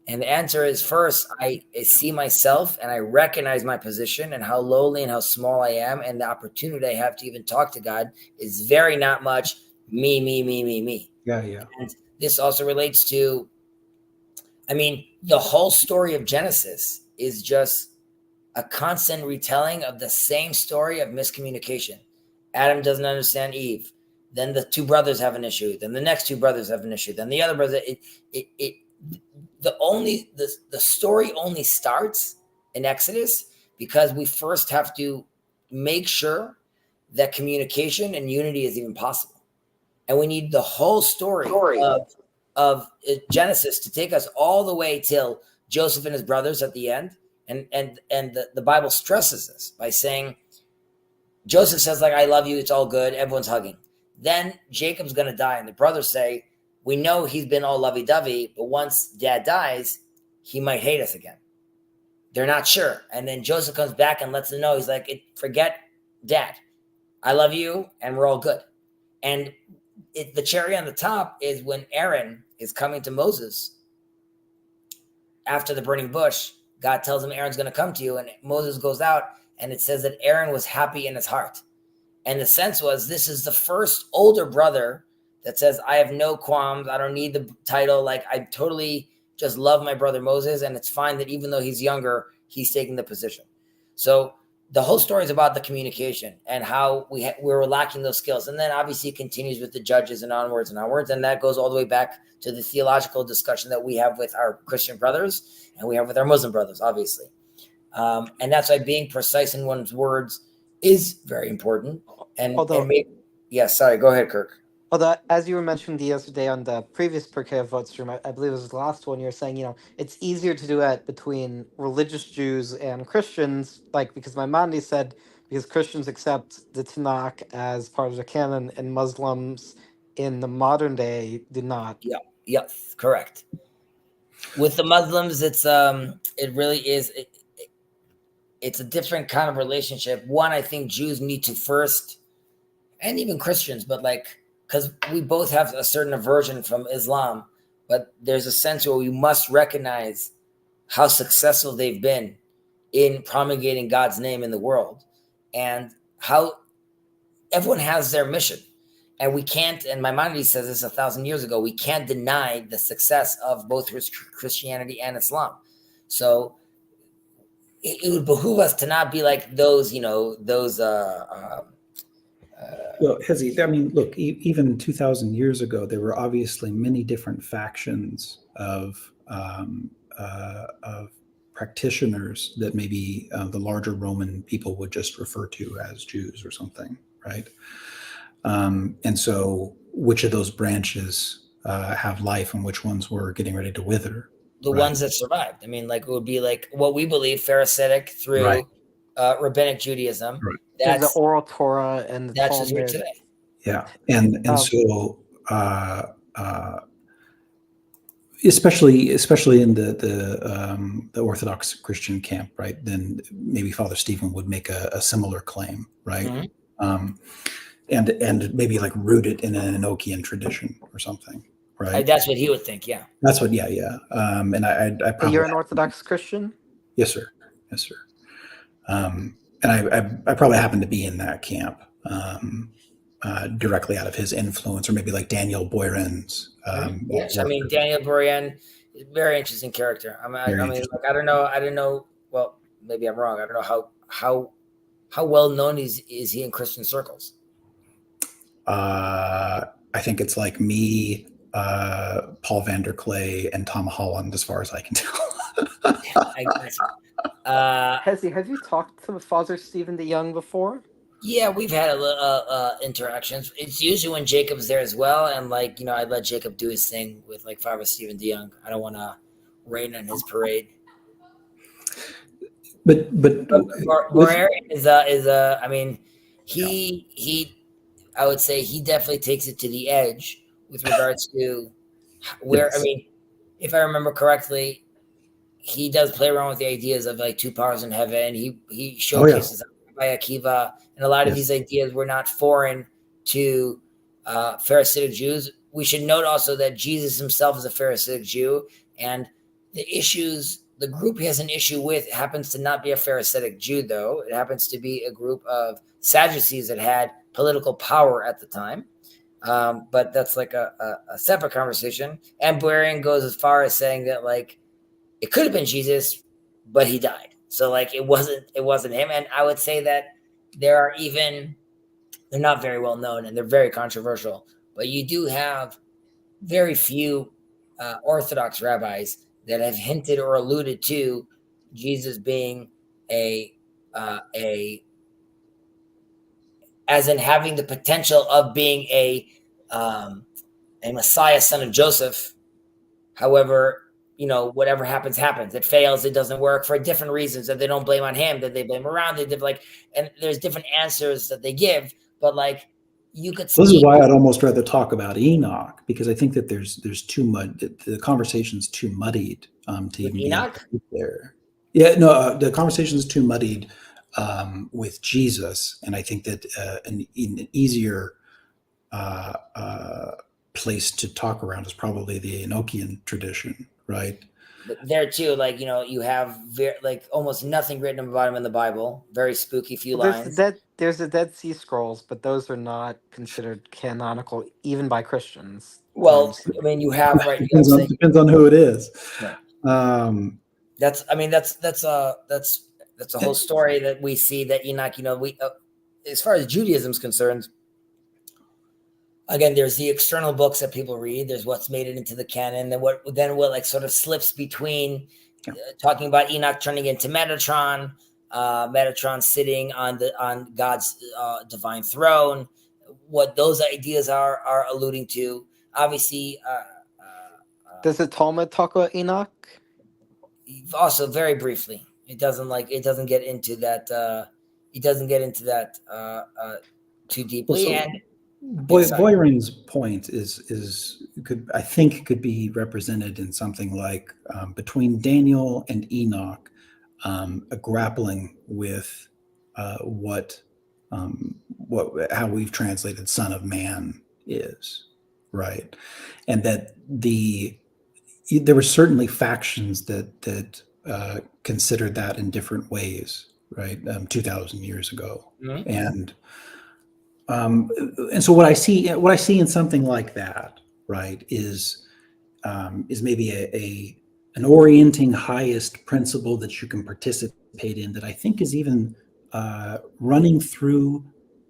And the answer is, first, I see myself and I recognize my position and how lowly and how small I am. And the opportunity I have to even talk to God is very not much me. Yeah, yeah. And this also relates to, I mean, the whole story of Genesis is just a constant retelling of the same story of miscommunication. Adam doesn't understand Eve. Then the two brothers have an issue. Then the next two brothers have an issue. Then the other brother. The story only starts in Exodus because we first have to make sure that communication and unity is even possible, and we need the whole story. Of Genesis to take us all the way till Joseph and his brothers at the end. And the Bible stresses this by saying, Joseph says, like, I love you, it's all good, everyone's hugging. Then Jacob's going to die, and the brothers say, we know he's been all lovey-dovey, but once dad dies, he might hate us again. They're not sure. And then Joseph comes back and lets them know, he's like, forget dad. I love you, and we're all good. And the cherry on the top is when Aaron is coming to Moses after the burning bush. God tells him Aaron's going to come to you, and Moses goes out, and it says that Aaron was happy in his heart. And the sense was, this is the first older brother that says, I have no qualms. I don't need the title. Like, I totally just love my brother Moses, and it's fine that even though he's younger, he's taking the position. So the whole story is about the communication and how we were lacking those skills. And then obviously it continues with the judges and onwards. And that goes all the way back to the theological discussion that we have with our Christian brothers and we have with our Muslim brothers, obviously. And that's why being precise in one's words is very important. Sorry, go ahead, Kirk. Although, as you were mentioning the other day on the previous Pirkei Avot stream, I believe it was the last one, you were saying, it's easier to do that between religious Jews and Christians, like, because Maimonides said, because Christians accept the Tanakh as part of the canon, and Muslims in the modern day do not. Yeah, correct. With the Muslims, it really is, it's a different kind of relationship. One, I think Jews need to first, and even Christians, but because we both have a certain aversion from Islam, but there's a sense where we must recognize how successful they've been in promulgating God's name in the world and how everyone has their mission. And we can't, and Maimonides says this 1,000 years ago, we can't deny the success of both Christianity and Islam. So it would behoove us to not be like those. Well, Hezi, I mean, look, even 2,000 years ago, there were obviously many different factions of practitioners that maybe the larger Roman people would just refer to as Jews or something, right? And so which of those branches have life and which ones were getting ready to wither? The ones that survived. I mean, it would be like what we believe, Pharisaic through Rabbinic Judaism. Right. That's the oral Torah and the that's just here Talmud. today. Yeah, and Um, so especially in the Orthodox Christian camp, right? Then maybe Father Stephen would make a similar claim, right? Mhm. And maybe like root it in an Enochian tradition or something, right? That's what he would think. Yeah. That's what, yeah. And I probably you're an Orthodox Christian? yes, sir, yes, sir. And I probably happen to be in that camp directly out of his influence, or maybe like Daniel Boyren's. Yes, I mean Daniel Borean, very interesting character. Very I mean, interesting. like I don't know. Well, maybe I'm wrong. I don't know how well known is he in Christian circles. I think it's like me, Paul Vanderklay, and Tom Holland, as far as I can tell. I guess. Hezzy, have you talked to Father Stephen DeYoung before? Yeah, we've had a little interactions. It's usually when Jacob's there as well, and like I let Jacob do his thing with like Father Stephen DeYoung. I don't want to rain on his parade. But Borer is I mean, he I would say he definitely takes it to the edge with regards to where yes. I mean, if I remember correctly, he does play around with the ideas of like two powers in heaven. He showcases by Akiva, and a lot of these ideas were not foreign to Pharisaic Jews. We should note also that Jesus himself is a Pharisaic Jew, and the issues the group he has an issue with happens to not be a Pharisaic Jew, though. It happens to be a group of Sadducees that had political power at the time. But that's like a separate conversation. And Borean goes as far as saying that like it could have been Jesus, but he died. So like it wasn't him. And I would say that they're not very well known and they're very controversial. But you do have very few Orthodox rabbis that have hinted or alluded to Jesus being as in having the potential of being a Messiah, son of Joseph. However, whatever happens. It fails. It doesn't work for different reasons that they don't blame on him, that they blame around. They did and there's different answers that they give, but like you could see. This is why I'd almost rather talk about Enoch, because I think that there's too much. The conversation's too muddied to even Enoch? be there. Yeah, no, the conversation is too muddied with Jesus, and I think that an easier place to talk around is probably the Enochian tradition, right? But there too, like you have almost nothing written about him in the Bible. Very spooky few lines. There's the Dead Sea Scrolls, but those are not considered canonical even by Christians. Well, I mean, you have right. Depends on who it is. Right. That's a whole story that we see that Enoch. We as far as Judaism is concerned. Again, there's the external books that people read. There's what's made it into the canon. Then what like sort of slips between talking about Enoch turning into Metatron, Metatron sitting on God's divine throne. What those ideas are alluding to. Obviously, does the Talmud talk about Enoch? Also, very briefly. It doesn't get into that. Too deeply. Well, so, Boyren's point could be represented in something like between Daniel and Enoch, a grappling with how we've translated Son of Man is, right, and that there were certainly factions that considered that in different ways, right, 2,000 years ago, mm-hmm. And so what I see in something like that, right, is maybe an orienting highest principle that you can participate in that I think is even running through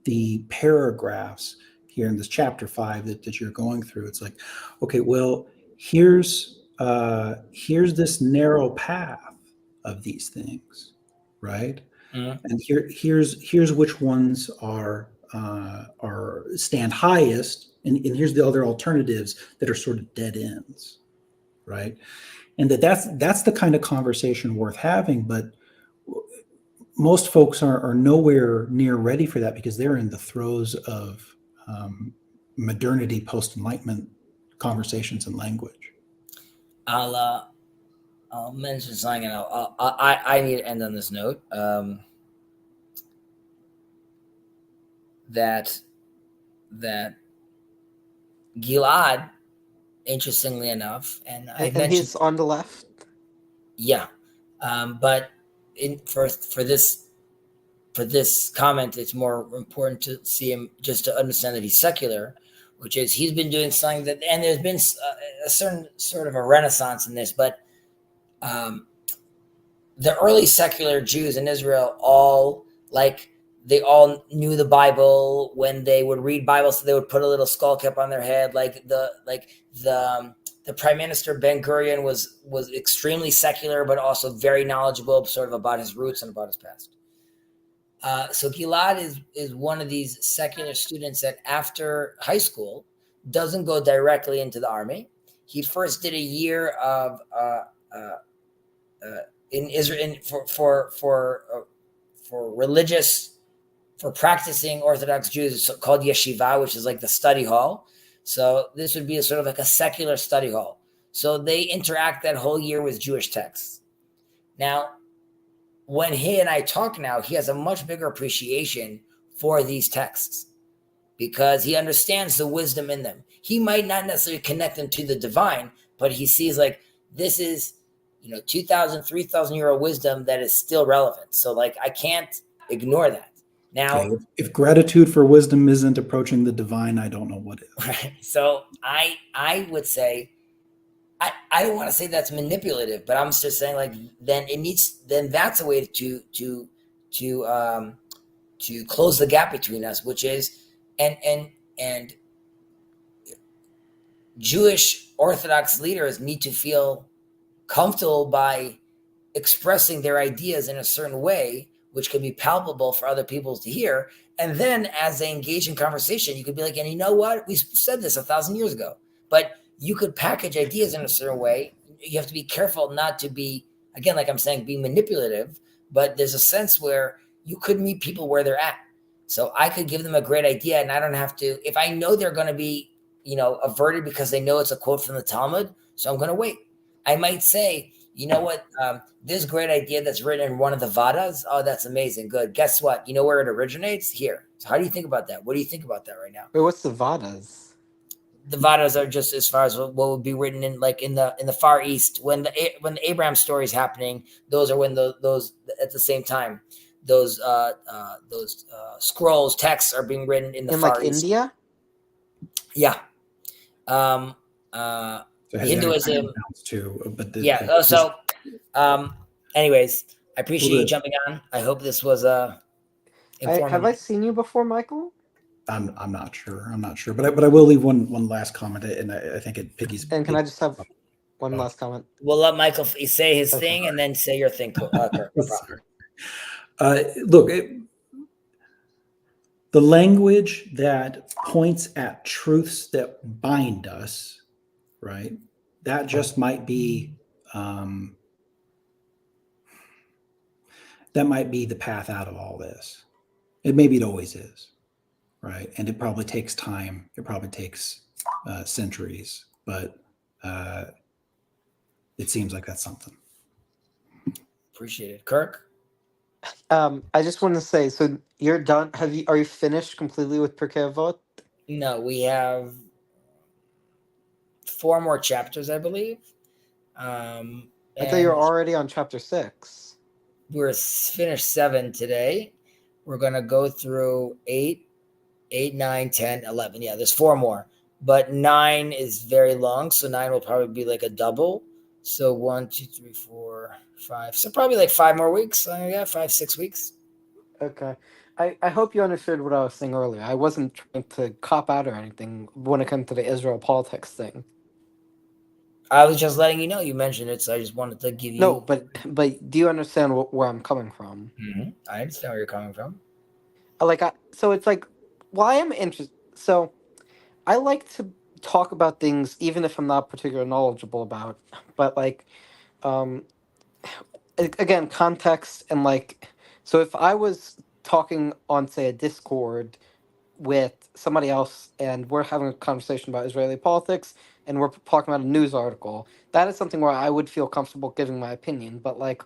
the paragraphs here in this chapter 5 that you're going through. It's like, okay, well, here's this narrow path of these things, right? Mm-hmm. And here's which ones are stand highest, and here's the other alternatives that are sort of dead ends, right? And that's the kind of conversation worth having, but most folks are nowhere near ready for that because they're in the throes of modernity, post-enlightenment conversations and language. I'll mention something, and I need to end on this note. That Gilad, interestingly enough, and I And mentioned, he's on the left. yeah, but for this comment, it's more important to see him just to understand that he's secular, which is he's been doing something that, and there's been a certain sort of a renaissance in this, but the early secular Jews in Israel they all knew the Bible. When they would read Bible, so they would put a little skull cap on their head. The Prime Minister Ben Gurion was extremely secular, but also very knowledgeable, sort of about his roots and about his past. So Gilad is one of these secular students that after high school doesn't go directly into the army. He first did a year of in Israel for practicing Orthodox Jews. It's called yeshiva, which is like the study hall. So this would be a sort of like a secular study hall. So they interact that whole year with Jewish texts. Now, when he and I talk now, he has a much bigger appreciation for these texts because he understands the wisdom in them. He might not necessarily connect them to the divine, but he sees like this is 2,000, 3,000 year old wisdom that is still relevant. So like I can't ignore that. Now, okay. If gratitude for wisdom isn't approaching the divine, I don't know what is. Right. So I would say I don't want to say that's manipulative, but I'm just saying like then that's a way to close the gap between us, which is and Jewish Orthodox leaders need to feel comfortable by expressing their ideas in a certain way, which can be palpable for other people to hear. And then as they engage in conversation, you could be like, and you know what? We said this 1,000 years ago, but you could package ideas in a certain way. You have to be careful not to be, again, like I'm saying, be manipulative, but there's a sense where you could meet people where they're at. So I could give them a great idea and I don't have to, if I know they're going to be, averted because they know it's a quote from the Talmud, so I'm going to wait. I might say, you know what? This great idea that's written in one of the Vadas. Oh, that's amazing. Good. Guess what? You know where it originates? Here. So how do you think about that? What do you think about that right now? Wait, what's the Vadas? The Vadas are just as far as what would be written in the Far East when the Abraham story is happening. Those are when those at the same time those scrolls, texts are being written in the Far East. India. Yeah. So Hinduism too, but anyways, I appreciate you jumping on. I hope this was informative. Have I seen you before, Michael? I'm not sure, but I will leave one last comment, and I think it piggies. And can I just have one last comment? We'll let Michael say his thing and then say your thing. Look, the language that points at truths that bind us, right? That just might be the path out of all this. Maybe it always is, right? And it probably takes time. It probably takes centuries, but it seems like that's something. Appreciate it, Kirk. I just want to say, so you're done. Are you finished completely with Pirkei Avot? No, we have 4 more chapters, I believe. I thought you were already on chapter 6. We're finished 7 today. We're going to go through 8, 9, 10, 11. Yeah, there's 4 more. But 9 is very long, so 9 will probably be like a double. So 1, 2, 3, 4, 5. So probably like 5 more weeks. 5, 6 weeks. Okay. I hope you understood what I was saying earlier. I wasn't trying to cop out or anything when it comes to the Israel politics thing. I was just letting you know you mentioned it, so I just wanted to give you. No, but do you understand where I'm coming from? Mm-hmm. I understand where you're coming from. So it's like, well, I am interested. So I like to talk about things even if I'm not particularly knowledgeable about. But again, context and so if I was talking on, say, a Discord with somebody else and we're having a conversation about Israeli politics and we're talking about a news article, that is something where I would feel comfortable giving my opinion. But like,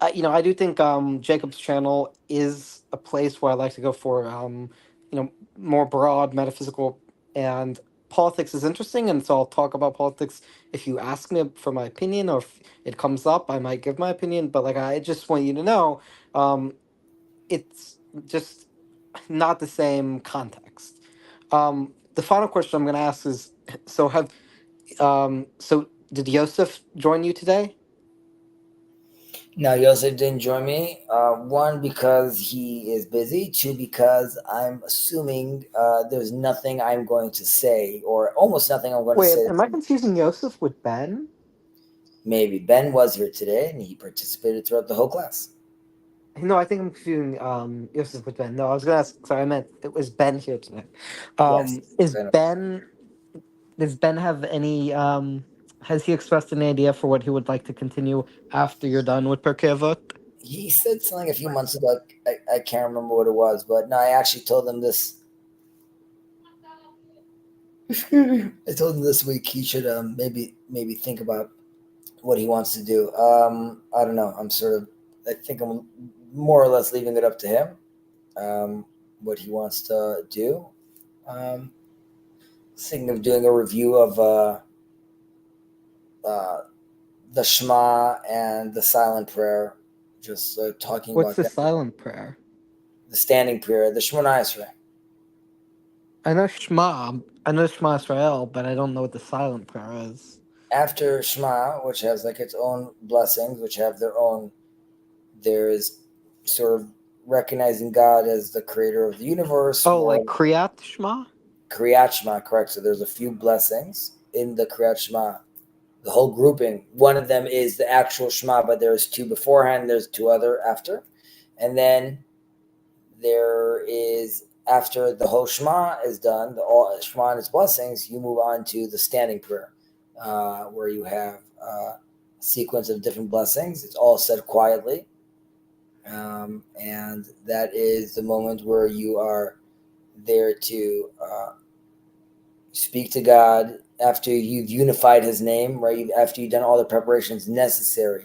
I do think Jacob's channel is a place where I like to go for more broad metaphysical and politics is interesting, and so I'll talk about politics if you ask me for my opinion, or if it comes up, I might give my opinion. But like, I just want you to know, it's just not the same context. The final question I'm going to ask is: so did Yosef join you today? No, Yosef didn't join me. One, because he is busy. Two, because I'm assuming there's nothing I'm going to say, or almost nothing I'm going to Wait, say. am I confusing Yosef with Ben? Maybe Ben was here today, and he participated throughout the whole class. No, I think I'm confusing Yosef with Ben. No, I was gonna ask. Sorry, I meant it was Ben here today. Yes. Is Ben. Ben? Does Ben have any? Has he expressed an idea for what he would like to continue after you're done with Pirkei Avot? He said something a few months ago. I can't remember what it was, but no, I actually told him this. I told him this week he should maybe think about what he wants to do. I don't know. I think I'm more or less leaving it up to him. What he wants to do. Thinking of doing a review of the Shema and the silent prayer. Just talking What's about the that. silent prayer? The standing prayer, the Shemona Esrei. I know Shema. I know Shema Israel, but I don't know what the silent prayer is. After Shema, which has like its own blessings, which have their own, there is sort of recognizing God as the creator of the universe. Oh, like Kriyat Shema. Kriyat Shema, correct. So there's a few blessings in the Kriyat Shema. The whole grouping. One of them is the actual Shema, but there's two beforehand. There's two other after, and then there is after the whole Shema is done, the all Shema and its blessings. You move on to the standing prayer, where you have a sequence of different blessings. It's all said quietly, and that is the moment where you are there to speak to God after you've unified His name, right? After you've done all the preparations necessary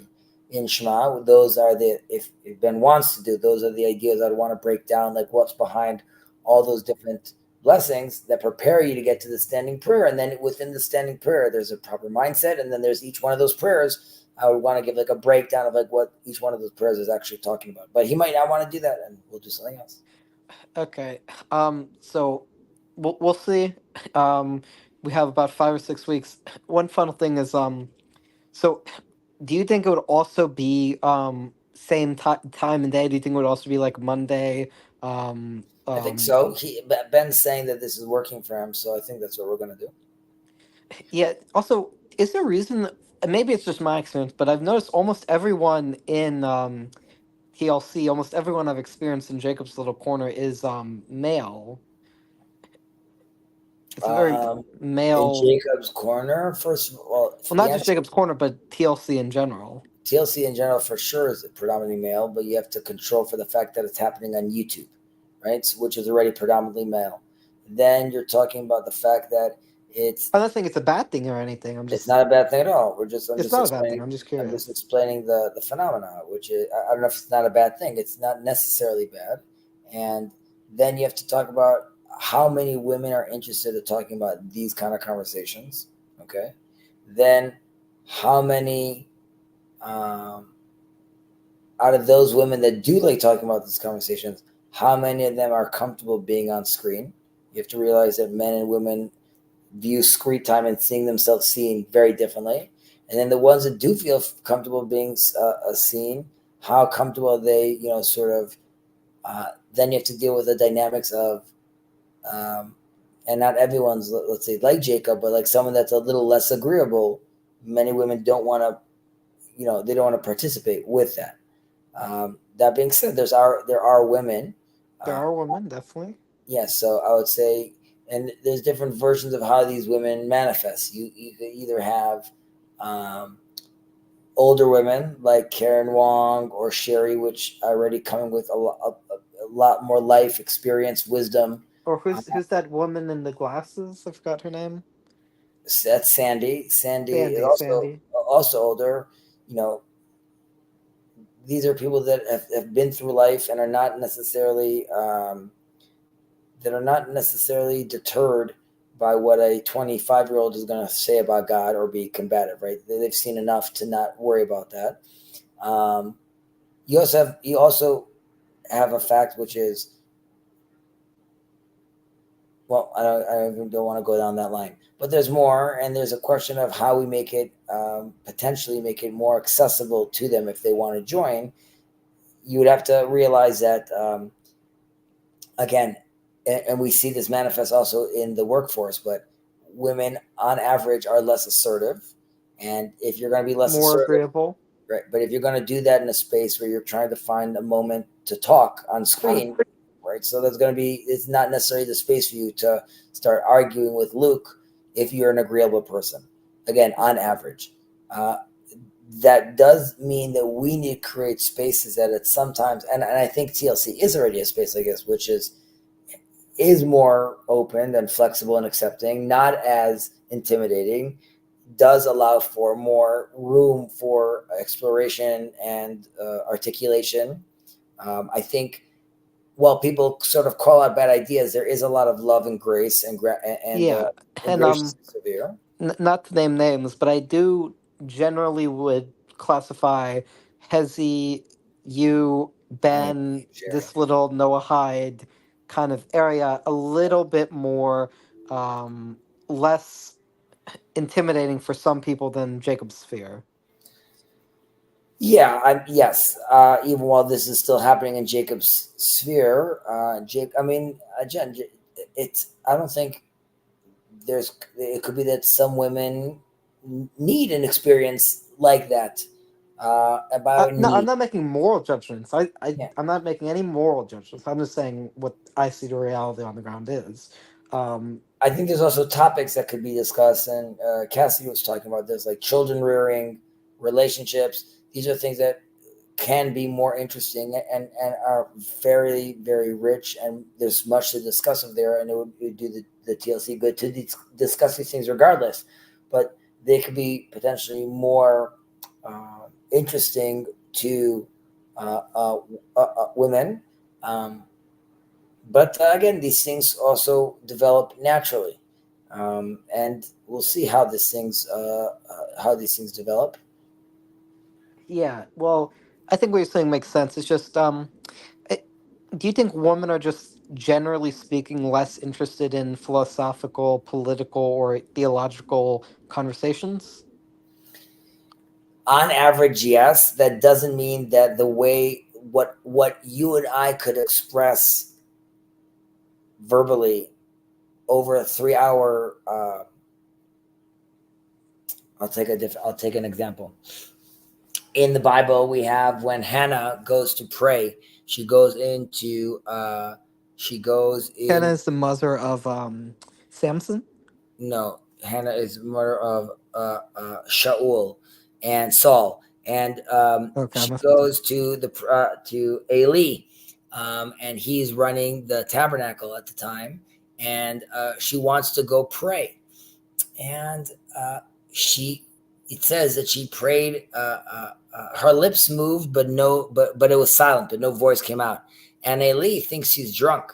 in Shema. Those are if Ben wants to do, those are the ideas I'd want to break down, like what's behind all those different blessings that prepare you to get to the standing prayer. And then within the standing prayer, there's a proper mindset. And then there's each one of those prayers. I would want to give like a breakdown of like what each one of those prayers is actually talking about. But he might not want to do that, and we'll do something else. Okay. So we'll see. We have about 5 or 6 weeks. One final thing is so do you think it would also be same time and day? Do you think it would also be like Monday? I think so. Ben's saying that this is working for him, so I think that's what we're going to do. Yeah. Also, is there a reason? And maybe it's just my experience, but I've noticed almost everyone in TLC, almost everyone I've experienced in Jacob's Little Corner is male. It's a very In male. Jacob's Corner, first of all, Well, not just Jacob's Corner, but TLC in general. TLC in general for sure is predominantly male, but you have to control for the fact that it's happening on YouTube, right? So, which is already predominantly male. Then you're talking about the fact that I'm not saying it's a bad thing or anything. it's not a bad thing at all. I'm It's just not a bad thing. explaining. I'm just I'm just curious. explaining the phenomena, which is I don't know if it's not a bad thing. It's not necessarily bad. And then you have to talk about how many women are interested in talking about these kind of conversations. Okay. Then how many out of those women that do like talking about these conversations, how many of them are comfortable being on screen? You have to realize that men and women view screen time and seeing themselves seen very differently. And then the ones that do feel comfortable being seen, how comfortable they, sort of, then you have to deal with the dynamics of, and not everyone's, let's say, like Jacob, but like someone that's a little less agreeable. Many women don't want to, they don't want to participate with that. That being said, there are women. There are women, definitely. Yes, so I would say, and there's different versions of how these women manifest. You could either have older women like Karen Wong or Sherry, which are already coming with a lot more life experience, wisdom. Or who's that woman in the glasses? I forgot her name. That's Sandy. Sandy is Sandy. also older. You know, these are people that have been through life and are not necessarily deterred by what a 25-year-old is going to say about God or be combative, right? They've seen enough to not worry about that. You also have a fact, which is, well, I don't want to go down that line, but there's more, and there's a question of how we make it, potentially make it more accessible to them if they want to join. You would have to realize that, again, and we see this manifest also in the workforce, but women on average are less assertive. And if you're going to be less More assertive, agreeable. right, but if you're going to do that in a space where you're trying to find a moment to talk on screen, right, so it's not necessarily the space for you to start arguing with Luke if you're an agreeable person. Again, on average. That does mean that we need to create spaces that it's sometimes, and I think TLC is already a space, I guess, which is more open and flexible and accepting, not as intimidating, does allow for more room for exploration and articulation. I think while people sort of call out bad ideas, there is a lot of love and grace and Yeah, and gracious and severe. not to name names, but I do generally would classify Hezi, you, Ben, this little Noah Hyde kind of area a little bit more less intimidating for some people than Jacob's Sphere. Yeah, yes. Even while this is still happening in Jacob's sphere, Jen, I don't think it could be that some women need an experience like that. No, I'm not making moral judgments. Yeah. I'm not making any moral judgments. I'm just saying what I see the reality on the ground is. I think there's also topics that could be discussed, and Cassidy was talking about this, like children rearing, relationships. These are things that can be more interesting and are very, very rich, and there's much to discuss of there, and it would do the TLC good to discuss these things regardless. But they could be potentially more interesting to women. But again, these things also develop naturally, and we'll see how these things develop. Yeah, well, I think what you're saying makes sense. It's just, do you think women are just generally speaking less interested in philosophical, political, or theological conversations? On average, yes. That doesn't mean that the way what you and I could express verbally over a 3-hour. I'll take an example. In the Bible, we have when Hannah goes to pray, she goes in. Hannah is the mother of Samson. No, Hannah is mother of Shaul and Saul, and she goes to Eli, and he's running the tabernacle at the time, and she wants to go pray, and it says that she prayed. Her lips moved, but it was silent, but no voice came out. And Eli thinks she's drunk,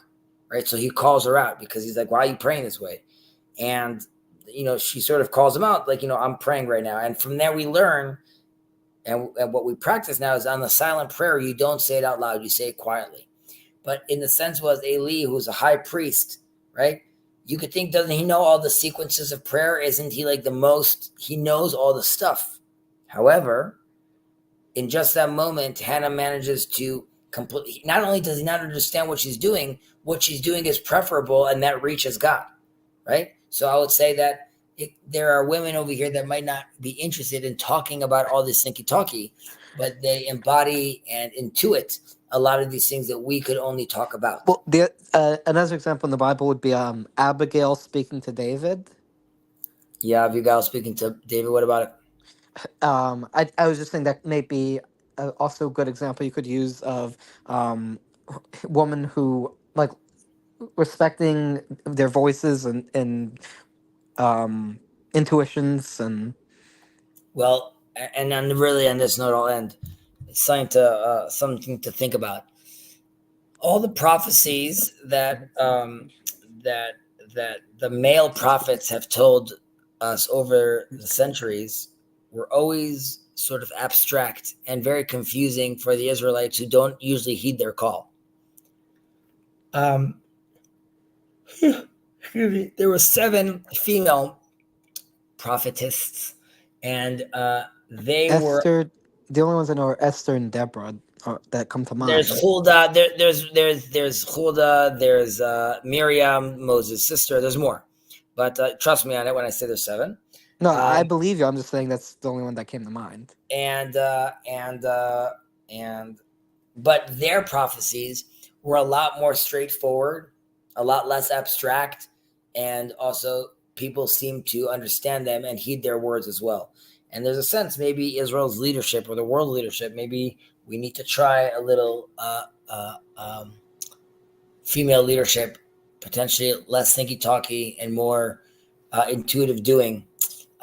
right? So he calls her out because he's like, "Why are you praying this way?" And she sort of calls him out, like, I'm praying right now. And from there we learn, and what we practice now is on the silent prayer, you don't say it out loud, you say it quietly. But in the sense was Eli, who's a high priest, right? You could think, doesn't he know all the sequences of prayer? Isn't he like he knows all the stuff? However, in just that moment, Hannah manages to completely, not only does he not understand what she's doing is preferable, and that reaches God, right? So I would say that there are women over here that might not be interested in talking about all this thinky-talky, but they embody and intuit a lot of these things that we could only talk about. Well, another example in the Bible would be Abigail speaking to David. Yeah, Abigail speaking to David. What about it? I was just saying that may be also a good example you could use of woman who like respecting their voices and intuitions and Well, and then really on this note, I'll end. It's something to think about. All the prophecies that that the male prophets have told us over the centuries were always sort of abstract and very confusing for the Israelites who don't usually heed their call. Excuse me. There were 7 female prophetess, and they were. Esther. The only ones I know are Esther and Deborah that come to There's mind. Huldah. There's Huldah. There's Miriam, Moses' sister. There's more, but trust me on it when I say there's 7. No, I believe you. I'm just saying that's the only one that came to mind. But their prophecies were a lot more straightforward, a lot less abstract, and also people seem to understand them and heed their words as well. And there's a sense maybe Israel's leadership or the world leadership, maybe we need to try a little female leadership, potentially less thinky talky and more intuitive doing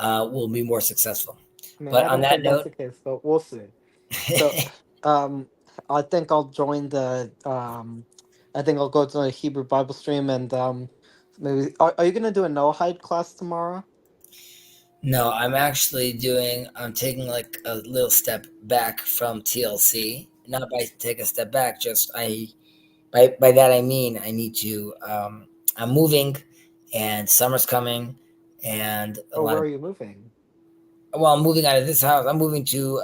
will be more successful. I mean, But I on don't that think that's note, the case, but we'll see. So, I think I'll join the. I think I'll go to a Hebrew Bible stream and maybe. Are you gonna do a Noahide class tomorrow? no, I'm taking like a little step back from TLC. Not by take a step back, just by that I mean I need to I'm moving and summer's coming and a Or lot where of are you moving? well, I'm moving out of this house. I'm moving to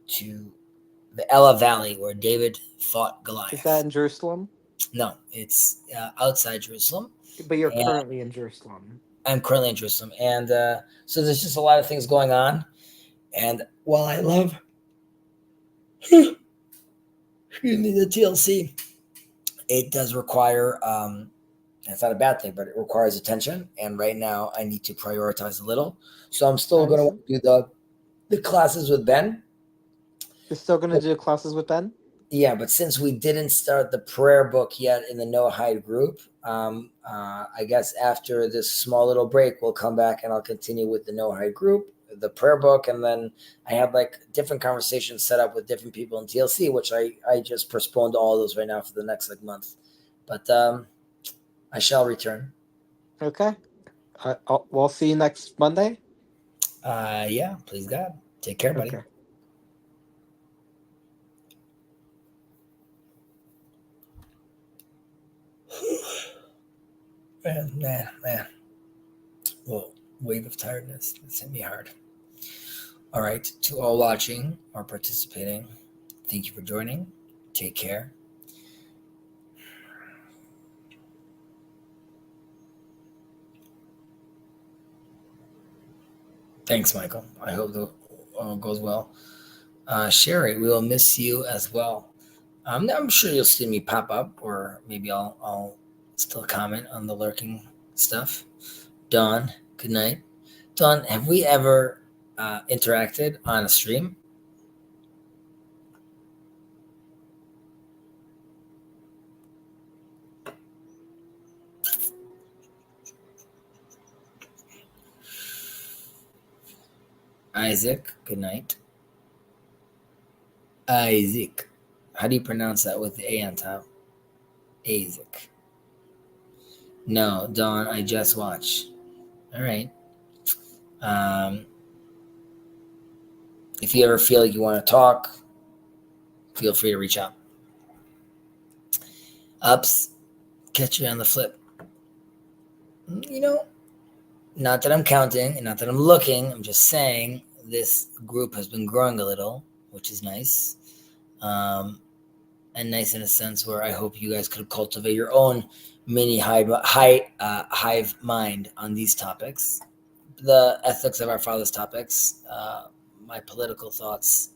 the Ella Valley where David fought Is Goliath. that in Jerusalem? No, it's outside Jerusalem. But you're And currently in Jerusalem. I'm currently in Jerusalem, and so there's just a lot of things going on. And while I love excuse me, the TLC, it does require it's not a bad thing, but it requires attention. And right now, I need to prioritize a little. So I'm still going to do the classes with Ben. You're still gonna do classes with Ben? Yeah, but since we didn't start the prayer book yet in the Noahide group, I guess after this small little break, we'll come back and I'll continue with the Noahide group, the prayer book, and then I have like different conversations set up with different people in TLC, which I just postponed all those right now for the next like month. But I shall return. Okay. We'll see you next Monday. Yeah, please God. Take care, buddy. Okay. Man. Whoa, wave of tiredness. It's hit me hard. All right, to all watching or participating, thank you for joining. Take care. Thanks, Michael. I hope the goes well. Sherry, we will miss you as well. I'm sure you'll see me pop up, or maybe I'll still comment on the lurking stuff. Dawn, good night. Dawn, have we ever interacted on a stream? Isaac, good night. Isaac. How do you pronounce that with the A on top? Isaac. No, Dawn, I just watched. All right. If you ever feel like you want to talk, feel free to reach out. Ups, catch you on the flip. You know, not that I'm counting and not that I'm looking, I'm just saying this group has been growing a little, which is nice. And nice in a sense where I hope you guys could cultivate your own mini hive mind on these topics. The ethics of our fathers topics, my political thoughts.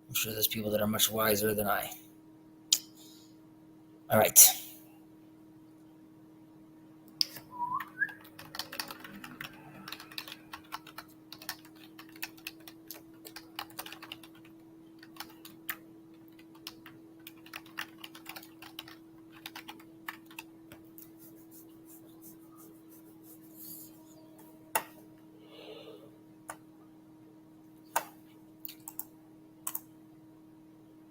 I'm sure there's people that are much wiser than I. All right.